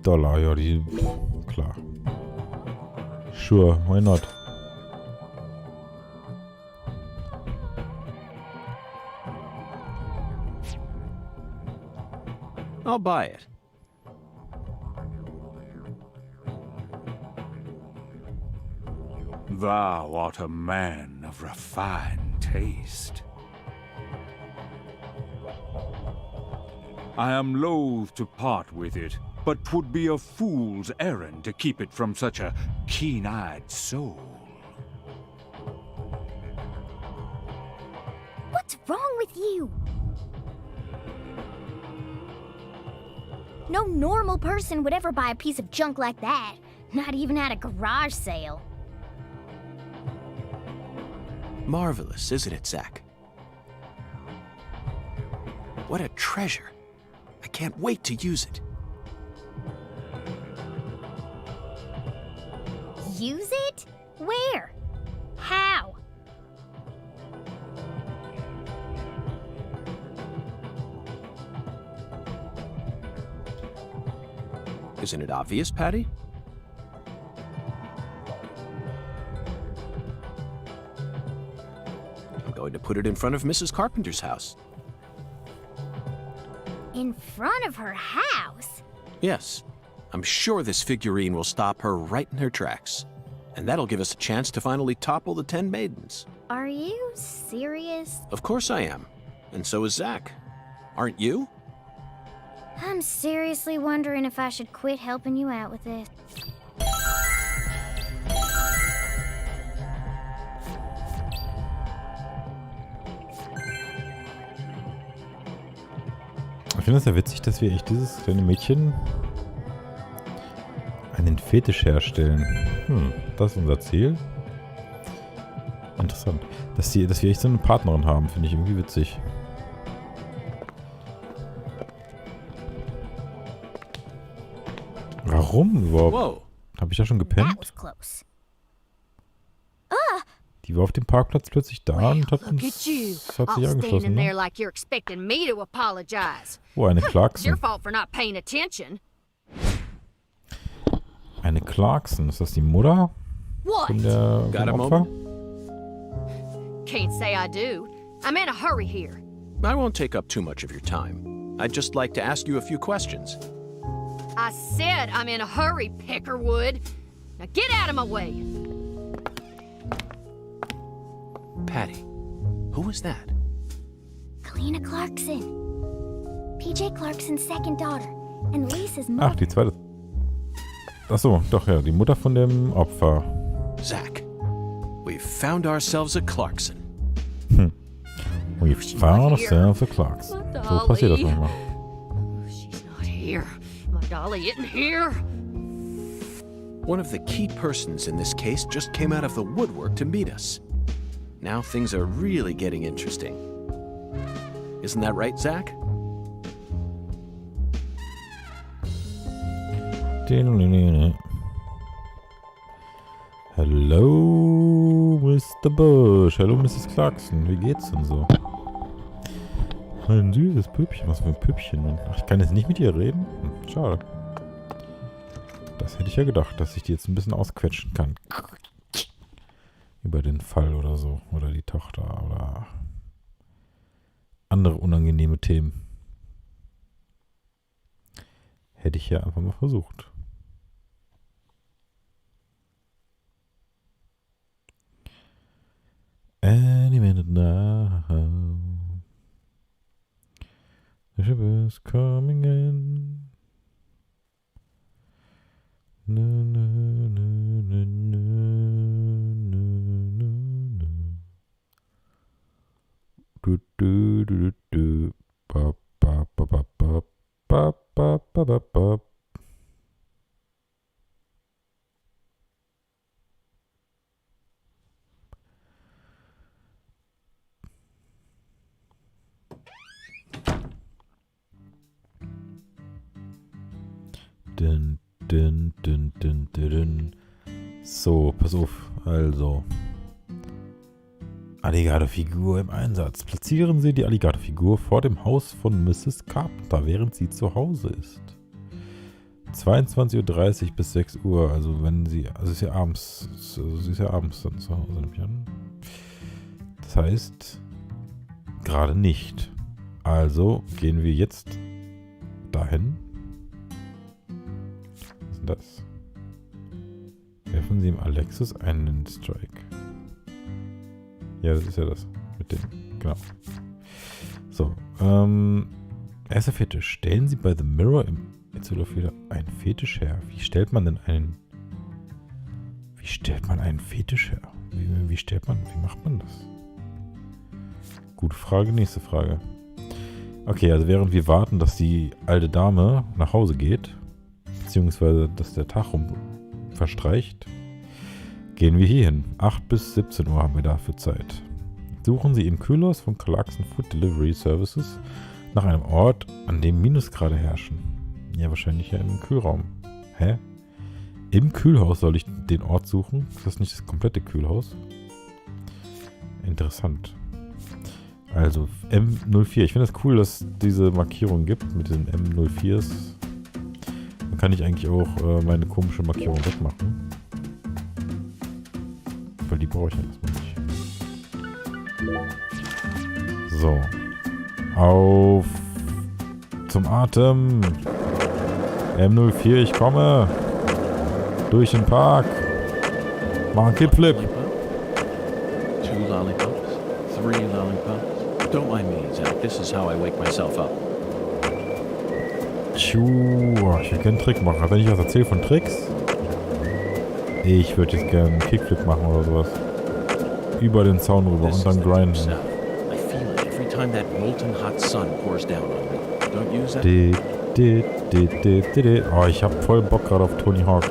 Ja, die... Klar. Sure, why not? I'll buy it. Thou art a man of refined taste. I am loath to part with it, but 'twould be a fool's errand to keep it from such a keen-eyed soul. What's wrong with you? No normal person would ever buy a piece of junk like that. Not even at a garage sale. Marvelous, isn't it, Zach? What a treasure. I can't wait to use it. Use it? Where? How? Isn't it obvious, Patty? I'm going to put it in front of Mrs. Carpenter's house. In front of her house? Yes. I'm sure this figurine will stop her right in her tracks. And that'll give us a chance to finally topple the 10 maidens. Are you serious? Of course I am. And so is Zach. Aren't you? I'm seriously wondering if I should quit helping you out with this. Ich finde es ja witzig, dass wir echt dieses kleine Mädchen einen Fetisch herstellen. Das ist unser Ziel. Interessant. Dass wir echt so eine Partnerin haben, finde ich irgendwie witzig. Warum überhaupt? Whoa, Habe ich da schon gepennt? Die war auf dem Parkplatz plötzlich da und hat Look at you, uns, hat sich all angeschlossen. standing there Ne? like you're expecting me to apologize. Oh, eine It's your Clarkson. fault for not paying attention. Eine Clarkson. Ist das die Mutter What? von der Got a vom Opfer? Can't say I do. I'm in a hurry here. I won't take up too much of your time. I'd just like to ask you a few questions. I said I'm in a hurry, Peckerwood. Now get out of my way. Patty, who was that? Kalina Clarkson. PJ Clarkson's second daughter. And Lisa's Ach, mother. die zweite. Achso, doch, ja. Die Mutter von dem Opfer. Zach, we've found ourselves a Clarkson. We found ourselves a Clarkson. So passiert das manchmal. She's not here. My dolly isn't here. One of the key persons in this case just came out of the woodwork to meet us. Now things are really getting interesting. Isn't that right, Zach? Hello, Mr. Bush. Hallo, Mrs. Clarkson. Wie geht's denn so? Ein süßes Püppchen. Was für ein Püppchen? Ach, ich kann jetzt nicht mit ihr reden? Schade. Das hätte ich ja gedacht, dass ich die jetzt ein bisschen ausquetschen kann. Über den Fall oder so. Oder die Tochter oder andere unangenehme Themen. Hätte ich ja einfach mal versucht. Any minute now. The ship is coming in. No, no, no, no, no, no, no, no. Do, do, do, do, do. Ba, ba, ba, ba, ba, ba, ba, ba, ba, ba. Dun, dun, dun, dun, dun, dun. So, pass auf. Also. Alligatorfigur im Einsatz. Platzieren Sie die Alligatorfigur vor dem Haus von Mrs. Carpenter, während sie zu Hause ist. 22:30 Uhr bis 6 Uhr. Also wenn sie. Also ist ja abends. Sie ist ja abends dann zu Hause, nehme ich an. Das heißt, gerade nicht. Also gehen wir jetzt dahin. Was ist denn das? Werfen Sie im Alexis einen Strike. Ja, das ist ja das. Mit dem. Genau. So. Erster Fetisch. Stellen Sie bei The Mirror im. Jetzt wird auch wieder ein Fetisch her. Wie stellt man denn einen. Wie stellt man einen Fetisch her? Wie stellt man. Wie macht man das? Gute Frage, nächste Frage. Okay, also während wir warten, dass die alte Dame nach Hause geht, beziehungsweise dass der Tag verstreicht, gehen wir hier hin. 8 bis 17 Uhr haben wir dafür Zeit. Suchen Sie im Kühlhaus von Clarkson Food Delivery Services nach einem Ort, an dem Minusgrade herrschen. Ja, wahrscheinlich ja im Kühlraum. Hä? Im Kühlhaus soll ich den Ort suchen? Ist das nicht das komplette Kühlhaus? Interessant. Also M04. Ich finde es das cool, dass es diese Markierung gibt mit den M04s. Dann kann ich eigentlich auch meine komische Markierung wegmachen. Weil die brauche ich ja erstmal nicht. So. Auf zum Atem. M04, ich komme. Durch den Park. Mach einen Kickflip. 2 lollipops, 3 lollipops. Don't mind me, Zach. This is how I wake myself up. Ich will keinen Trick machen. Wenn ich was erzähle von Tricks, ich würde jetzt gerne einen Kickflip machen oder sowas. Über den Zaun rüber und dann grinden. I feel it every time that molten hot sun pours down on me. Don't you, Zach? Oh, ich hab voll Bock gerade auf Tony Hawk.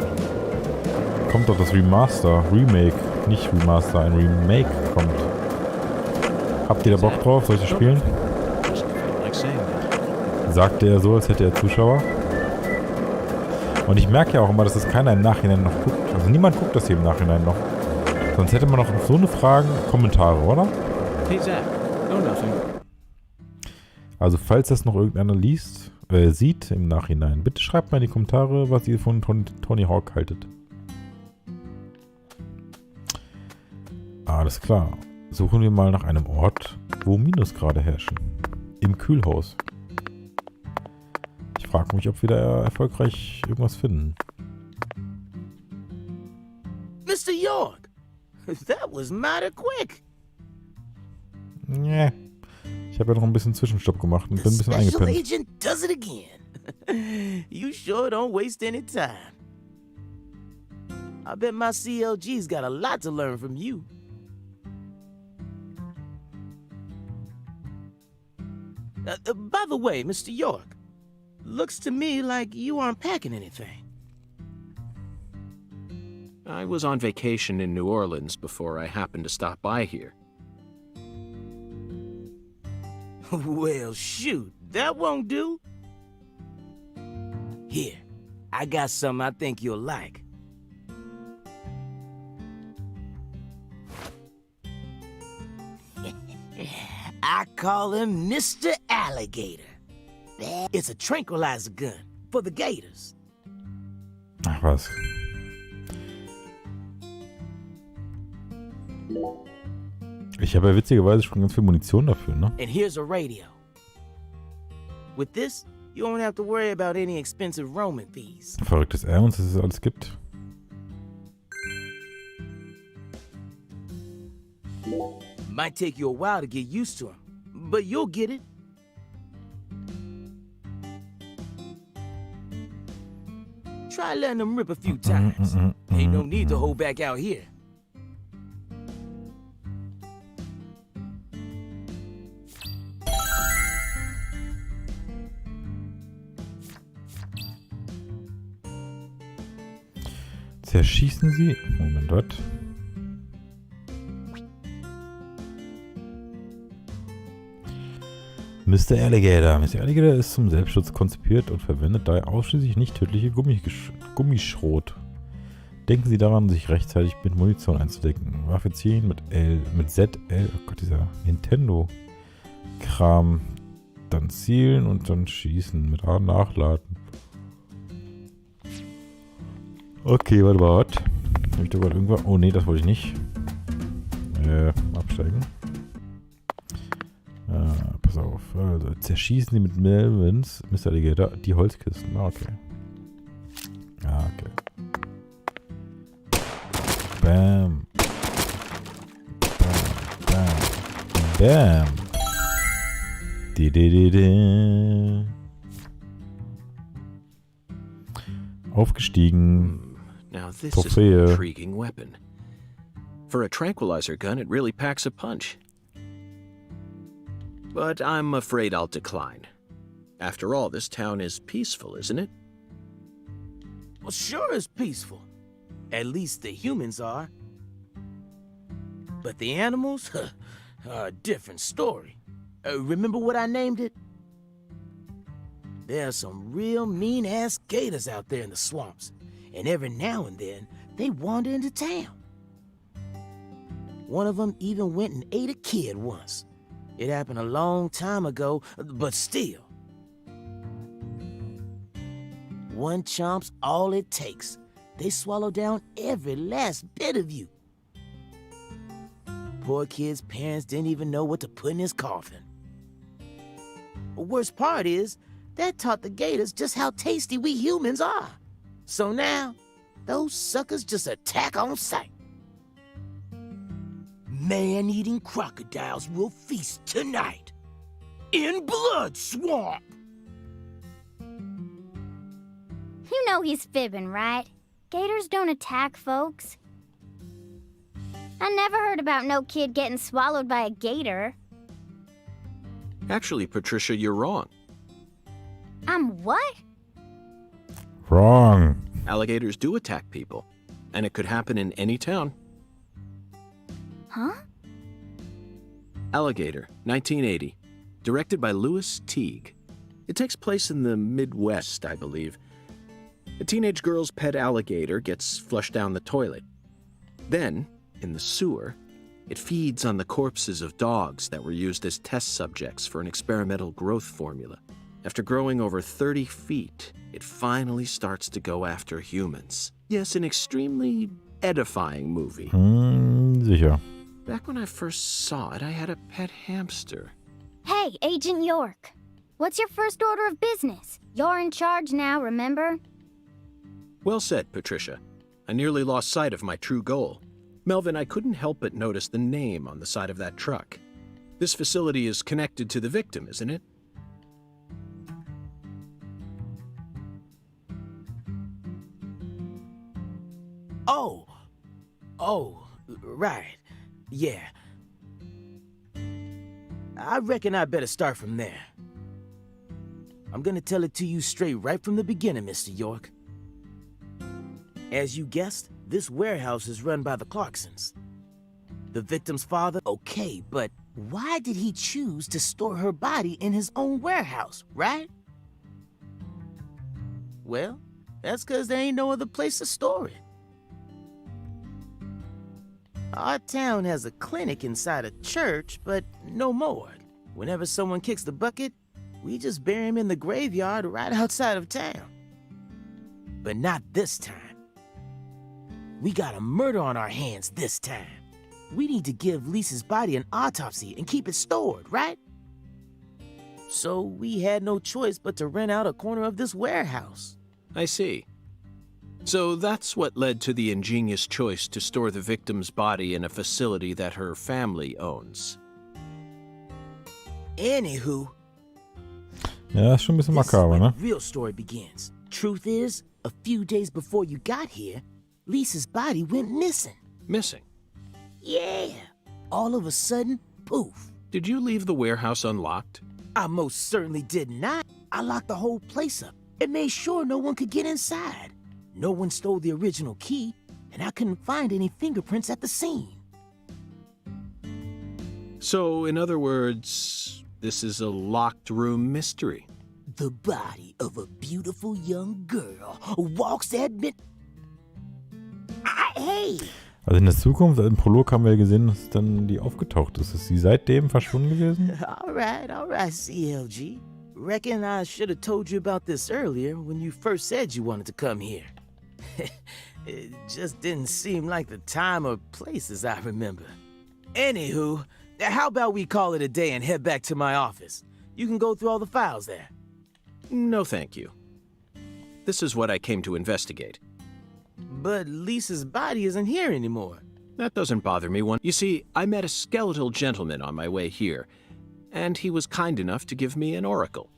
Kommt doch das Remake, nicht Remaster, ein Remake kommt. Habt ihr da Bock drauf? Soll ich das spielen? Sagte er so, als hätte er Zuschauer. Und ich merke ja auch immer, dass das keiner im Nachhinein noch guckt. Also niemand guckt das hier im Nachhinein noch. Sonst hätte man noch auf so eine Frage Kommentare, oder? Hey Zach, no nothing. Also falls das noch irgendeiner sieht im Nachhinein, bitte schreibt mal in die Kommentare, was ihr von Tony Hawk haltet. Alles klar. Suchen wir mal nach einem Ort, wo Minusgrade herrschen. Im Kühlhaus. Ich frage mich, ob wir da erfolgreich irgendwas finden. Mr. York, that was mighty quick. Nee. Ich habe ja noch ein bisschen Zwischenstopp gemacht und bin ein bisschen Special eingepennt. agent does it again. You sure don't waste any time. I bet my CLG's got a lot to learn from you. By the way, Mr. York, looks to me like you aren't packing anything. I was on vacation in New Orleans before I happened to stop by here. Well, shoot, that won't do. Here, I got something I think you'll like. I call him Mr. Alligator. It's a tranquilizer gun for the gators. Ach was. Ich habe ja witzigerweise schon ganz viel Munition dafür, ne? And here's a radio. With this, you won't have to worry about any expensive roaming fees. Verrücktes Ernst, dass es alles gibt. Might take you a while to get used to him, but you'll get it. Try letting him rip a few times. Ain't no need to hold back out here. Zerschießen Sie... Moment, was? Mr. Alligator. Mr. Alligator ist zum Selbstschutz konzipiert und verwendet daher ausschließlich nicht tödliche Gummischrot. Denken Sie daran, sich rechtzeitig mit Munition einzudecken. Waffe ziehen mit L, mit Z, L, oh Gott, dieser Nintendo-Kram. Dann zielen und dann schießen. Mit A nachladen. Okay, warte mal, was? Hab ich da gerade irgendwas? Oh nee, das wollte ich nicht. Absteigen. Pass auf. Also, zerschießen Sie mit Melvins, Mr. Alligator, die Holzkisten. Okay. Okay. Bam. Bam. Bam. Bam. Aufgestiegen. Now this is an intriguing weapon. For a tranquilizer gun, it really packs a punch. But I'm afraid I'll decline. After all, this town is peaceful, isn't it? Well, sure it's peaceful. At least the humans are. But the animals are a different story. Remember what I named it? There are some real mean-ass gators out there in the swamps. And every now and then, they wander into town. One of them even went and ate a kid once. It happened a long time ago, but still. One chomp's all it takes. They swallow down every last bit of you. Poor kid's parents didn't even know what to put in his coffin. The worst part is, that taught the gators just how tasty we humans are. So now, those suckers just attack on sight. Man-eating crocodiles will feast tonight in Blood Swamp. You know he's fibbing, right? Gators don't attack folks. I never heard about no kid getting swallowed by a gator. Actually, Patricia, you're wrong. I'm what? Wrong. Alligators do attack people, and it could happen in any town. Huh? Alligator, 1980. Directed by Louis Teague. It takes place in the Midwest, I believe. A teenage girl's pet alligator gets flushed down the toilet. Then, in the sewer, it feeds on the corpses of dogs that were used as test subjects for an experimental growth formula. After growing over 30 feet, it finally starts to go after humans. Yes, an extremely edifying movie. Sicher. Back when I first saw it, I had a pet hamster. Hey, Agent York. What's your first order of business? You're in charge now, remember? Well said, Patricia. I nearly lost sight of my true goal. Melvin, I couldn't help but notice the name on the side of that truck. This facility is connected to the victim, isn't it? Oh, right. Yeah. I reckon I better start from there. I'm gonna tell it to you straight right from the beginning, Mr. York. As you guessed, this warehouse is run by the Clarksons. The victim's father, okay, but why did he choose to store her body in his own warehouse, right? Well, that's 'cause there ain't no other place to store it. Our town has a clinic inside a church, but no morgue. Whenever someone kicks the bucket, we just bury him in the graveyard right outside of town. But not this time. We got a murder on our hands this time. We need to give Lisa's body an autopsy and keep it stored, right? So we had no choice but to rent out a corner of this warehouse. I see. So that's what led to the ingenious choice to store the victim's body in a facility that her family owns. Anywho, Ja, ist schon ein bisschen this is makaber, where ne? the real story begins. Truth is, a few days before you got here, Lisa's body went missing. Missing? Yeah. All of a sudden, poof. Did you leave the warehouse unlocked? I most certainly did not. I locked the whole place up and made sure no one could get inside. No one stole the original key, and I couldn't find any fingerprints at the scene. So, in other words, this is a locked room mystery. The body of a beautiful young girl walks at mid... Hey! Also in der Zukunft, im Prolog haben wir gesehen, dass dann die aufgetaucht ist. Ist sie seitdem verschwunden gewesen? All right, CLG. Reckon I should have told you about this earlier when you first said you wanted to come here. It just didn't seem like the time or place as I remember. Anywho, how about we call it a day and head back to my office? You can go through all the files there. No, thank you. This is what I came to investigate. But Lisa's body isn't here anymore. That doesn't bother me one. You see, I met a skeletal gentleman on my way here, and he was kind enough to give me an oracle.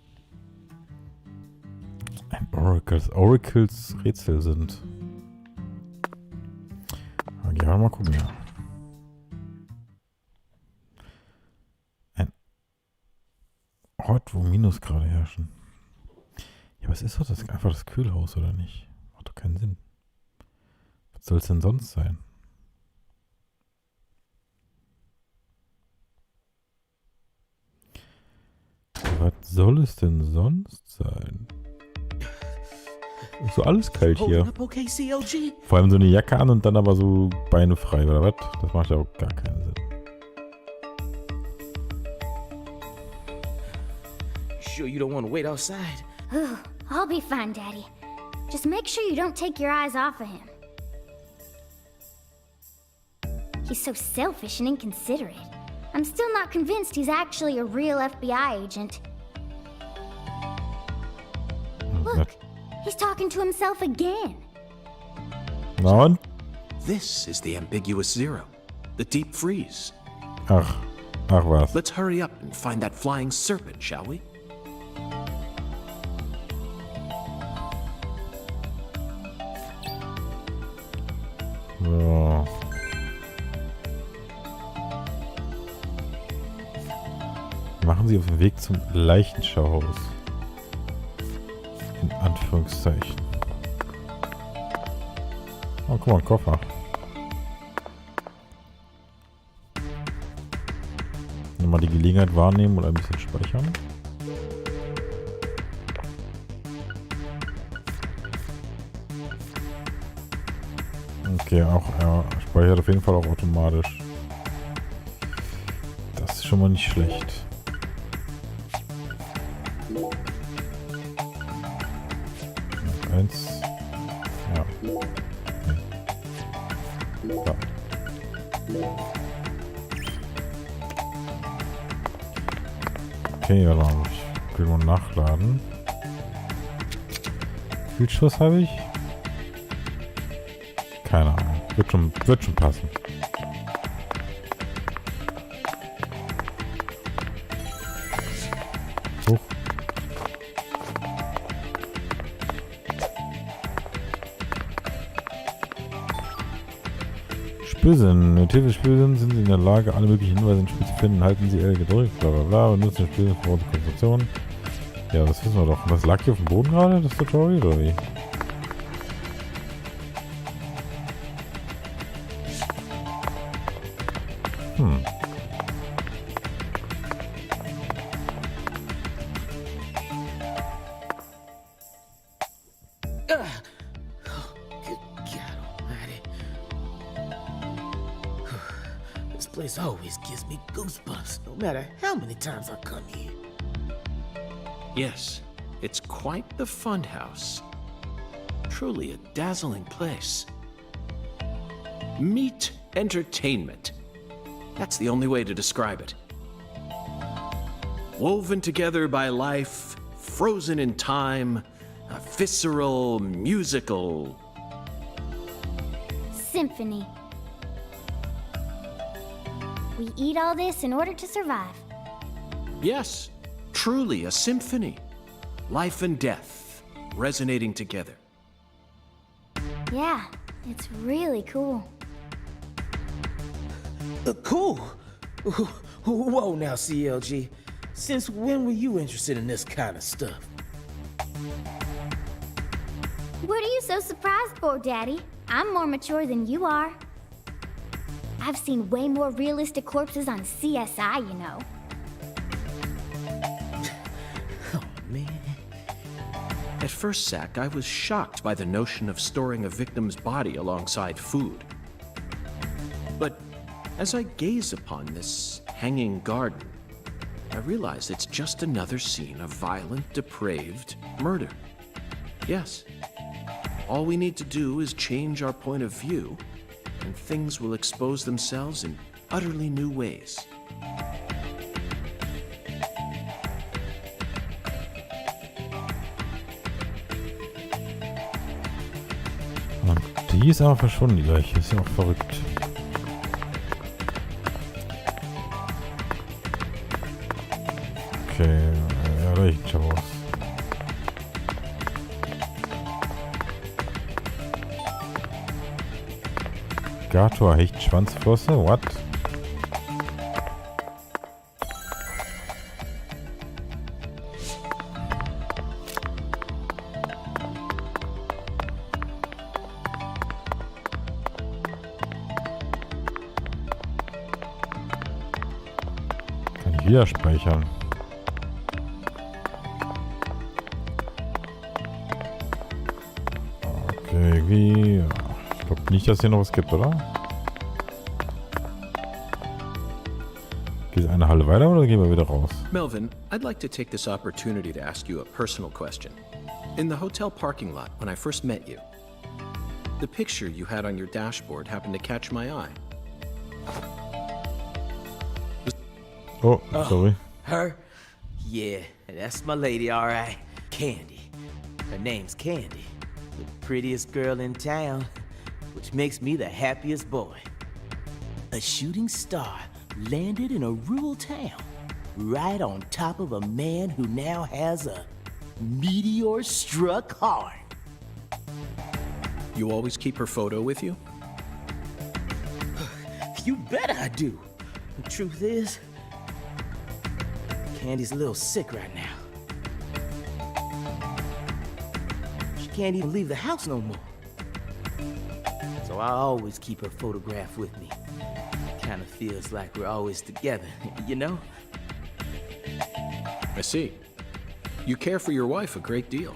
Ein Oracles Rätsel sind. Okay, mal gucken, ja. Ein Ort, wo Minusgrade herrschen. Ja, was ist doch das? Einfach das Kühlhaus, oder nicht? Macht doch keinen Sinn. Was soll es denn sonst sein? Was soll es denn sonst sein? Ist so alles kalt hier. Okay, CLG? Vor allem so eine Jacke an und dann aber so Beine frei, oder was? Das macht ja auch gar keinen Sinn. Sure you don't want to wait outside? I'll be fine, Daddy. Just make sure you don't take your eyes off of him. He's so selfish and inconsiderate. I'm still not convinced he's actually a real FBI agent. Look, he's talking to himself again. Na und? This is the ambiguous zero, the deep freeze. Ach was. Let's hurry up and find that flying serpent, shall we? So. Machen Sie auf den Weg zum Leichenschauhaus. In Anführungszeichen. Oh, guck mal, ein Koffer. Nochmal die Gelegenheit wahrnehmen oder ein bisschen speichern. Okay, auch er speichert auf jeden Fall auch automatisch. Das ist schon mal nicht schlecht. Eins. Ja. Ja. Okay, ja, dann ich will mal nachladen. Wie viel Schuss habe ich? Keine Ahnung. Wird schon passen. Hoch. Spürsinn. Mit Hilfe des Spürsinns sind Sie in der Lage, alle möglichen Hinweise im Spiel zu finden. Halten Sie L gedrückt, bla bla bla, und nutzen den Spürsinn für die Konstruktion. Ja, das wissen wir doch. Und das lag hier auf dem Boden gerade, das Tutorial, oder wie? This place always gives me goosebumps, no matter how many times I come here. Yes, it's quite the funhouse. Truly a dazzling place. Meat entertainment. That's the only way to describe it. Woven together by life, frozen in time, a visceral, musical... Symphony. We eat all this in order to survive. Yes, truly a symphony. Life and death, resonating together. Yeah, it's really cool. Cool? Whoa now, CLG. Since when were you interested in this kind of stuff? What are you so surprised for, Daddy? I'm more mature than you are. I've seen way more realistic corpses on CSI, you know. Oh, man. At first, Zach, I was shocked by the notion of storing a victim's body alongside food. But as I gaze upon this hanging garden, I realize it's just another scene of violent, depraved murder. Yes, all we need to do is change our point of view, and things will expose themselves in utterly new ways. Und die ist aber verschwunden, die Leiche. Ist ja auch verrückt. Okay, ja, Leichenschau aus. Gator, Hecht, Schwanzflosse, what? Kann ich wieder speichern. Okay, irgendwie... Ich glaube nicht, dass hier noch was gibt, oder? Geht eine Halle weiter oder gehen wir wieder raus? Melvin, I'd like to take this opportunity to ask you a personal question. In the hotel parking lot, when I first met you, the picture you had on your dashboard happened to catch my eye. Oh, sorry. Her? Yeah, that's my lady, all right. Candy. Her name's Candy. The prettiest girl in town, which makes me the happiest boy. A shooting star landed in a rural town, right on top of a man who now has a meteor-struck heart. You always keep her photo with you? You bet I do. The truth is, Candy's a little sick right now. She can't even leave the house no more. So I always keep her photograph with me. Kind of feels like we're always together, you know? I see. You care for your wife a great deal.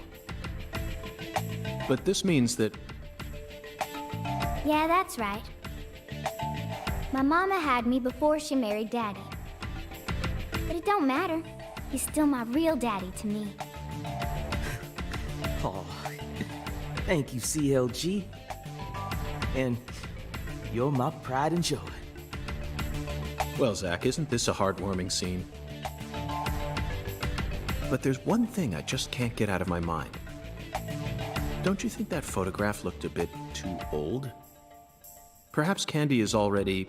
But this means that Yeah, that's right. My mama had me before she married Daddy. But it don't matter. He's still my real daddy to me. Oh, thank you, CLG. And you're my pride and joy. Well, Zach, isn't this a heartwarming scene? But there's one thing I just can't get out of my mind. Don't you think that photograph looked a bit too old? Perhaps Candy is already...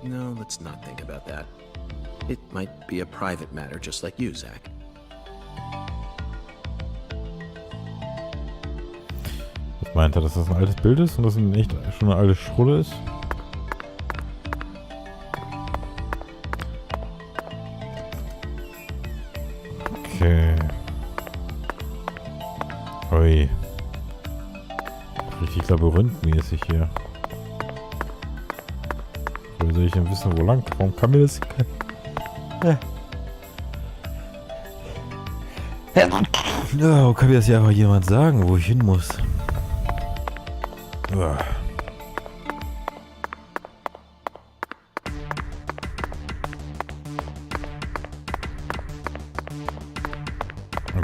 No, let's not think about that. It might be a private matter, just like you, Zach. Was meint er, dass das ein altes Bild ist und das echt schon eine alte Schrulle ist? Okay. Ui. Richtig labyrinthmäßig hier. Woher soll ich denn wissen, wo lang? Warum kann mir das... Ja, kann mir das ja einfach jemand sagen, wo ich hin muss? Uah.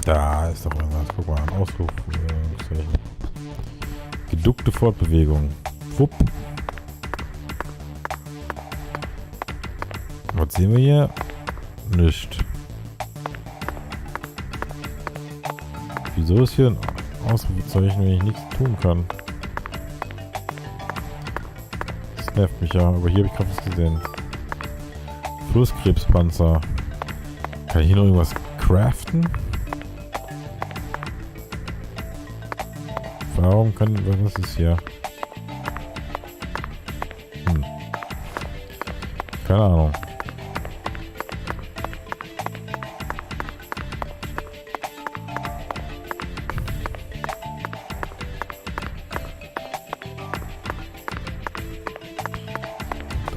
Da ist doch irgendwas. Guck mal, ein Ausruf. Geduckte Fortbewegung. Wupp. Was sehen wir hier? Nicht. Wieso ist hier ein Ausrufezeichen, wenn ich nichts tun kann? Das nervt mich ja, aber hier habe ich gerade was gesehen. Flusskrebspanzer. Kann ich hier noch irgendwas craften? Warum kann... Was ist hier? Keine Ahnung.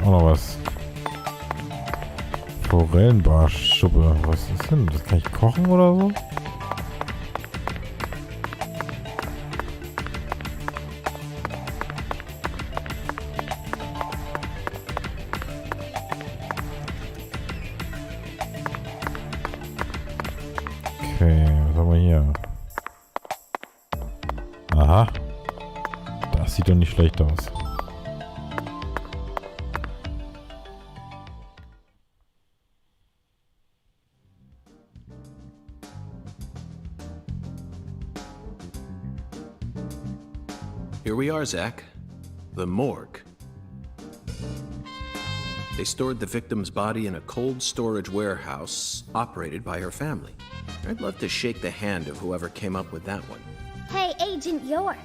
Auch noch was. Forellenbarschuppe. Was ist denn? Das kann ich kochen oder so? Okay, was haben wir hier? Aha. Das sieht doch nicht schlecht aus. Here we are, Zach. The morgue. They stored the victim's body in a cold storage warehouse operated by her family. I'd love to shake the hand of whoever came up with that one. Hey, Agent York.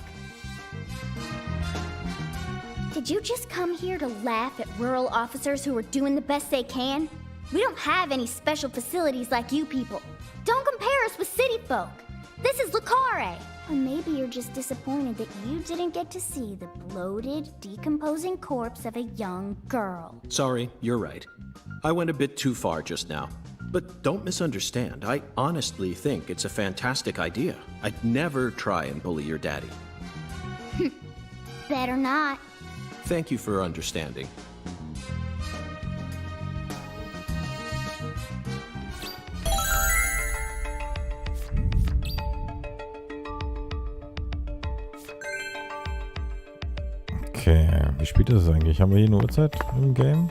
Did you just come here to laugh at rural officers who are doing the best they can? We don't have any special facilities like you people. Don't compare us with city folk. This is Lucare. Or maybe you're just disappointed that you didn't get to see the bloated, decomposing corpse of a young girl. Sorry, you're right. I went a bit too far just now. But don't misunderstand. I honestly think it's a fantastic idea. I'd never try and bully your daddy. Better not. Thank you for understanding. Okay, wie spät ist es eigentlich? Haben wir hier eine Uhrzeit im Game?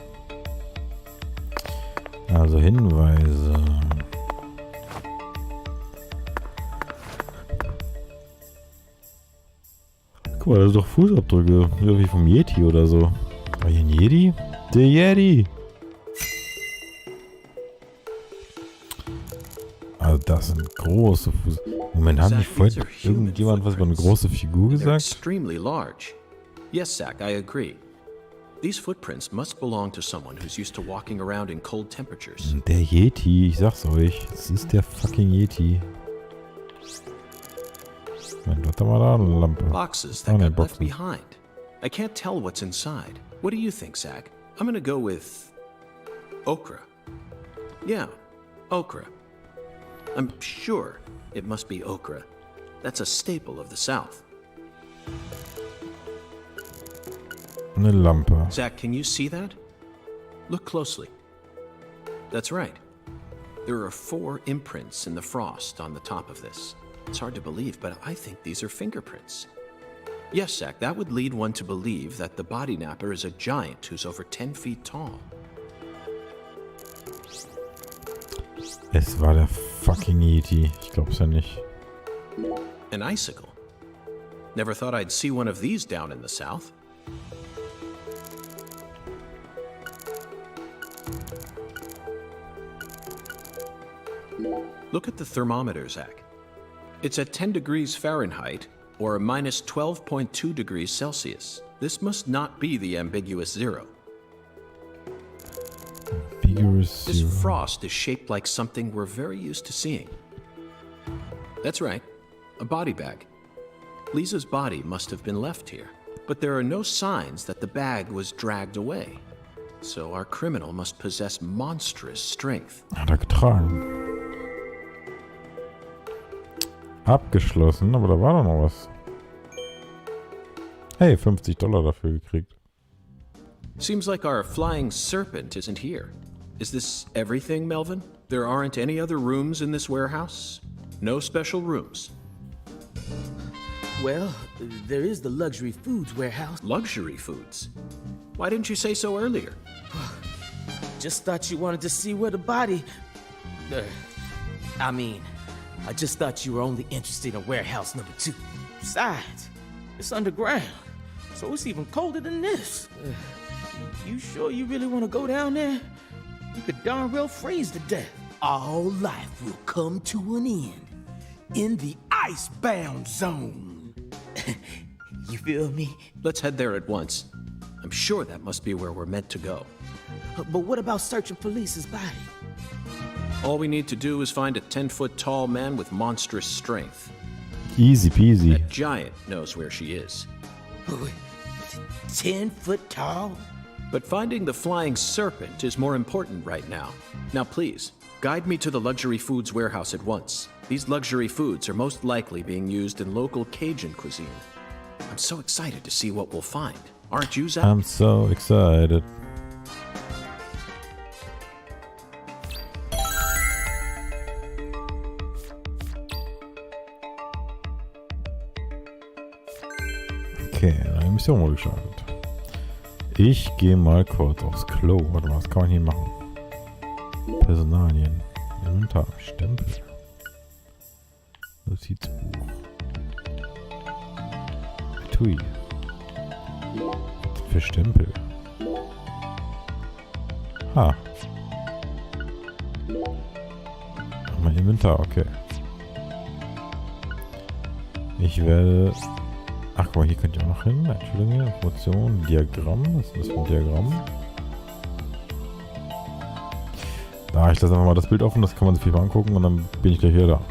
Also Hinweise. Guck mal, das sind doch Fußabdrücke. Irgendwie vom Yeti oder so. War hier ein Yeti? Der Yeti! Also das sind große Fuß... Moment, haben die vorhin irgendjemand was über eine große Figur They're gesagt? extremely large. Yes, Zach, I agree. These footprints must belong to someone who's used to walking around in cold temperatures. Der Yeti, ich sag's euch. Das ist der fucking Yeti. Moment, warte mal da, eine Lampe. Boxes that got left behind. I can't tell what's inside. What do you think, Zach? I'm gonna go with... okra. Yeah, okra. I'm sure it must be okra. That's a staple of the South. Eine Lampe. Zach, can you see that? Look closely. That's right. There are 4 imprints in the frost on the top of this. It's hard to believe, but I think these are fingerprints. Yes, Zach, that would lead one to believe that the body napper is a giant who's over 10 feet tall. Es war der fucking Yeti. Ich glaub's ja nicht. An icicle. Never thought I'd see one of these down in the south. Look at the thermometer, Zach. It's at 10 degrees Fahrenheit, or minus 12.2 degrees Celsius. This must not be the ambiguous 0. Ambiguous This 0. frost is shaped like something we're very used to seeing. That's right, a body bag. Lisa's body must have been left here, but there are no signs that the bag was dragged away. So our criminal must possess monstrous strength. Hat er getragen. Abgeschlossen, aber da war doch noch was. Hey, $50 dafür gekriegt. Seems like our flying serpent isn't here. Is this everything, Melvin? There aren't any other rooms in this warehouse? No special rooms? Well, there is the luxury foods warehouse. Luxury foods? Why didn't you say so earlier? Just thought you wanted to see where the body... I just thought you were only interested in warehouse number 2. Besides, it's underground, so it's even colder than this. You sure you really want to go down there? You could darn well freeze to death. All life will come to an end in the icebound zone. You feel me? Let's head there at once. I'm sure that must be where we're meant to go. But what about searching for Lisa's body? All we need to do is find a 10-foot tall man with monstrous strength. Easy peasy. That giant knows where she is. 10 foot tall? But finding the flying serpent is more important right now. Now please, guide me to the luxury foods warehouse at once. These luxury foods are most likely being used in local Cajun cuisine. I'm so excited to see what we'll find. Aren't you, Zach? I'm so excited. Okay, eine Mission wurde gestartet. Ich gehe mal kurz aufs Klo. Warte mal, was kann man hier machen? Personalien. Inventar. Stempel. Notizbuch. Etui. Für Stempel. Ha. Mein Inventar, okay. Ich werde... Ach, guck mal, hier könnt ihr auch noch hin. Entschuldigung, Information, Diagramm. Was ist das für ein Diagramm? Da, ich lasse einfach mal das Bild offen, das kann man sich mal angucken und dann bin ich gleich wieder da.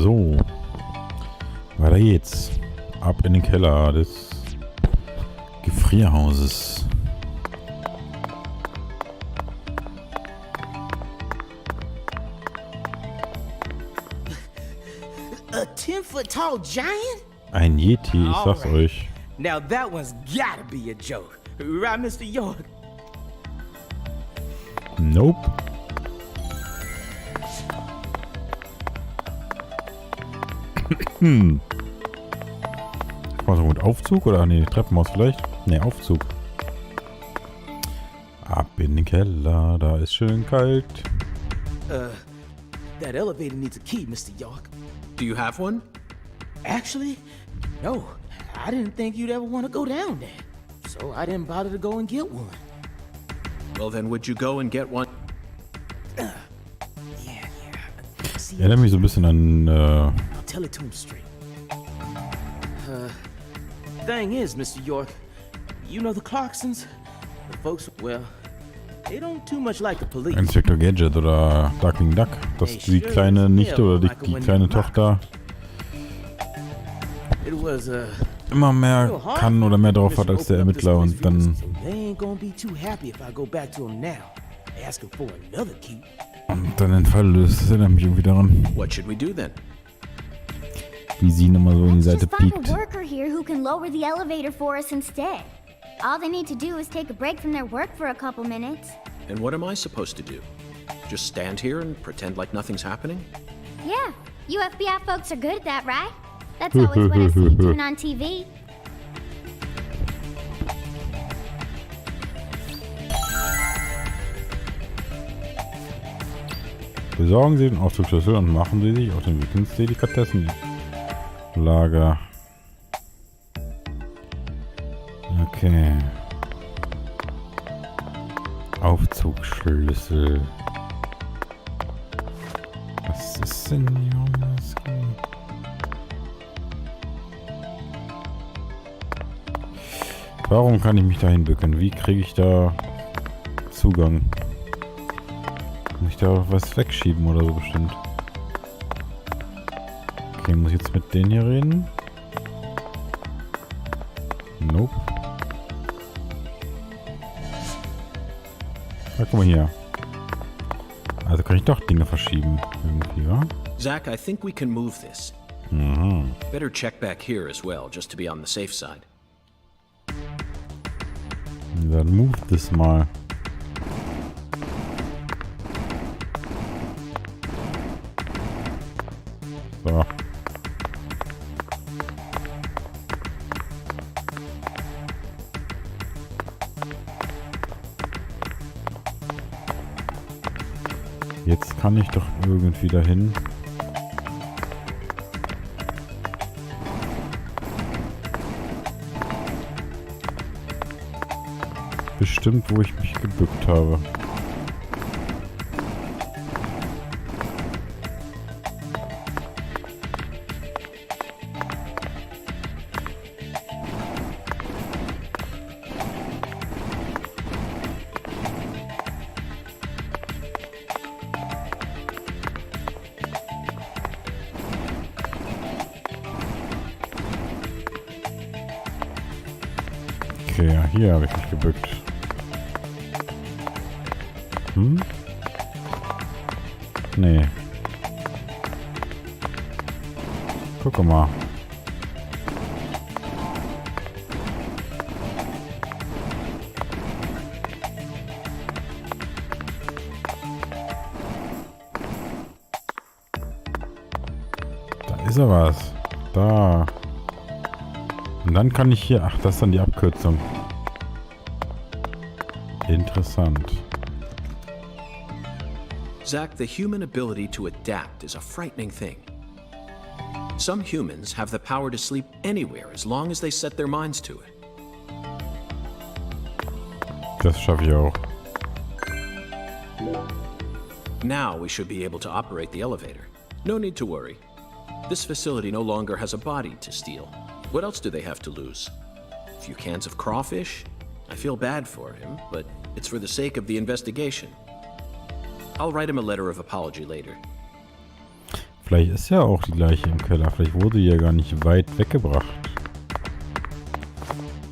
So. Weiter geht's. Ab in den Keller des Gefrierhauses. A 10-foot tall giant? Ein Yeti, ich sag's euch. Now that one's gotta be a joke. Right, Mr. York? Nope. War so mit Aufzug oder? Nee, Treppenhaus vielleicht? Nee, Aufzug. Ab in den Keller, da ist schön kalt. That elevator needs a key, Mr. York. Do you have one? Actually, no. I didn't think you'd ever want to go down there. So I didn't bother to go and get one. Well, then would you go and get one? See, Erinnert mich so ein bisschen an I'll tell it to him straight. Thing is, Mr. York, you know the Clarksons? The folks, well, they don't too much like the police. Inspector Gadget oder Darkwing Duck. Das die kleine Nichte oder die kleine Tochter It was, immer mehr kann oder mehr drauf hat als der Ermittler und dann den Fall löst. Das erinnert mich irgendwie daran. What should we do then? Wie sie ihn immer so in die Seite Just find piekt. a worker here who can lower the elevator for us instead. All they need to do is take a break from their work for a couple minutes. And what am I supposed to do? Just stand here and pretend like nothing's happening? Yeah, you FBI folks are good at that, right? That's always what I see you doing on TV. Besorgen Sie den Aufzugsschlüssel und machen Sie sich auf den Weg ins Delikatessenlager. Okay. Aufzugsschlüssel. Was ist denn Jungs? Warum kann ich mich da hinbücken? Wie kriege ich da Zugang? Kann ich da was wegschieben oder so bestimmt? Okay, muss ich jetzt mit denen hier reden? Nope. Ah, guck mal hier. Also kann ich doch Dinge verschieben. Irgendwie, wa? Zach, I think we can move this. Mhm. Better check back here as well, just to be on the safe side. Dann move das mal. So. Jetzt kann ich doch irgendwie dahin. Bestimmt, wo ich mich gebückt habe. Okay, ja, hier habe ich mich gebückt. Hm? Nee. Guck mal. Da ist er was. Da. Und dann kann ich hier... Ach, das ist dann die Abkürzung. Interessant. Zach, the human ability to adapt is a frightening thing. Some humans have the power to sleep anywhere as long as they set their minds to it. Das schaffe ich auch. Now we should be able to operate the elevator. No need to worry. This facility no longer has a body to steal. What else do they have to lose? A few cans of crawfish? I feel bad for him, but it's for the sake of the investigation. I'll write him a letter of apology later. Vielleicht ist ja auch die Leiche im Keller. Vielleicht wurde die ja gar nicht weit weggebracht.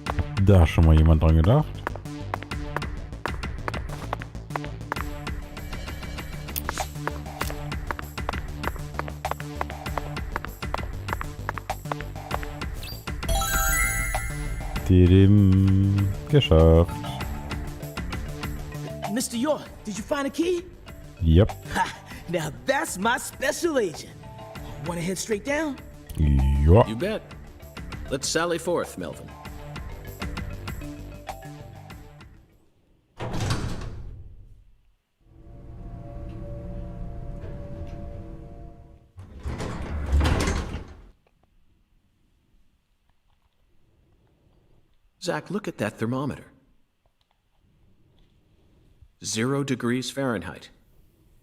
Hat da schon mal jemand dran gedacht? Geschafft. Mr. York, did you find a key? Yep. Ha! Now that's my special agent. Wanna head straight down? Ja. You bet. Let's sally forth, Melvin. Zach, look at that thermometer. 0 degrees Fahrenheit,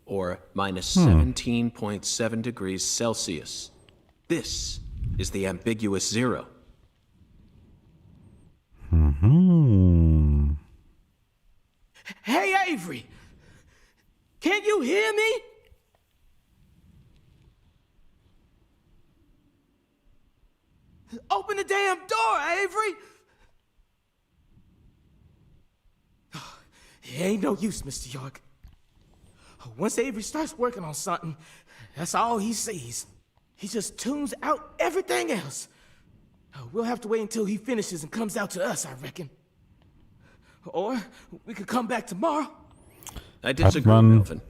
or minus 17.7 degrees Celsius. This is the ambiguous 0. Hey, Avery! Can you hear me? Open the damn door, Avery! It ain't no use, Mr. York. Once Avery starts working on something, that's all he sees. He just tunes out everything else. We'll have to wait until he finishes and comes out to us, I reckon. Or we could come back tomorrow. I disagree, Melvin.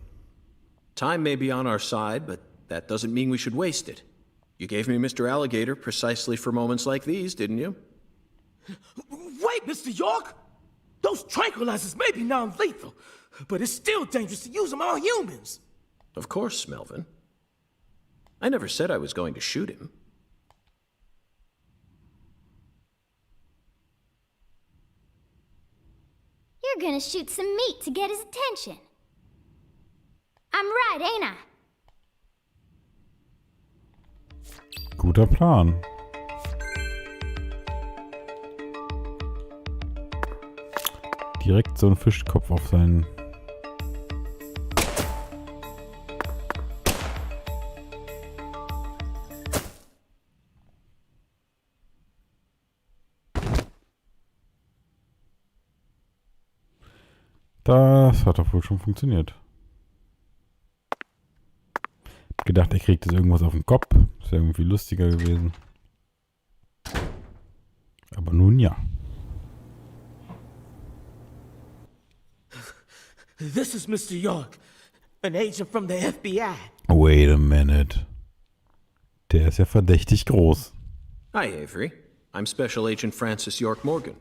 Time may be on our side, but that doesn't mean we should waste it. You gave me Mr. Alligator precisely for moments like these, didn't you? Wait, Mr. York! Those tranquilizers may be non-lethal, but it's still dangerous to use them on humans. Of course, Melvin. I never said I was going to shoot him. You're gonna shoot some meat to get his attention. I'm right, ain't I? Guter Plan. Direkt so ein Fischkopf auf seinen... Das hat doch wohl schon funktioniert. Hab gedacht, er kriegt jetzt irgendwas auf den Kopf. Das wäre irgendwie lustiger gewesen. Aber nun ja. This is Mr. York, an agent from the FBI. Wait a minute. Der ist ja verdächtig groß. Hi, Avery. I'm Special Agent Francis York Morgan.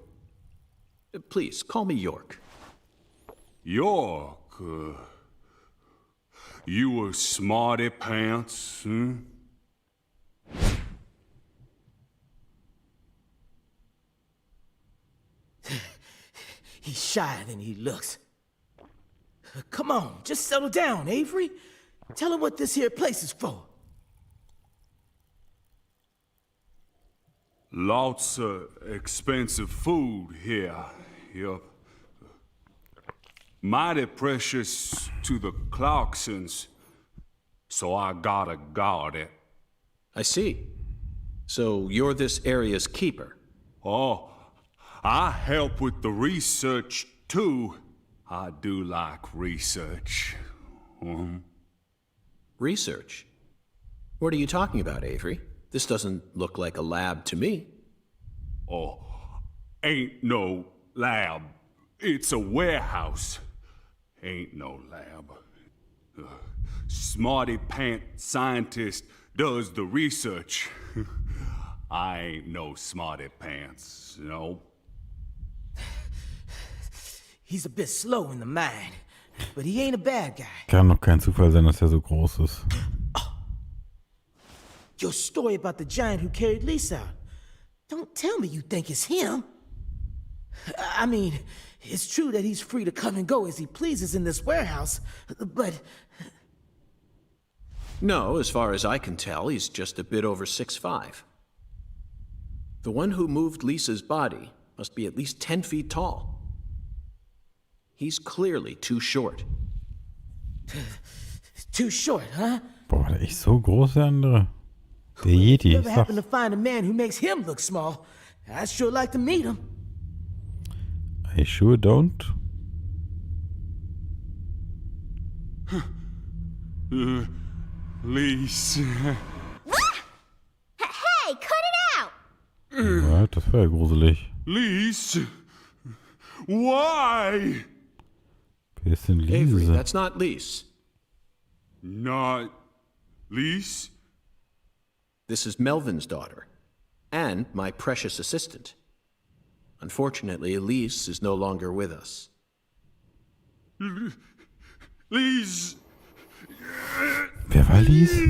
Please, call me York. York, you a smarty pants, hmm? He's shyer than he looks. Come on, just settle down, Avery. Tell him what this here place is for. Lots of expensive food here. Yup. Mighty precious to the Clarksons, so I gotta guard it. I see. So you're this area's keeper? Oh, I help with the research, too. I do like research. Research? What are you talking about, Avery? This doesn't look like a lab to me. Oh, ain't no lab. It's a warehouse. Ain't no lab. Smarty pant scientist does the research. I ain't no smarty pants, no. He's a bit slow in the mind, but he ain't a bad guy. Kann doch kein Zufall sein, dass er so groß ist. Your story about the giant who carried Lisa out. Don't tell me you think it's him. I mean, it's true that he's free to come and go as he pleases in this warehouse, but... No, as far as I can tell, he's just a bit over 6'5". The one who moved Lisa's body must be at least 10 feet tall. He's clearly too short. Too short, huh? Boah, war der echt so groß, der andere? Der Yeti, If ich you ever happen sag's. to find a man who makes him look small, I'd sure like to meet him. I sure don't. Lise. Hey, cut it out! Ja, das war ja gruselig. Lise. Why? Wer ist denn Avery, Lise? that's not Lise. Not Lise? This is Melvin's daughter, and my precious assistant. Unfortunately, Elise is no longer with us. Lise. Wer war Lise?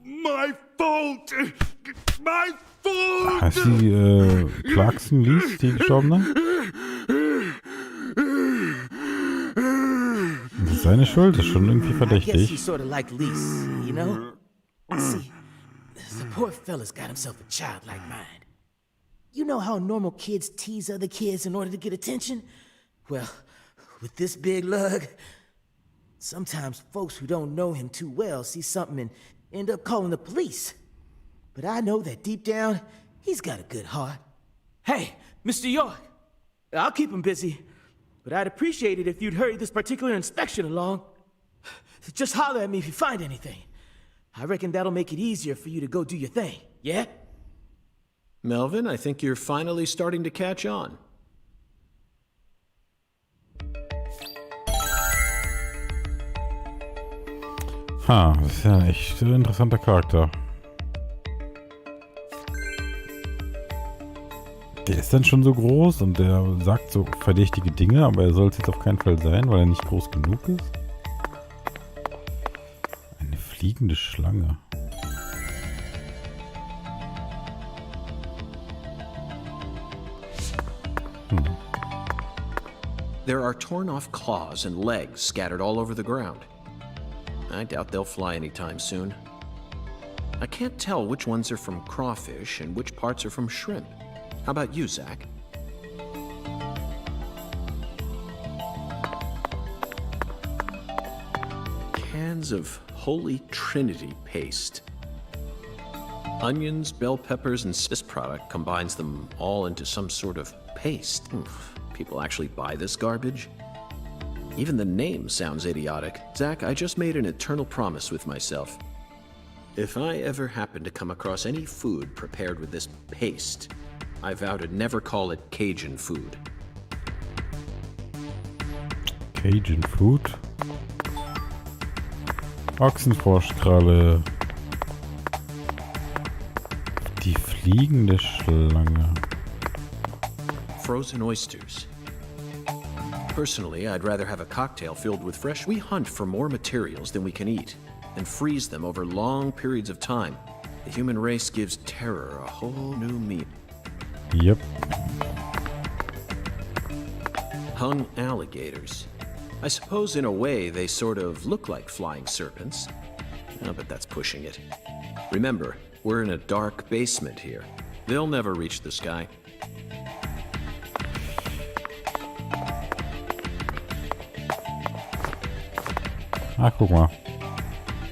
My fault. My fault. Heißt die Clarkson Lise, die gestorben ist? Das ist seine Schuld, das ist schon irgendwie I guess verdächtig. he's sort of like Lise, you know? See, the poor fella's got himself a childlike mind. You know how normal kids tease other kids in order to get attention? Well, with this big lug, sometimes folks who don't know him too well see something and end up calling the police. But I know that deep down, he's got a good heart. Hey, Mr. York, I'll keep him busy, but I'd appreciate it if you'd hurry this particular inspection along. Just holler at me if you find anything. I reckon that'll make it easier for you to go do your thing, yeah? Melvin, I think you're finally starting to catch on. Ha, das ist ja ein echt interessanter Charakter. Der ist dann schon so groß und der sagt so verdächtige Dinge, aber er soll es jetzt auf keinen Fall sein, weil er nicht groß genug ist. Eine fliegende Schlange. There are torn off claws and legs scattered all over the ground. I doubt they'll fly anytime soon. I can't tell which ones are from crawfish and which parts are from shrimp. How about you, Zach? Cans of Holy Trinity paste. Onions, bell peppers, and this product combines them all into some sort of paste. Oof. People actually buy this garbage? Even the name sounds idiotic. Zach, I just made an eternal promise with myself. If I ever happen to come across any food prepared with this paste, I vow to never call it Cajun food. Cajun Food. Ochsenfroschkralle. Die fliegende Schlange. Frozen oysters. Personally, I'd rather have a cocktail filled with fresh. We hunt for more materials than we can eat and freeze them over long periods of time. The human race gives terror a whole new meaning. Yep. Hung alligators. I suppose in a way they sort of look like flying serpents. Oh, but that's pushing it. Remember, we're in a dark basement here. They'll never reach the sky. Ah, guck mal.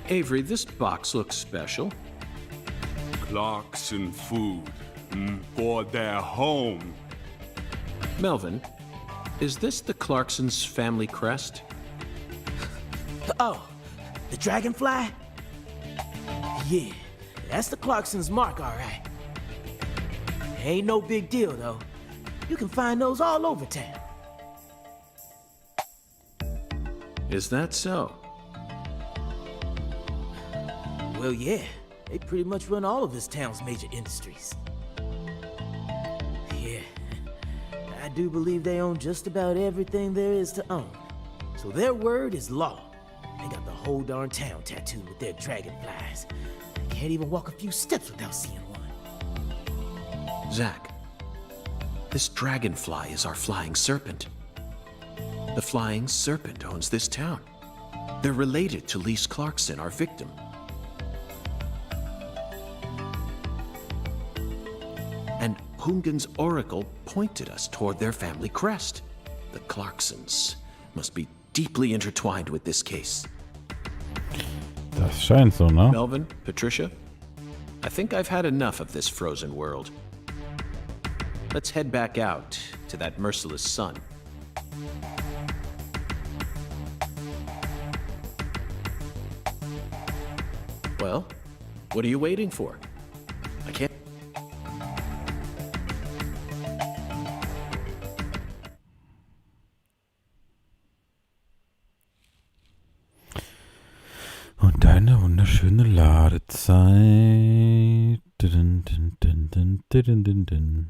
Avery, this box looks special. Clarkson food for their home. Melvin, is this the Clarksons' family crest? Oh, the dragonfly? Yeah, that's the Clarksons' mark, all right. Ain't no big deal, though. You can find those all over town. Is that so? Well, yeah. They pretty much run all of this town's major industries. Yeah, I do believe they own just about everything there is to own. So their word is law. They got the whole darn town tattooed with their dragonflies. I can't even walk a few steps without seeing one. Zach, this dragonfly is our flying serpent. The flying serpent owns this town. They're related to Lise Clarkson, our victim. And Hungan's oracle pointed us toward their family crest. The Clarksons must be deeply intertwined with this case. Das scheint so, ne? Melvin, Patricia, I think I've had enough of this frozen world. Let's head back out to that merciless sun. Well, what are you waiting for? I can't... Und eine wunderschöne Ladezeit. Din, din, din, din, din, din, din.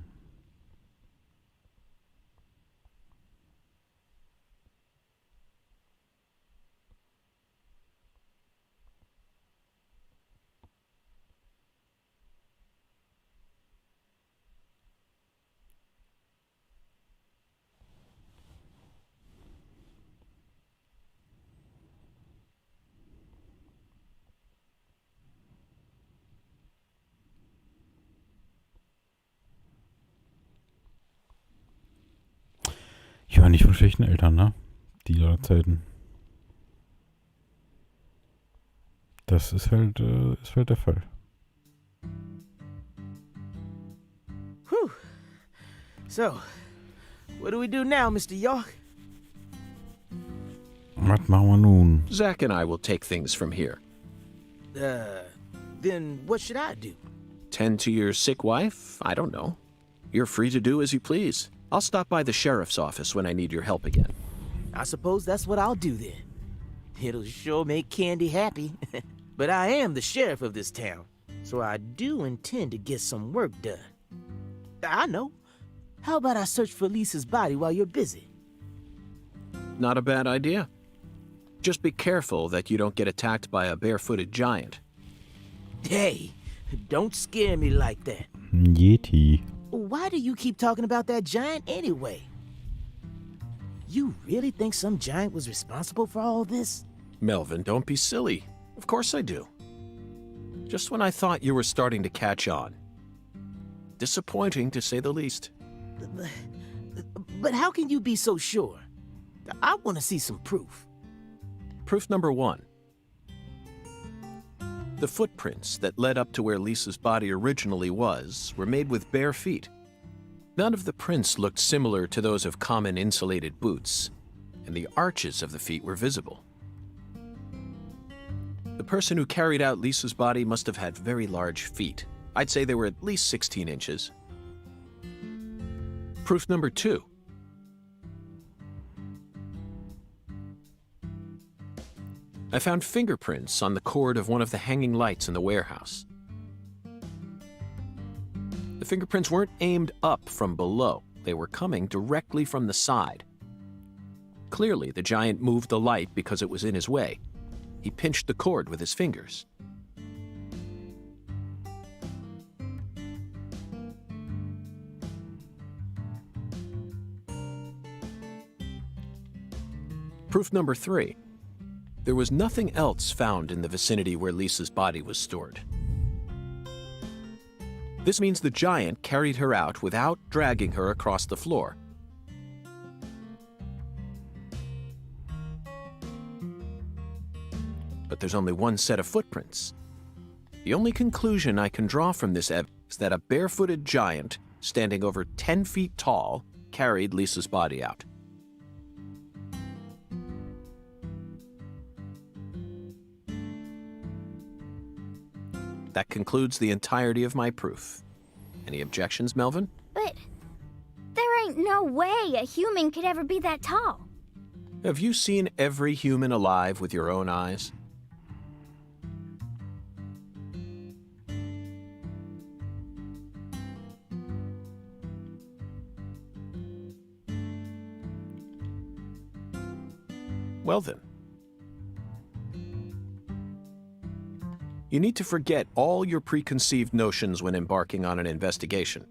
Ich war nicht von schlechten Eltern, ne? Die Ladezeiten. Das ist halt der Fall. Whew. So, what do we do now, Mr. York? Was machen wir nun? Zach and I will take things from here. Then what should I do? Tend to your sick wife? I don't know. You're free to do as you please. I'll stop by the sheriff's office when I need your help again. I suppose that's what I'll do then. It'll sure make Candy happy. But I am the sheriff of this town, so I do intend to get some work done. I know. How about I search for Lisa's body while you're busy? Not a bad idea. Just be careful that you don't get attacked by a barefooted giant. Hey, don't scare me like that. Yeti. Why do you keep talking about that giant anyway? You really think some giant was responsible for all this? Melvin, don't be silly. Of course I do. Just when I thought you were starting to catch on. Disappointing, to say the least. But how can you be so sure? I want to see some proof. Proof number 1. The footprints that led up to where Lisa's body originally was were made with bare feet. None of the prints looked similar to those of common insulated boots, and the arches of the feet were visible. The person who carried out Lisa's body must have had very large feet. I'd say they were at least 16 inches. Proof number 2. I found fingerprints on the cord of one of the hanging lights in the warehouse. The fingerprints weren't aimed up from below. They were coming directly from the side. Clearly, the giant moved the light because it was in his way. He pinched the cord with his fingers. Proof number 3. There was nothing else found in the vicinity where Lisa's body was stored. This means the giant carried her out without dragging her across the floor. But there's only one set of footprints. The only conclusion I can draw from this evidence is that a barefooted giant, standing over 10 feet tall, carried Lisa's body out. That concludes the entirety of my proof. Any objections, Melvin? But there ain't no way a human could ever be that tall. Have you seen every human alive with your own eyes? Well then. You need to forget all your preconceived notions when embarking on an investigation.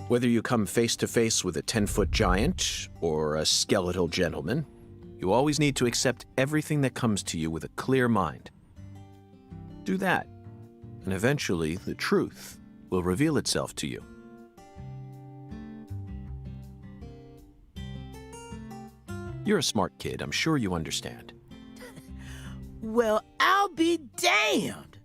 Whether you come face to face with a 10-foot giant or a skeletal gentleman, you always need to accept everything that comes to you with a clear mind. Do that, and eventually the truth will reveal itself to you. You're a smart kid. I'm sure you understand. Well, I'll be damned.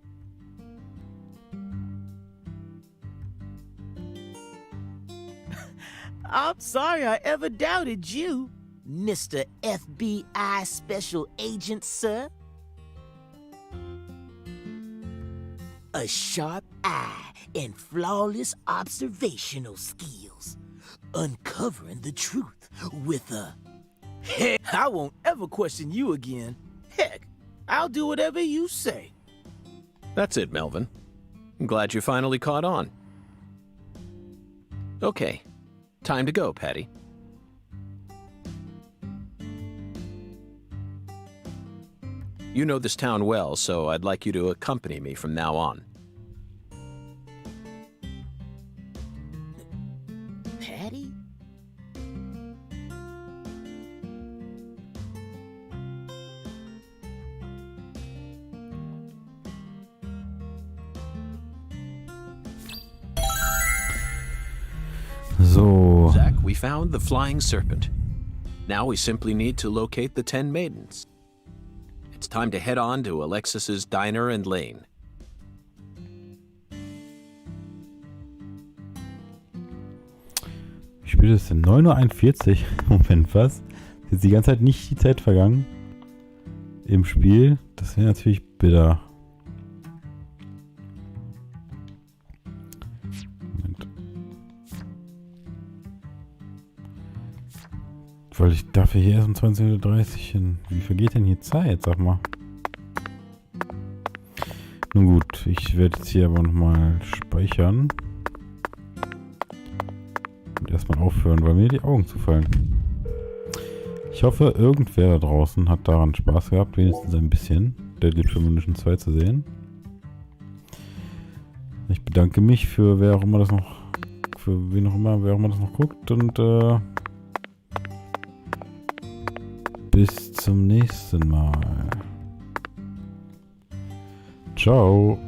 I'm sorry I ever doubted you, Mr. FBI Special Agent, sir. A sharp eye and flawless observational skills. Uncovering the truth with a... Heck, I won't ever question you again. Heck, I'll do whatever you say. That's it, Melvin. I'm glad you finally caught on. Okay, time to go, Patty. You know this town well, so I'd like you to accompany me from now on. Patty? So. Zach, we found the flying serpent. Now we simply need to locate the 10 maidens. It's time to head on to Alexis's Diner and Lane. Wie spät ist es denn? 9:41 Uhr. Moment, was? Ist jetzt die ganze Zeit nicht die Zeit vergangen? Im Spiel? Das wäre natürlich bitter. Moment. Weil ich darf hier erst um 20:30 Uhr hin. Wie vergeht denn hier Zeit? Sag mal. Nun gut, ich werde jetzt hier aber nochmal speichern. Und erstmal aufhören, weil mir die Augen zufallen. Ich hoffe, irgendwer da draußen hat daran Spaß gehabt, wenigstens ein bisschen, Deadly Premonition 2 zu sehen. Ich bedanke mich für wer auch immer das noch, für wen auch immer, wer auch immer das noch guckt und bis zum nächsten Mal. Ciao.